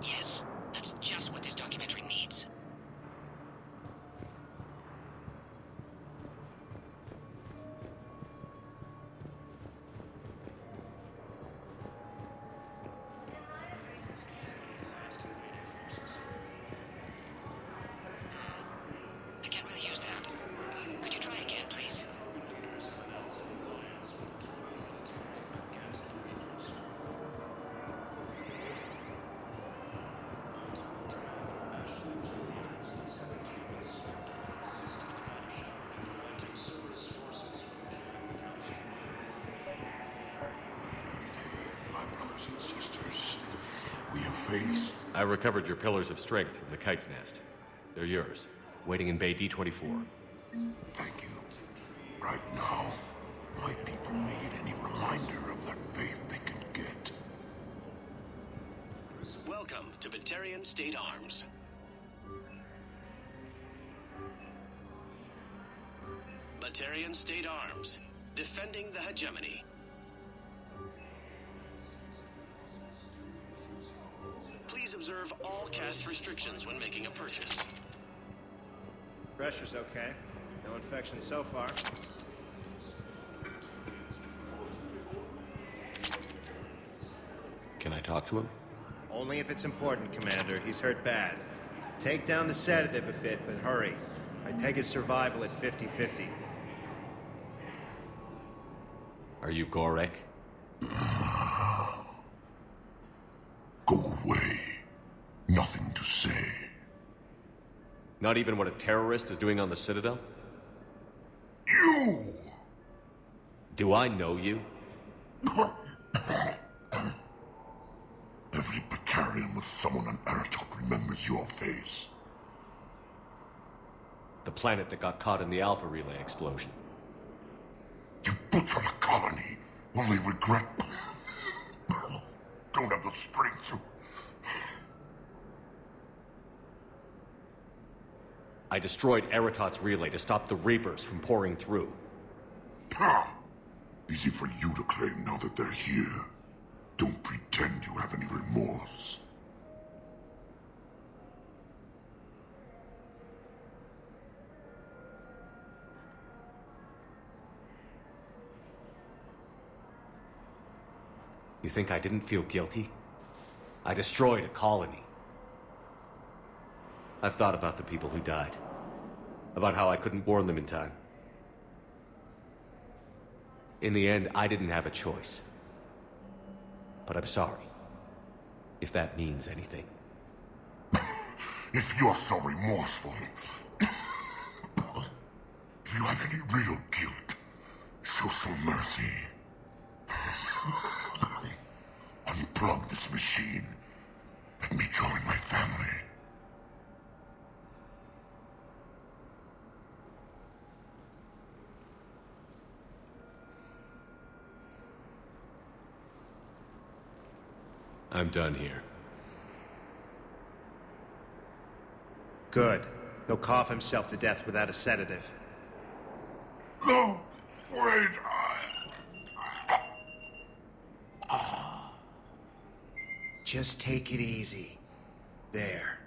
Yes, that's just what this documentary needs. I can't really use that. Could you try again, please? My brothers and sisters, we have faced... I recovered your pillars of strength from the kite's nest. They're yours, waiting in Bay D-24. Thank you. Right now, my people need any reminder of the faith they can get. Welcome to Batarian State Arms. Batarian State Arms, defending the hegemony. Please observe all caste restrictions when making a purchase. Pressure's okay. No infection so far. Can I talk to him? Only if it's important, Commander. He's hurt bad. Take down the sedative a bit, but hurry. I peg his survival at 50-50. Are you Gorek? Go away. Nothing to say. Not even what a terrorist is doing on the Citadel? You! Do I know you? Every Batarian with someone on Aratok remembers your face. The planet that got caught in the Alpha Relay explosion. You butchered a colony, only regret... Don't have the strength to... I destroyed Eratot's relay to stop the Reapers from pouring through. Easy for you to claim now that they're here. Don't pretend you have any remorse. You think I didn't feel guilty? I destroyed a colony. I've thought about the people who died. About how I couldn't warn them in time. In the end, I didn't have a choice. But I'm sorry. If that means anything. If you're so remorseful... if you have any real guilt, show some mercy. unplug this machine. Let me join my family. I'm done here. Good. He'll cough himself to death without a sedative. No! Wait! Just take it easy. There.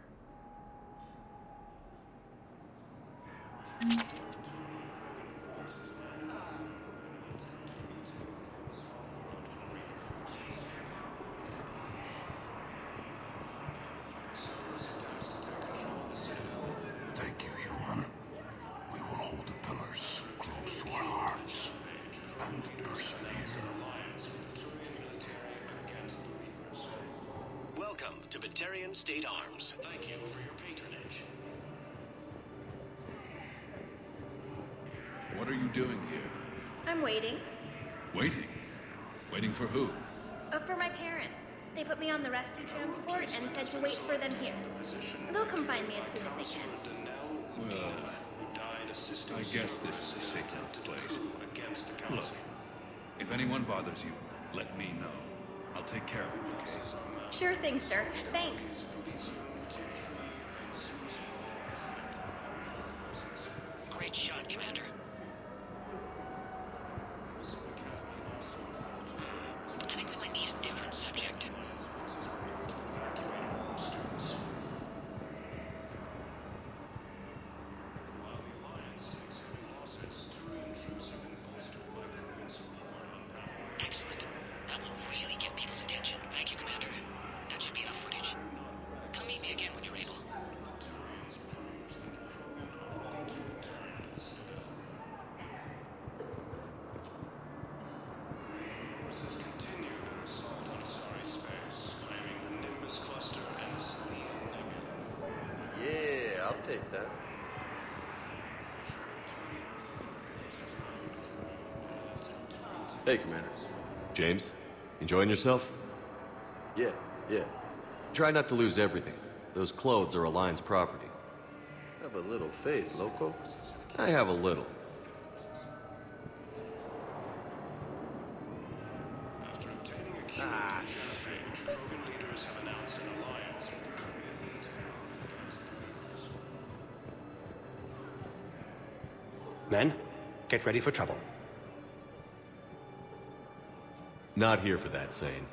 Thank you, human. We will hold the pillars close to our hearts and persevere. Welcome to Batarian State Arms. Thank you for your patronage. What are you doing here? I'm waiting. Waiting? Waiting for who? For my parents. They put me on the rescue transport and said to wait for them here. They'll come find me as soon as they can. Well, I guess this is a safe place. Look, if anyone bothers you, let me know. I'll take care of it, okay? Sure thing, sir. Thanks. Great shot, Commander. I think we might need a different subject. Excellent. That will really get people's attention. Thank you, Commander. That should be enough footage. Come meet me again when you're able. Yeah, I'll take that. Hey, Commander. James, enjoying yourself? Yeah. Try not to lose everything. Those clothes are Alliance property. Have a little faith, loco. I have a little. After obtaining a key to Jennifer, Krogan leaders have announced an alliance with the Korean elite against the Men, get ready for trouble. Not here for that, Sane.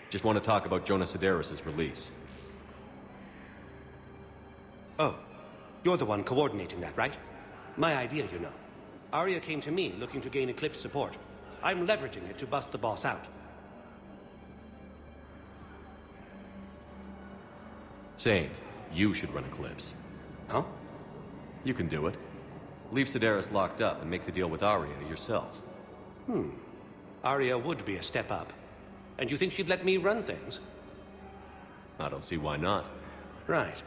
Just want to talk about Jonas Sedaris' release. Oh, you're the one coordinating that, right? My idea, you know. Arya came to me looking to gain Eclipse support. I'm leveraging it to bust the boss out. Sane, you should run Eclipse. Huh? You can do it. Leave Sedaris locked up and make the deal with Arya yourself. Arya would be a step up. And you think she'd let me run things? I don't see why not. Right.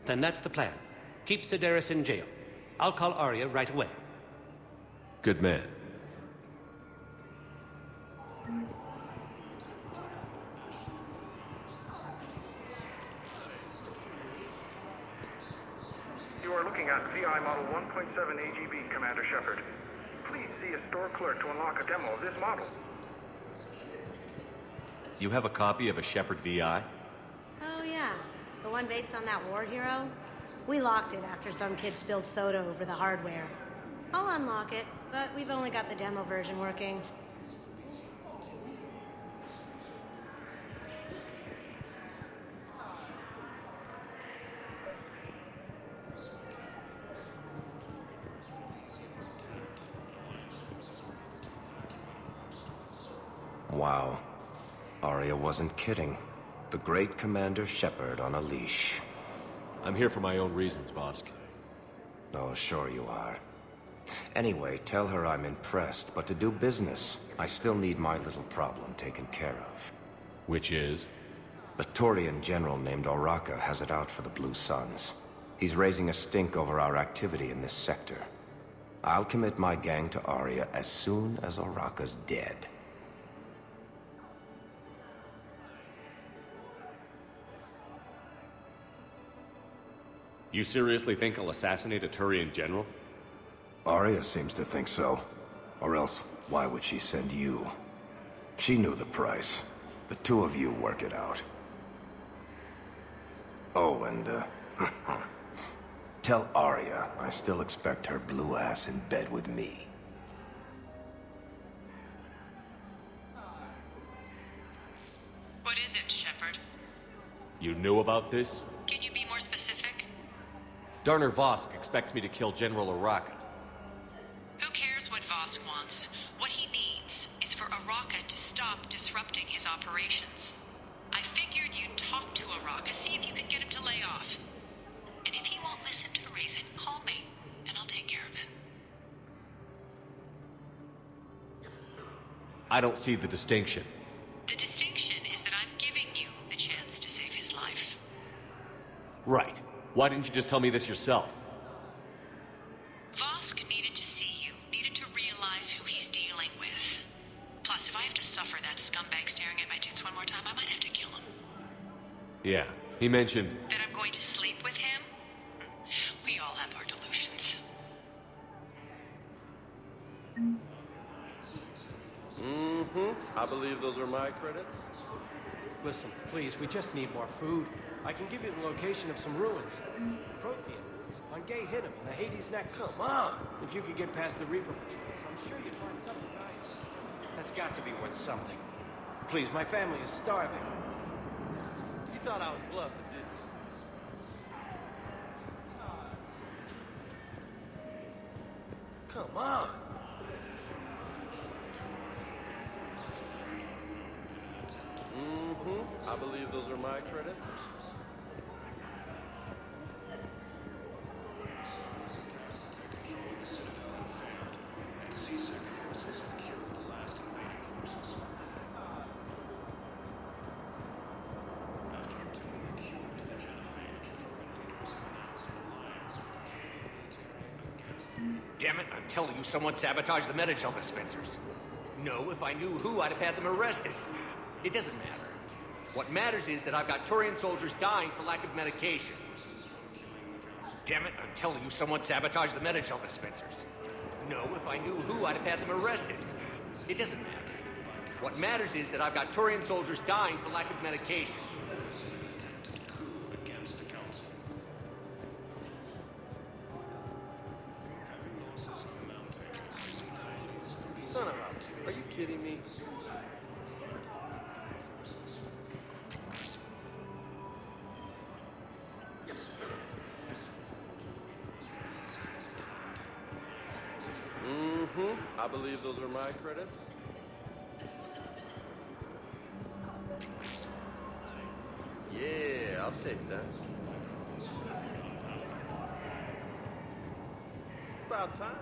Then that's the plan. Keep Sedaris in jail. I'll call Arya right away. Good man. You are looking at VI Model 1.7 AGB, Commander Shepard. Please see a store clerk to unlock a demo of this model. You have a copy of a Shepard VI? Oh, yeah. The one based on that war hero? We locked it after some kid spilled soda over the hardware. I'll unlock it, but we've only got the demo version working. Wow. Arya wasn't kidding. The great Commander Shepard on a leash. I'm here for my own reasons, Vosk. Oh, sure you are. Anyway, tell her I'm impressed, but to do business, I still need my little problem taken care of. Which is? A Taurian general named Oraka has it out for the Blue Suns. He's raising a stink over our activity in this sector. I'll commit my gang to Arya as soon as Oraka's dead. You seriously think I'll assassinate a Turian general? Arya seems to think so. Or else, why would she send you? She knew the price. The two of you work it out. Oh, and, tell Arya I still expect her blue ass in bed with me. What is it, Shepard? You knew about this? Can you be more specific? Darner Vosk expects me to kill General Araka. Who cares what Vosk wants? What he needs is for Araka to stop disrupting his operations. I figured you'd talk to Araka, see if you could get him to lay off. And if he won't listen to reason, call me, and I'll take care of it. I don't see the distinction. The distinction is that I'm giving you the chance to save his life. Right. Why didn't you just tell me this yourself? Vosk needed to see you, needed to realize who he's dealing with. Plus, if I have to suffer that scumbag staring at my tits one more time, I might have to kill him. Yeah, he mentioned... That I'm going to sleep with him? We all have our delusions. I believe those are my credits. Listen, please, we just need more food. I can give you the location of some ruins. Prothean ruins on Gay Hittim in the Hades Nexus. Come on! If you could get past the Reaper patrols, I'm sure you'd find something valuable. That's got to be worth something. Please, my family is starving. You thought I was bluffing, didn't you? Come on! I believe those are my credits. Damn it, I'm telling you, someone sabotaged the Metagel dispensers. No, if I knew who, I'd have had them arrested. It doesn't matter. What matters is that I've got Turian soldiers dying for lack of medication. Damn it, I'm telling you, someone sabotaged the Metagel dispensers. No, if I knew who, I'd have had them arrested. It doesn't matter. What matters is that I've got Turian soldiers dying for lack of medication. Against the Council. Having losses amounting to Son of a... Are you kidding me? I believe those are my credits. Yeah, I'll take that. About time.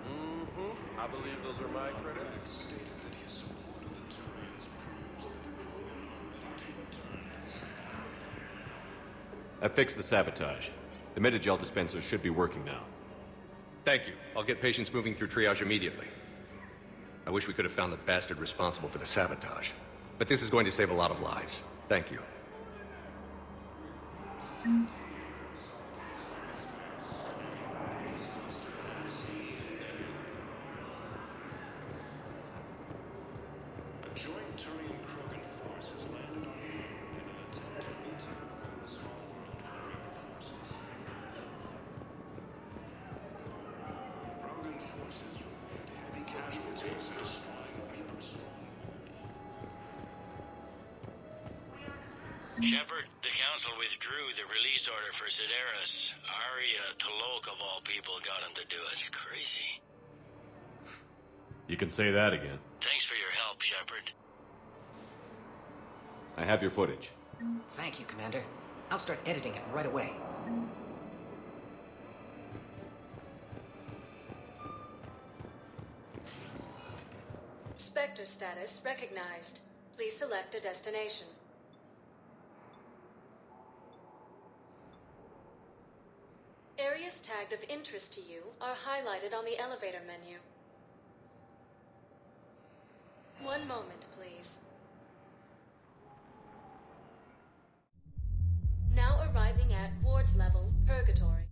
I believe those are my credits. stated that his support of the Turians proves that the crew are ready to return to the I fixed the sabotage. The Metagel dispensers should be working now. Thank you. I'll get patients moving through triage immediately. I wish we could have found the bastard responsible for the sabotage. But this is going to save a lot of lives. Thank you. A joint Turian Krogan force has landed on Earth in an attempt to retake the stronghold of the Reaper forces. Krogan forces report heavy casualties destroying Reaper stronghold. Shepard, the Council withdrew the release order for Sedaris. Arya Tolok, of all people, got him to do it. Crazy. You can say that again. Thanks for your help, Shepard. I have your footage. Thank you, Commander. I'll start editing it right away. Spectre status recognized. Please select a destination. Areas tagged of interest to you are highlighted on the elevator menu. One moment, please. Now arriving at Ward's level, Purgatory.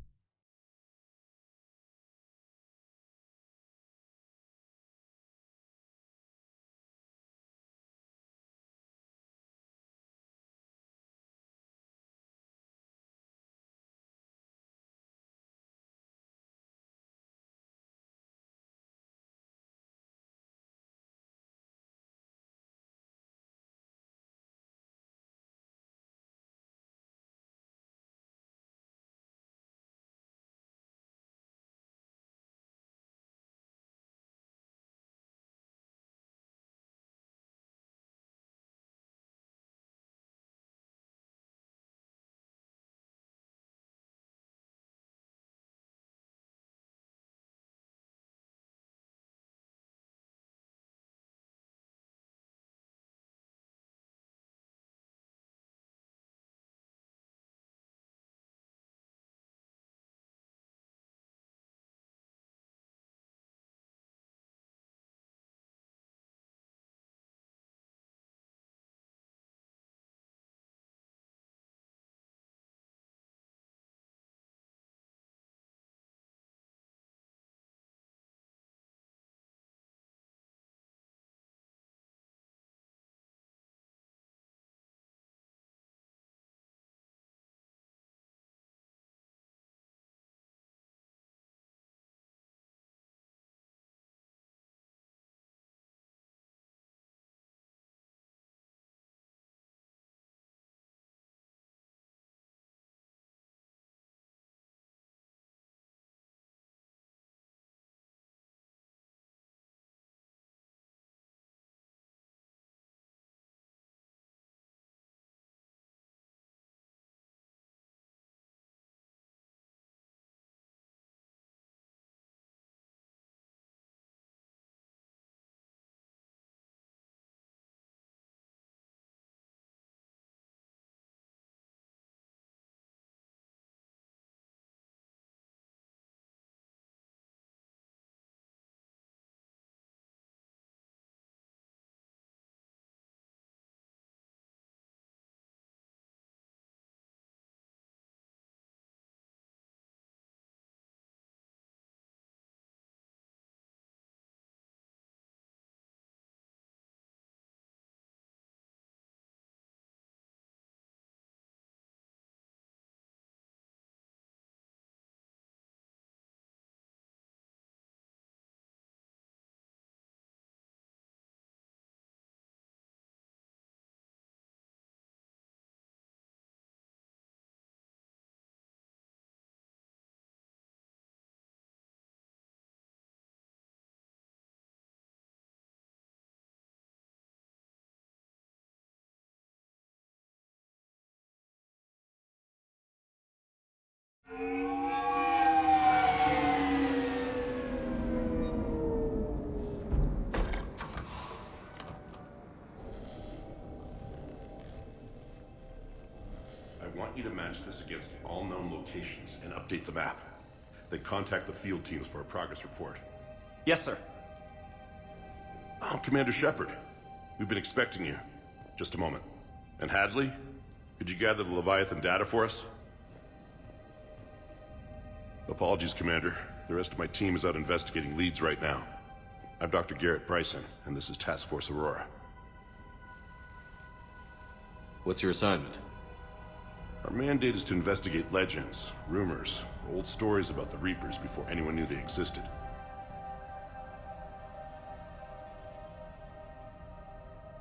I want you to match this against all known locations and update the map. Then contact the field teams for a progress report. Yes, sir. Oh, Commander Shepard. We've been expecting you. Just a moment. And Hadley? Could you gather the Leviathan data for us? Apologies, Commander. The rest of my team is out investigating leads right now. I'm Dr. Garrett Bryson, and this is Task Force Aurora. What's your assignment? Our mandate is to investigate legends, rumors, old stories about the Reapers before anyone knew they existed.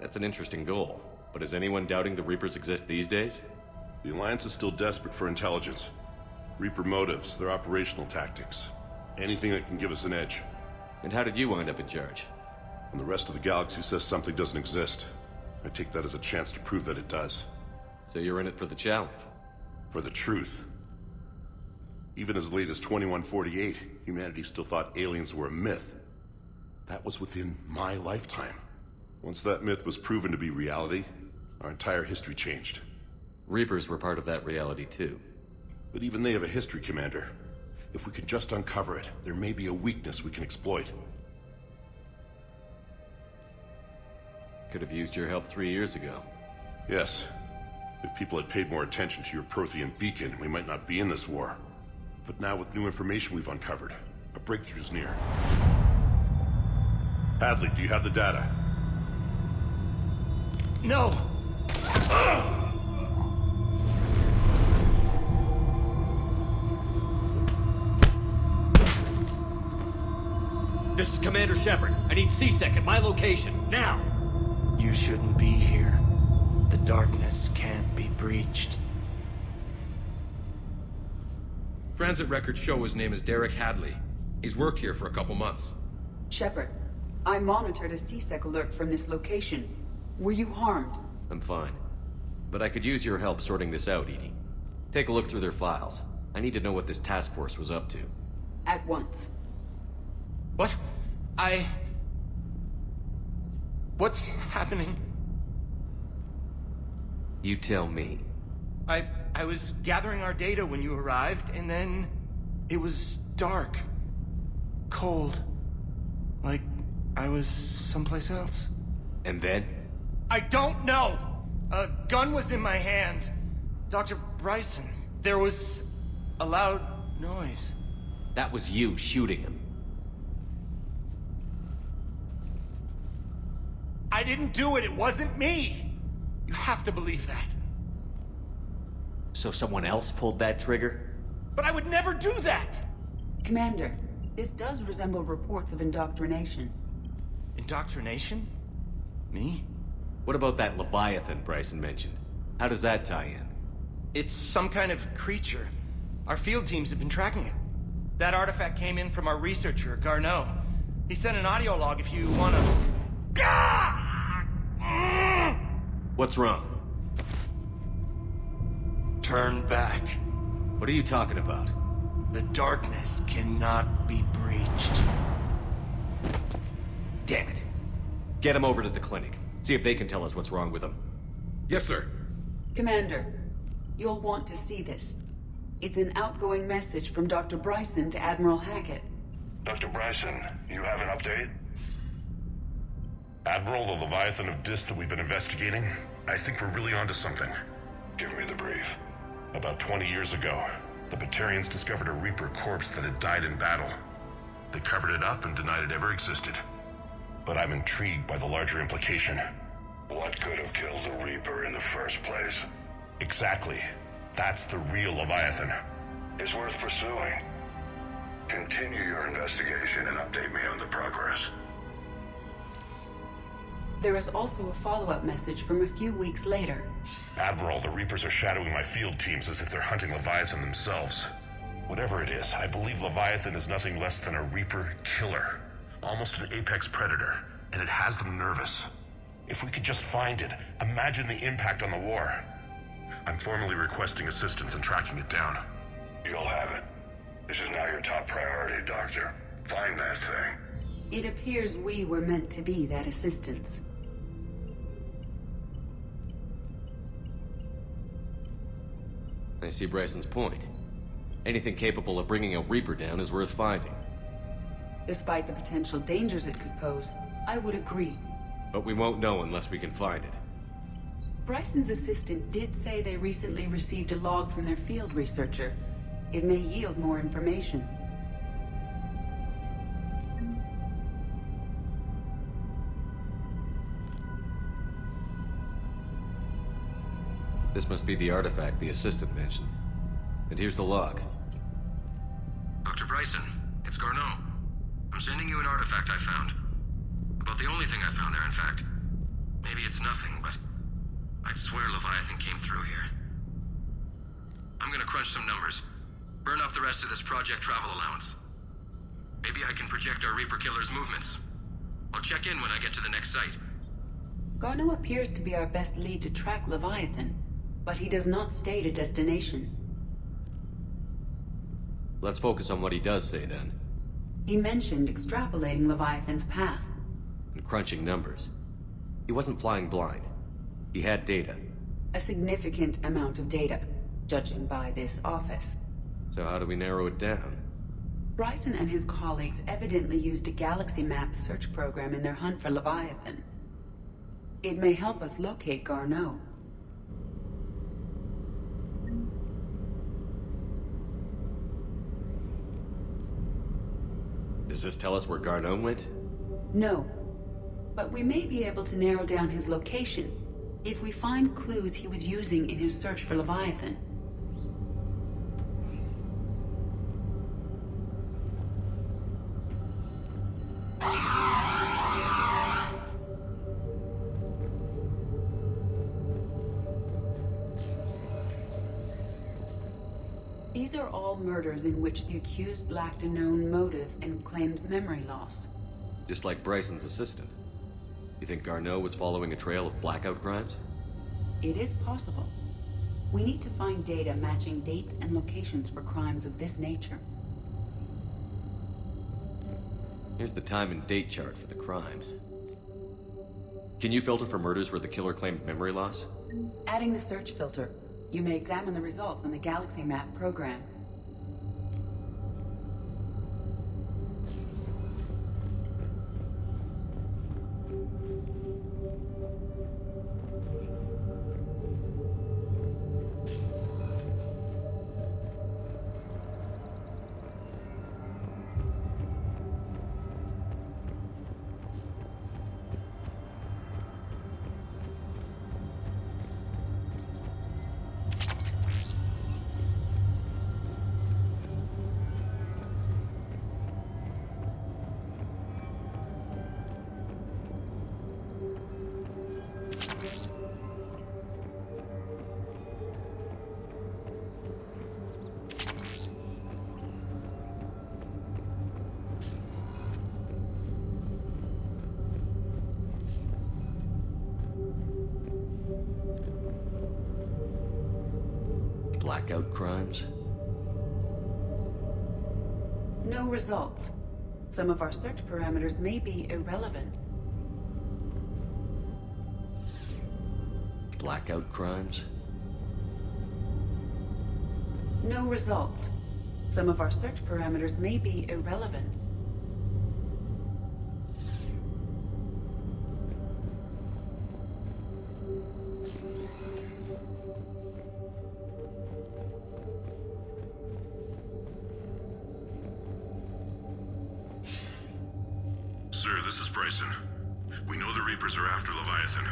That's an interesting goal, but is anyone doubting the Reapers exist these days? The Alliance is still desperate for intelligence. Reaper motives, their operational tactics. Anything that can give us an edge. And how did you wind up in charge? When the rest of the galaxy says something doesn't exist, I take that as a chance to prove that it does. So you're in it for the challenge? For the truth. Even as late as 2148, humanity still thought aliens were a myth. That was within my lifetime. Once that myth was proven to be reality, our entire history changed. Reapers were part of that reality too. But even they have a history, Commander. If we could just uncover it, there may be a weakness we can exploit. Could have used your help 3 years ago. Yes. If people had paid more attention to your Prothean beacon, we might not be in this war. But now with new information we've uncovered, a breakthrough's near. Hadley, do you have the data? No! This is Commander Shepard. I need C-Sec at my location, now! You shouldn't be here. The darkness can't be breached. Transit records show his name is Derek Hadley. He's worked here for a couple months. Shepard, I monitored a C-Sec alert from this location. Were you harmed? I'm fine. But I could use your help sorting this out, Edie. Take a look through their files. I need to know what this task force was up to. At once. What? What's happening? You tell me. I was gathering our data when you arrived, and then it was dark. Cold. Like I was someplace else. And then? I don't know! A gun was in my hand. Dr. Bryson, there was a loud noise. That was you shooting him. I didn't do it, it wasn't me! You have to believe that. So someone else pulled that trigger? But I would never do that! Commander, this does resemble reports of indoctrination. Indoctrination? Me? What about that Leviathan Bryson mentioned? How does that tie in? It's some kind of creature. Our field teams have been tracking it. That artifact came in from our researcher, Garneau. He sent an audio log if you wanna... What's wrong? Turn back. What are you talking about? The darkness cannot be breached. Damn it. Get him over to the clinic. See if they can tell us what's wrong with him. Yes, sir. Commander, you'll want to see this. It's an outgoing message from Dr. Bryson to Admiral Hackett. Dr. Bryson, you have an update? Admiral, the Leviathan of Dis that we've been investigating, I think we're really onto something. Give me the brief. About 20 years ago, the Batarians discovered a Reaper corpse that had died in battle. They covered it up and denied it ever existed. But I'm intrigued by the larger implication. What could have killed the Reaper in the first place? Exactly. That's the real Leviathan. It's worth pursuing. Continue your investigation and update me on the progress. There is also a follow-up message from a few weeks later. Admiral, the Reapers are shadowing my field teams as if they're hunting Leviathan themselves. Whatever it is, I believe Leviathan is nothing less than a Reaper killer. Almost an apex predator, and it has them nervous. If we could just find it, imagine the impact on the war. I'm formally requesting assistance in tracking it down. You'll have it. This is now your top priority, Doctor. Find that thing. It appears we were meant to be that assistance. I see Bryson's point. Anything capable of bringing a Reaper down is worth finding. Despite the potential dangers it could pose, I would agree. But we won't know unless we can find it. Bryson's assistant did say they recently received a log from their field researcher. It may yield more information. This must be the artifact the assistant mentioned. And here's the log. Dr. Bryson, it's Garneau. I'm sending you an artifact I found. About the only thing I found there, in fact. Maybe it's nothing, but I'd swear Leviathan came through here. I'm gonna crunch some numbers. Burn up the rest of this project travel allowance. Maybe I can project our Reaper Killer's movements. I'll check in when I get to the next site. Garneau appears to be our best lead to track Leviathan, but he does not state a destination. Let's focus on what he does say, then. He mentioned extrapolating Leviathan's path. And crunching numbers. He wasn't flying blind. He had data. A significant amount of data, judging by this office. So how do we narrow it down? Bryson and his colleagues evidently used a galaxy map search program in their hunt for Leviathan. It may help us locate Garneau. Does this tell us where Garneau went? No. But we may be able to narrow down his location if we find clues he was using in his search for Leviathan. These are all murders in which the accused lacked a known motive and claimed memory loss. Just like Bryson's assistant. You think Garneau was following a trail of blackout crimes? It is possible. We need to find data matching dates and locations for crimes of this nature. Here's the time and date chart for the crimes. Can you filter for murders where the killer claimed memory loss? Adding the search filter, you may examine the results in the Galaxy Map program. Blackout crimes? No results. Some of our search parameters may be irrelevant. Blackout crimes? No results. Some of our search parameters may be irrelevant. Sir, this is Bryson. We know the Reapers are after Leviathan.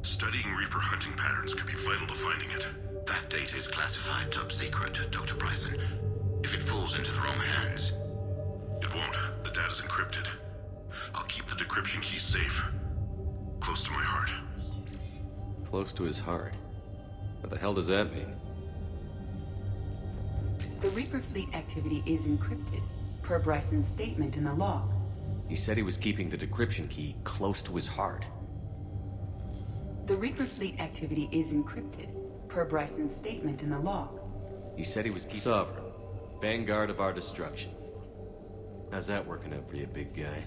Studying Reaper hunting patterns could be vital to finding it. That data is classified top secret, Dr. Bryson. If it falls into the wrong hands... It won't. The data's encrypted. I'll keep the decryption key safe. Close to my heart. Close to his heart? What the hell does that mean? The Reaper fleet activity is encrypted, per Bryson's statement in the log. He said he was keeping the decryption key close to his heart. The Reaper fleet activity is encrypted, per Bryson's statement in the log. He said he was keeping... Sovereign, Vanguard of our destruction. How's that working out for you, big guy?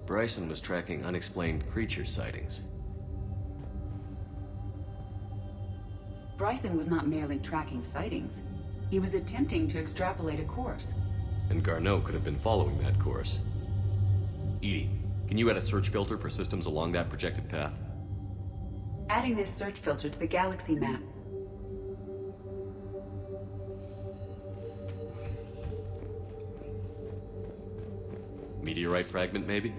Bryson was tracking unexplained creature sightings. Bryson was not merely tracking sightings. He was attempting to extrapolate a course. And Garneau could have been following that course. Edie, can you add a search filter for systems along that projected path? Adding this search filter to the galaxy map. Meteorite fragment, maybe?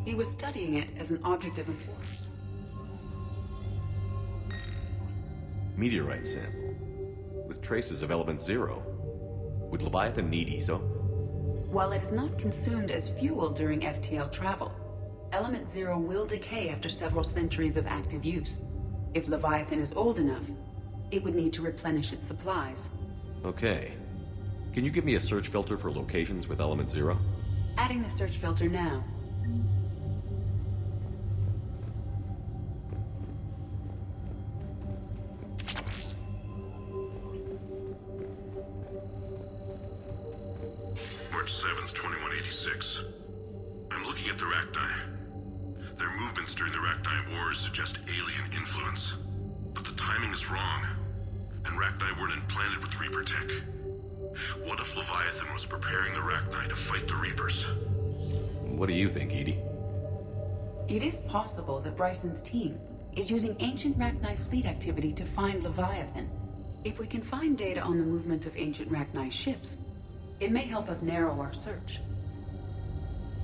He was studying it as an object of importance. Meteorite sample. With traces of element 0. Would Leviathan need ESO? While it is not consumed as fuel during FTL travel, element 0 will decay after several centuries of active use. If Leviathan is old enough, it would need to replenish its supplies. Okay. Can you give me a search filter for locations with element 0? Adding the search filter now. March 7th, 2186. I'm looking at the Rachni. Their movements during the Rachni Wars suggest alien influence. But the timing is wrong. And Rachni weren't implanted with Reaper tech. What if Leviathan was preparing the Rachni to fight the Reapers? What do you think, Edie? It is possible that Bryson's team is using ancient Rachni fleet activity to find Leviathan. If we can find data on the movement of ancient Rachni ships, it may help us narrow our search.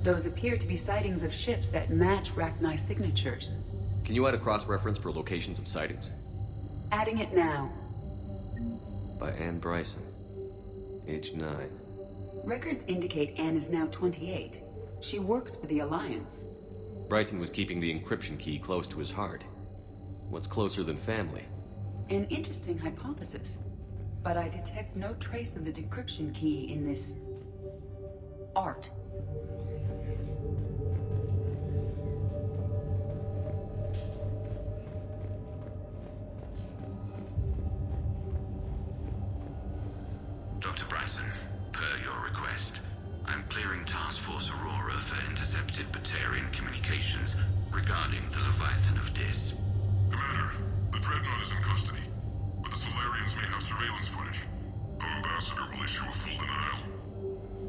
Those appear to be sightings of ships that match Rachni signatures. Can you add a cross-reference for locations of sightings? Adding it now. By Anne Bryson. Age 9. Records indicate Anne is now 28. She works for the Alliance. Bryson was keeping the encryption key close to his heart. What's closer than family? An interesting hypothesis. But I detect no trace of the decryption key in this art. Dr. Bryson, per your request, I'm clearing Task Force Aurora for intercepted Batarian communications regarding the Leviathan of Dis. Commander, the Dreadnought is in custody, but the Solarians may have surveillance footage. Our ambassador will issue a full denial.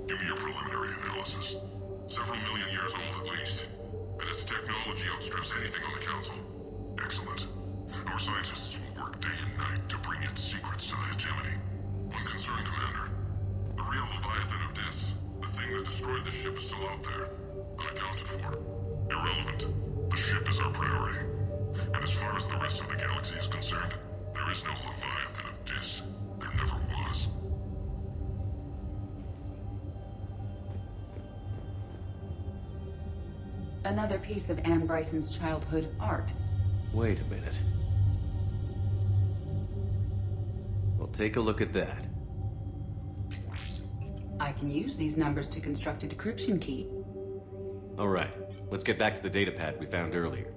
Give me your preliminary analysis. Several million years old at least, and its technology outstrips anything on the Council. Excellent. Our scientists will work day and night to bring its secrets to the hegemony. One concern, Commander. The real Leviathan of Dis, the thing that destroyed the ship, is still out there, unaccounted for. Irrelevant. The ship is our priority. And as far as the rest of the galaxy is concerned, there is no Leviathan of Dis. There never was. Another piece of Anne Bryson's childhood art. Wait a minute. Well, take a look at that. I can use these numbers to construct a decryption key. All right, let's get back to the datapad we found earlier.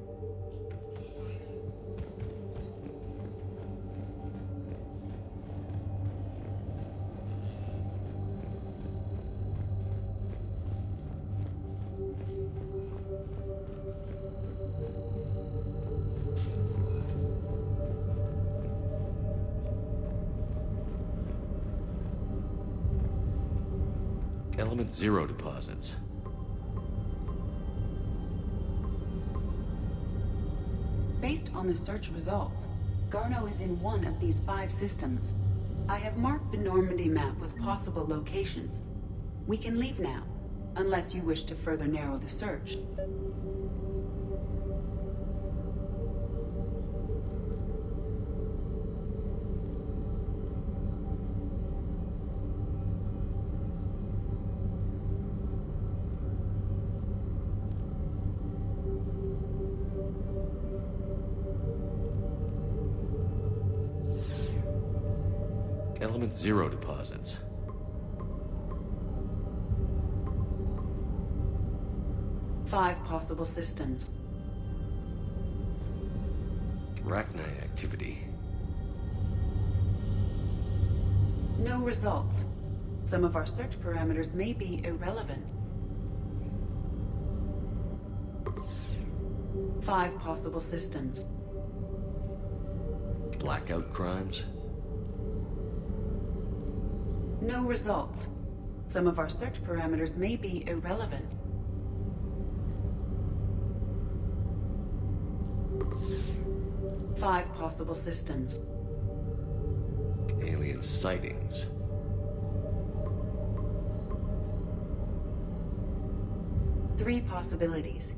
Element 0 deposits. Based on the search results, Garneau is in one of these 5 systems. I have marked the Normandy map with possible locations. We can leave now, unless you wish to further narrow the search. Element 0 deposits. Five possible systems. Rachni activity. No results. Some of our search parameters may be irrelevant. Five possible systems. Blackout crimes. No results. Some of our search parameters may be irrelevant. Five possible systems. Alien sightings. Three possibilities.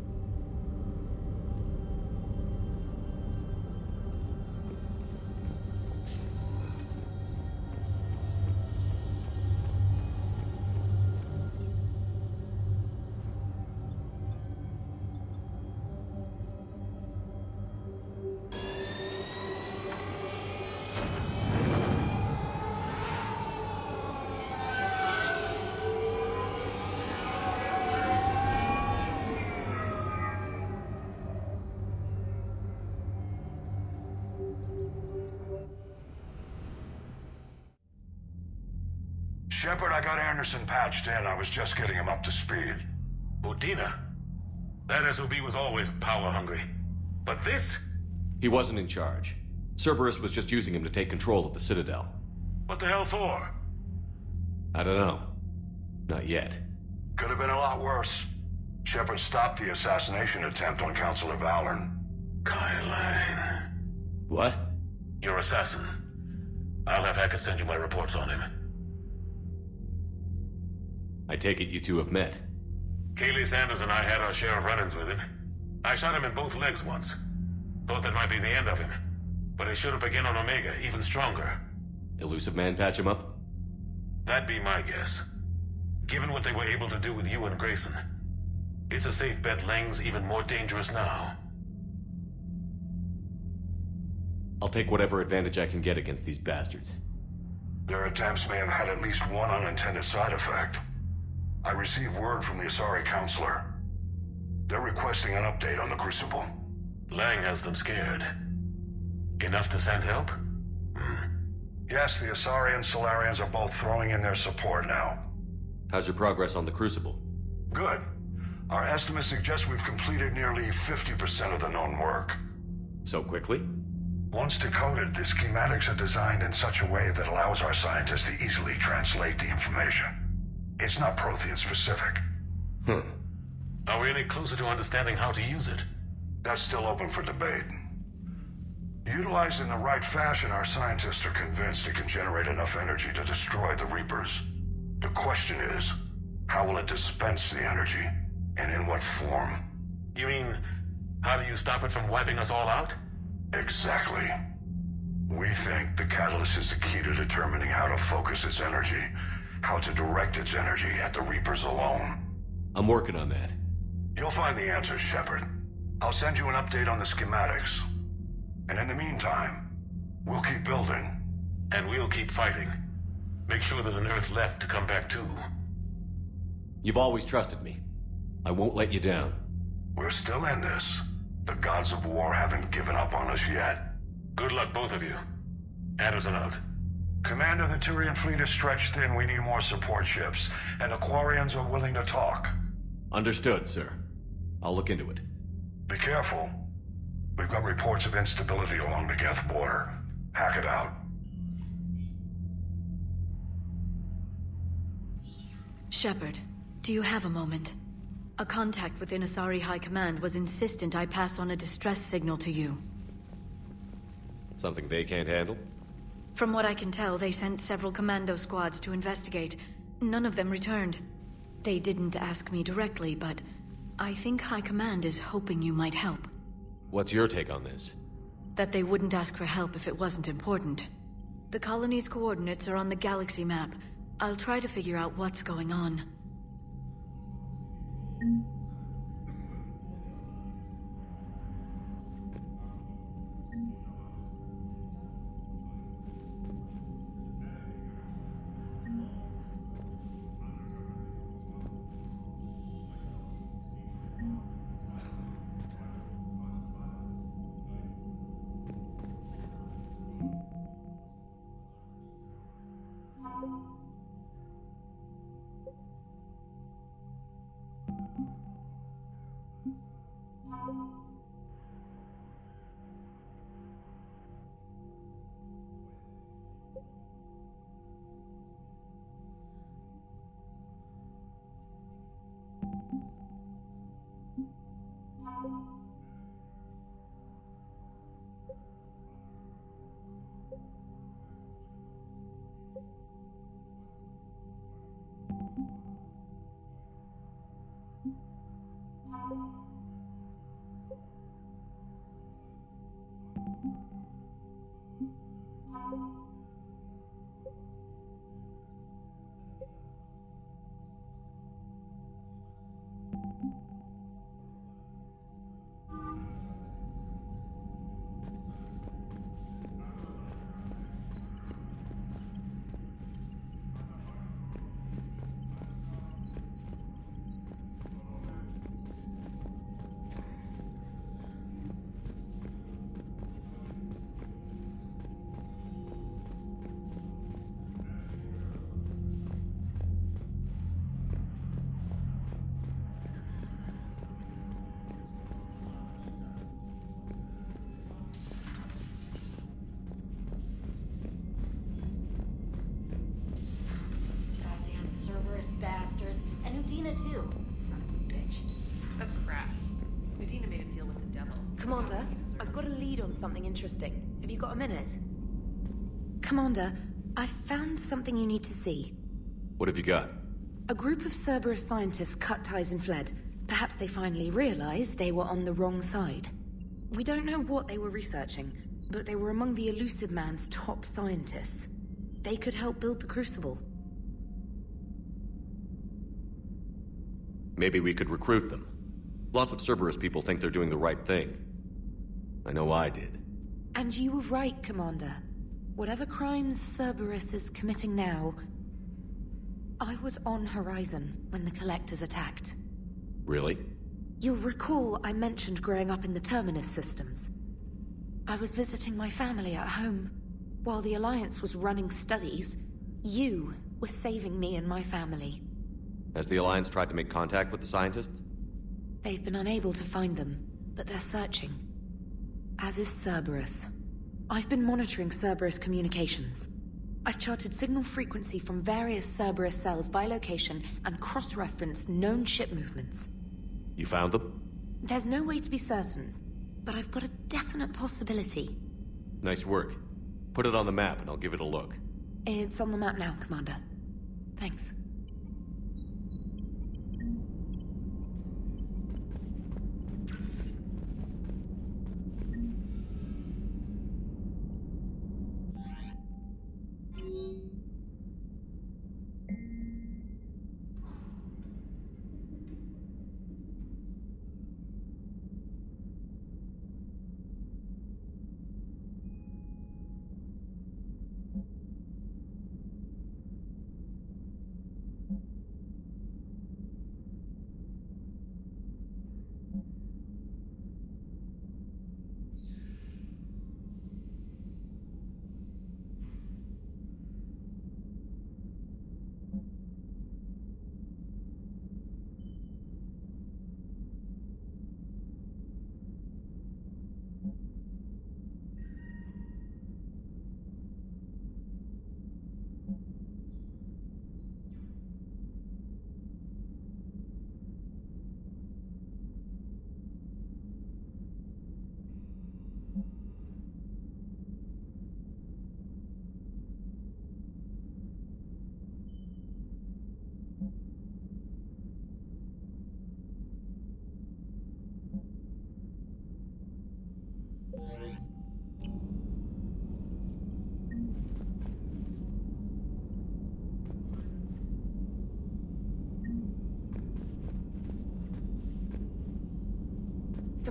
Shepard, I got Anderson patched in. I was just getting him up to speed. Udina? That SOB was always power-hungry. But this? He wasn't in charge. Cerberus was just using him to take control of the Citadel. What the hell for? I don't know. Not yet. Could have been a lot worse. Shepard stopped the assassination attempt on Counselor Valorn. Kyle. What? Your assassin. I'll have Hackett send you my reports on him. I take it you two have met. Kaylee Sanders and I had our share of run-ins with him. I shot him in both legs once. Thought that might be the end of him. But he showed up again on Omega, even stronger. Elusive Man patch him up? That'd be my guess. Given what they were able to do with you and Grayson, it's a safe bet Lang's even more dangerous now. I'll take whatever advantage I can get against these bastards. Their attempts may have had at least one unintended side effect. I received word from the Asari Counselor. They're requesting an update on the Crucible. Lang has them scared. Enough to send help? Yes, the Asari and Solarians are both throwing in their support now. How's your progress on the Crucible? Good. Our estimates suggest we've completed nearly 50% of the known work. So quickly? Once decoded, the schematics are designed in such a way that allows our scientists to easily translate the information. It's not Prothean specific. Are we any closer to understanding how to use it? That's still open for debate. Utilized in the right fashion, our scientists are convinced it can generate enough energy to destroy the Reapers. The question is, how will it dispense the energy, and in what form? You mean, how do you stop it from wiping us all out? Exactly. We think the catalyst is the key to determining how to focus its energy, how to direct its energy at the Reapers alone. I'm working on that. You'll find the answers, Shepard. I'll send you an update on the schematics. And in the meantime, we'll keep building. And we'll keep fighting. Make sure there's an Earth left to come back to. You've always trusted me. I won't let you down. We're still in this. The gods of war haven't given up on us yet. Good luck, both of you. Anderson out. Commander, the Turian fleet is stretched thin. We need more support ships. And the Quarians are willing to talk. Understood, sir. I'll look into it. Be careful. We've got reports of instability along the Geth border. Hack it out. Shepard, do you have a moment? A contact within Asari High Command was insistent I pass on a distress signal to you. Something they can't handle? From what I can tell, they sent several commando squads to investigate. None of them returned. They didn't ask me directly, but I think High Command is hoping you might help. What's your take on this? That they wouldn't ask for help if it wasn't important. The colony's coordinates are on the galaxy map. I'll try to figure out what's going on. Medina too. Son of a bitch. That's crap. Medina made a deal with the devil. Commander, I've got a lead on something interesting. Have you got a minute? Commander, I've found something you need to see. What have you got? A group of Cerberus scientists cut ties and fled. Perhaps they finally realized they were on the wrong side. We don't know what they were researching, but they were among the Elusive Man's top scientists. They could help build the Crucible. Maybe we could recruit them. Lots of Cerberus people think they're doing the right thing. I know I did. And you were right, Commander. Whatever crimes Cerberus is committing now, I was on Horizon when the Collectors attacked. Really? You'll recall I mentioned growing up in the Terminus systems. I was visiting my family at home. While the Alliance was running studies, you were saving me and my family. Has the Alliance tried to make contact with the scientists? They've been unable to find them, but they're searching. As is Cerberus. I've been monitoring Cerberus communications. I've charted signal frequency from various Cerberus cells by location and cross-referenced known ship movements. You found them? There's no way to be certain, but I've got a definite possibility. Nice work. Put it on the map and I'll give it a look. It's on the map now, Commander. Thanks.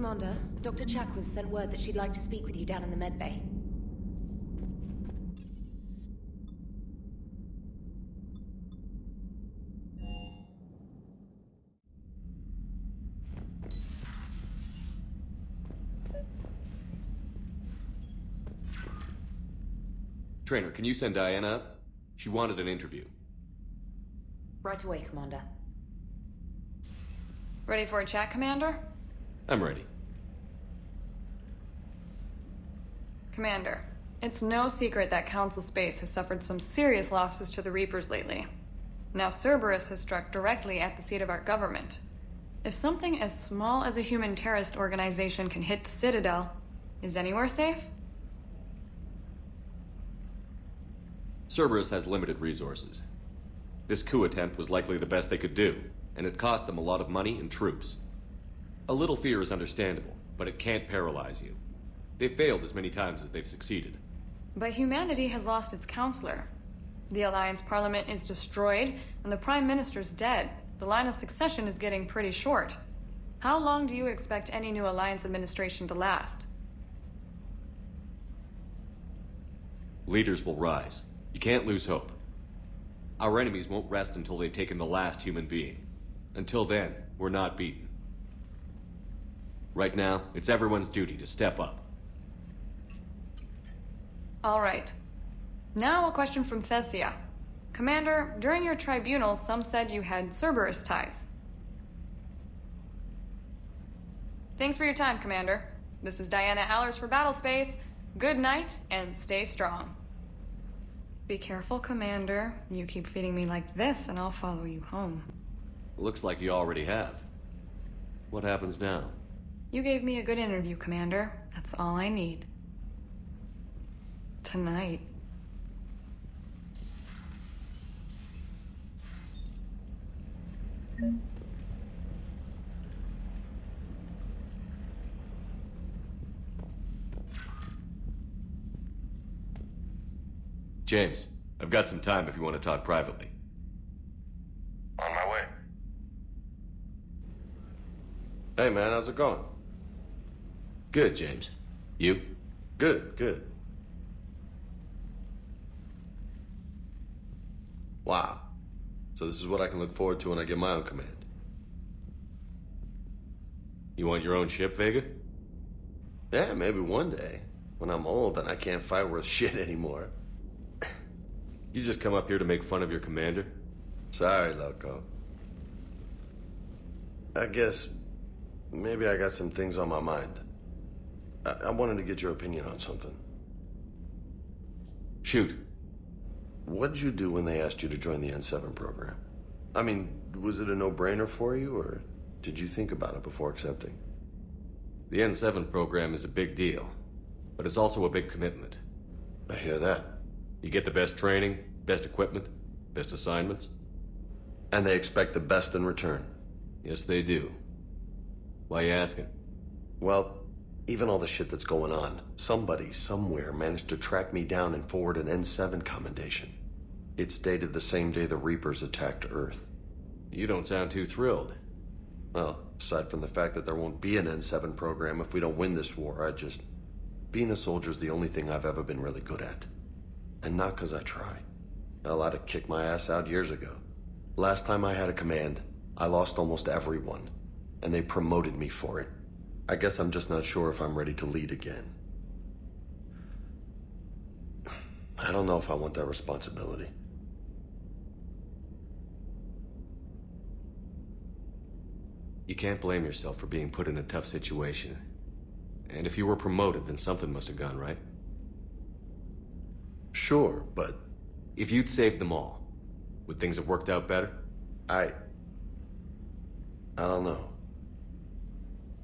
Commander, Dr. Chakwas sent word that she'd like to speak with you down in the med bay. Trainer, can you send Diana up? She wanted an interview. Right away, Commander. Ready for a chat, Commander? I'm ready. Commander, it's no secret that Council Space has suffered some serious losses to the Reapers lately. Now Cerberus has struck directly at the seat of our government. If something as small as a human terrorist organization can hit the Citadel, is anywhere safe? Cerberus has limited resources. This coup attempt was likely the best they could do, and it cost them a lot of money and troops. A little fear is understandable, but it can't paralyze you. They've failed as many times as they've succeeded. But humanity has lost its counselor. The Alliance Parliament is destroyed, and the Prime Minister's dead. The line of succession is getting pretty short. How long do you expect any new Alliance administration to last? Leaders will rise. You can't lose hope. Our enemies won't rest until they've taken the last human being. Until then, we're not beaten. Right now, it's everyone's duty to step up. All right. Now a question from Thessia. Commander, during your tribunal, some said you had Cerberus ties. Thanks for your time, Commander. This is Diana Allers for Battlespace. Good night, and stay strong. Be careful, Commander. You keep feeding me like this, and I'll follow you home. Looks like you already have. What happens now? You gave me a good interview, Commander. That's all I need. Tonight. James, I've got some time if you want to talk privately. On my way. Hey man, how's it going? Good, James. You? Good, good. Wow. So this is what I can look forward to when I get my own command. You want your own ship, Vega? Yeah, maybe one day. When I'm old and I can't fight worth shit anymore. You just come up here to make fun of your commander? Sorry, Loco. I guess maybe I got some things on my mind. I wanted to get your opinion on something. Shoot. What did you do when they asked you to join the N7 program? I mean, was it a no-brainer for you, or did you think about it before accepting? The N7 program is a big deal, but it's also a big commitment. I hear that. You get the best training, best equipment, best assignments. And they expect the best in return. Yes, they do. Why you asking? Well, even all the shit that's going on, somebody somewhere managed to track me down and forward an N7 commendation. It's dated the same day the Reapers attacked Earth. You don't sound too thrilled. Well, aside from the fact that there won't be an N7 program if we don't win this war, being a soldier's the only thing I've ever been really good at. And not because I try. Hell, I'd have kicked my ass out years ago. Last time I had a command, I lost almost everyone, and they promoted me for it. I guess I'm just not sure if I'm ready to lead again. I don't know if I want that responsibility. You can't blame yourself for being put in a tough situation. And if you were promoted, then something must have gone right. Sure, but if you'd saved them all, would things have worked out better? I don't know.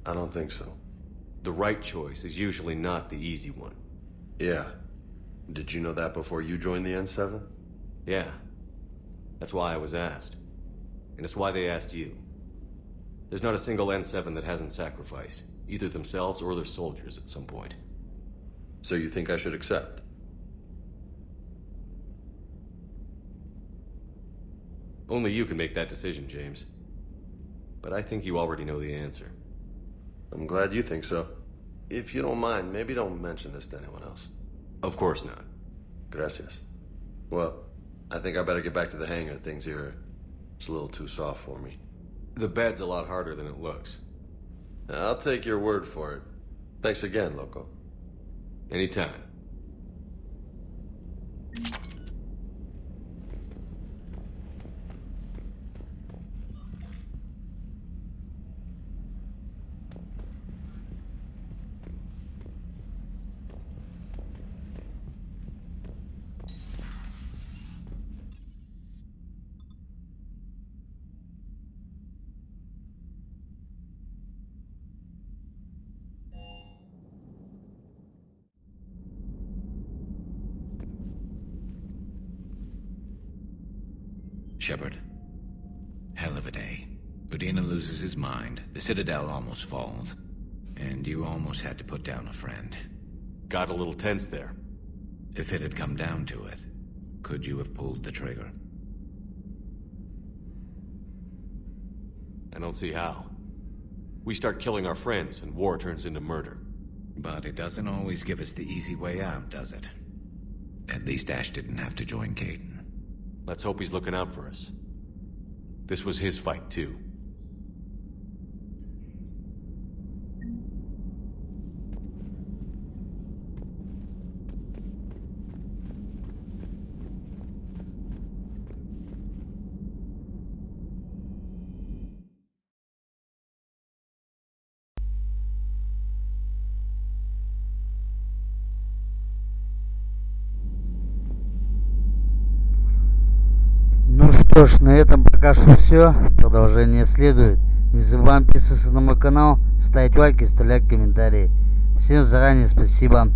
I don't think so. The right choice is usually not the easy one. Yeah. Did you know that before you joined the N7? Yeah. That's why I was asked. And it's why they asked you. There's not a single N7 that hasn't sacrificed, either themselves or their soldiers at some point. So you think I should accept? Only you can make that decision, James. But I think you already know the answer. I'm glad you think so. If you don't mind, maybe don't mention this to anyone else. Of course not. Gracias. Well, I think I better get back to the hang of things here. It's a little too soft for me. The bed's a lot harder than it looks. I'll take your word for it. Thanks again, Loco. Anytime. Shepard. Hell of a day. Udina loses his mind, the Citadel almost falls, and you almost had to put down a friend. Got a little tense there. If it had come down to it, could you have pulled the trigger? I don't see how. We start killing our friends, and war turns into murder. But it doesn't always give us the easy way out, does it? At least Ash didn't have to join Caden. Let's hope he's looking out for us. This was his fight, too. Ну Что ж, на этом пока что все. Продолжение следует. Не забываем подписываться на мой канал, ставить лайки, оставлять комментарии. Всем заранее спасибо.